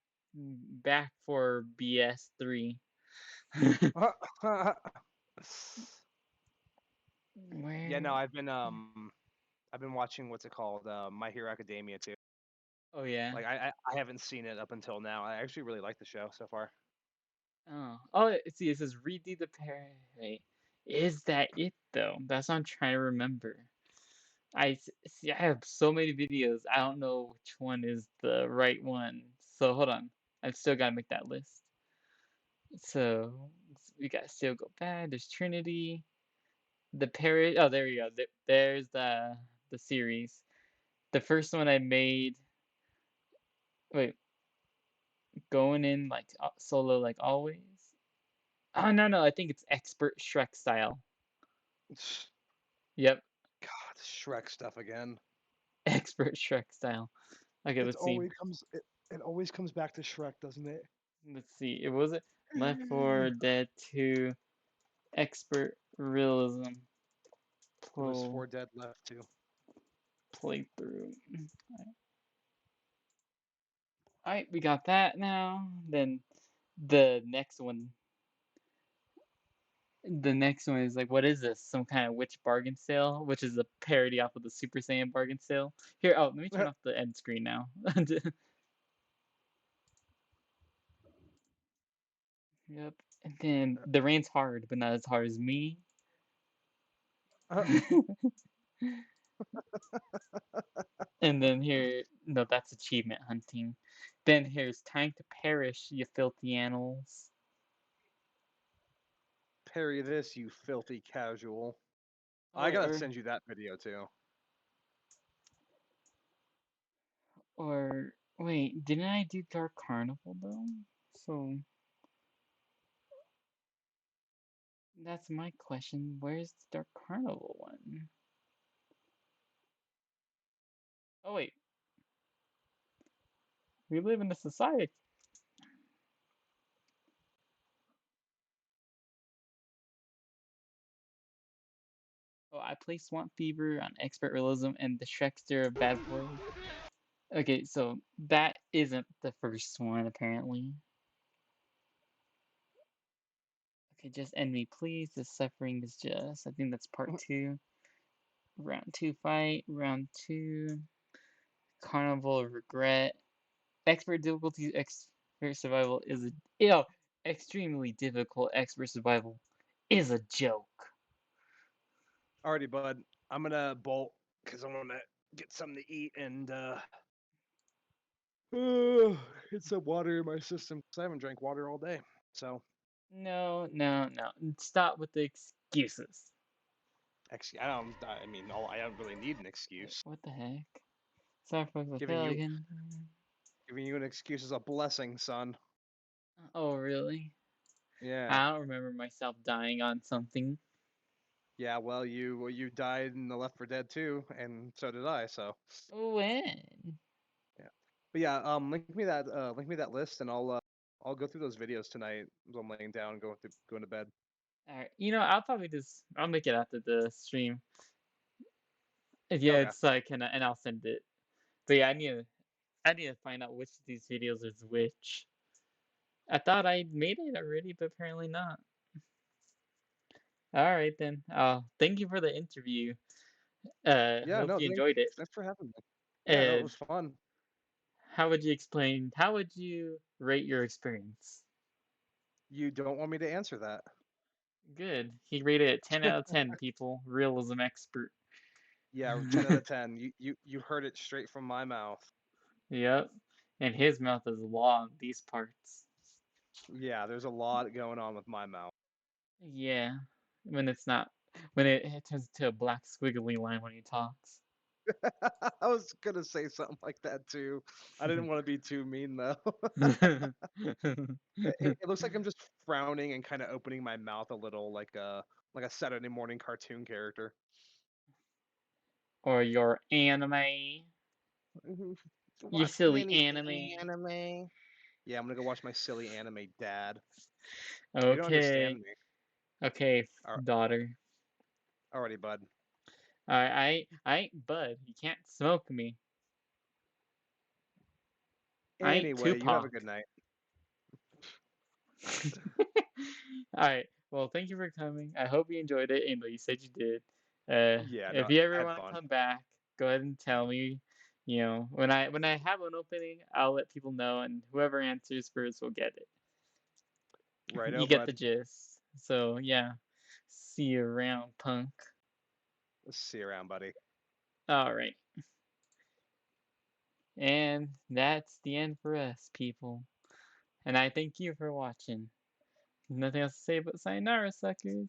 for BS3. Yeah, no, I've been I've been watching what's it called, My Hero Academia too. Oh yeah. Like I haven't seen it up until now. I actually really like the show so far. Oh, see, it says redo the parody. Is that it though? That's what I'm trying to remember. See. I have so many videos. I don't know which one is the right one. So hold on. I've still got to make that list. So we got Still Go Bad. There's Trinity. The parody. Oh, there you go. There's the series. The first one I made. Wait, going in like solo like always. Oh no, I think it's expert Shrek style. Yep, God, Shrek stuff again. expert Shrek style. Okay, let's see. It always comes back to Shrek, doesn't it? Let's see. It was it Left 4 Dead 2 expert realism It was pro 4 Dead Left too. playthrough. All right, we got that now. Then the next one. The next one is like, what is this? Some kind of witch bargain sale, which is a parody off of the Super Saiyan bargain sale. Here, oh, let me turn off the end screen now. Yep. And then the rain's hard, but not as hard as me. And then here, no, that's achievement hunting. Then here's time to perish, you filthy animals. Parry this, you filthy casual. Oh, I wait, gotta send you that video too. or wait, didn't I do Dark Carnival though? So that's my question. Where's the Dark Carnival one? Oh wait, we live in a society. Oh, I play Swamp Fever on Expert Realism and the Shrekster of Bad Boy. Okay, so that isn't the first one apparently. Okay, just end me, please. The suffering is just. I think that's part 2. Round 2 fight. Round 2. Carnival of Regret. Expert difficulty. Expert survival is a. Ew, extremely difficult expert survival is a joke. Alrighty, bud. I'm gonna bolt because I want to get something to eat and get some water in my system because I haven't drank water all day. So, No. Stop with the excuses. I mean, I don't really need an Wait, excuse. what the heck? Sorry, folks. I Giving failed you again. giving you an excuse is a blessing, son. Oh, really? Yeah. I don't remember myself dying on something. Yeah, well, you died in the Left 4 Dead too, and so did I. So When? yeah, but yeah, link me that list, and I'll go through those videos tonight as I'm laying down, going to bed. Alright, I'll probably I'll make it after the stream. Yeah, Okay. it's like, and I'll send it. But yeah, I need to find out which of these videos is which. I thought I made it already, but apparently not. Alright then. Thank you for the interview. Yeah, Hope no, you enjoyed it. thanks for having me. Yeah, no, it And was fun. how would you rate your experience? You don't want me to answer that. Good. He rated it 10 out of 10, people. Realism expert. Yeah, 10 out of 10. You heard it straight from my mouth. Yep. And his mouth is long, these parts. Yeah, there's a lot going on with my mouth. Yeah. When it's not, when it turns to a black squiggly line when he talks. I was gonna say something like that too. I didn't want to be too mean though. It looks like I'm just frowning and kind of opening my mouth a little, like a Saturday morning cartoon character. Or your anime. You Watching silly anything anime. anime? Yeah, I'm gonna go watch my silly anime, Dad. You don't understand Okay. me. Okay, Al- daughter. Alrighty, bud. I ain't Bud. You can't smoke me. I ain't Anyway, you have a Tupac. good night. Alright. Well, thank you for coming. I hope you enjoyed it, and you said you did. Yeah, no, If you I ever had want to fun. come back, go ahead and tell me. You know, when I have an opening, I'll let people know, and whoever answers first will get it. Right, You get the gist. So yeah, see you around, punk. See you around, buddy. All right, and that's the end for us, people. And I thank you for watching. Nothing else to say but sayonara, suckers.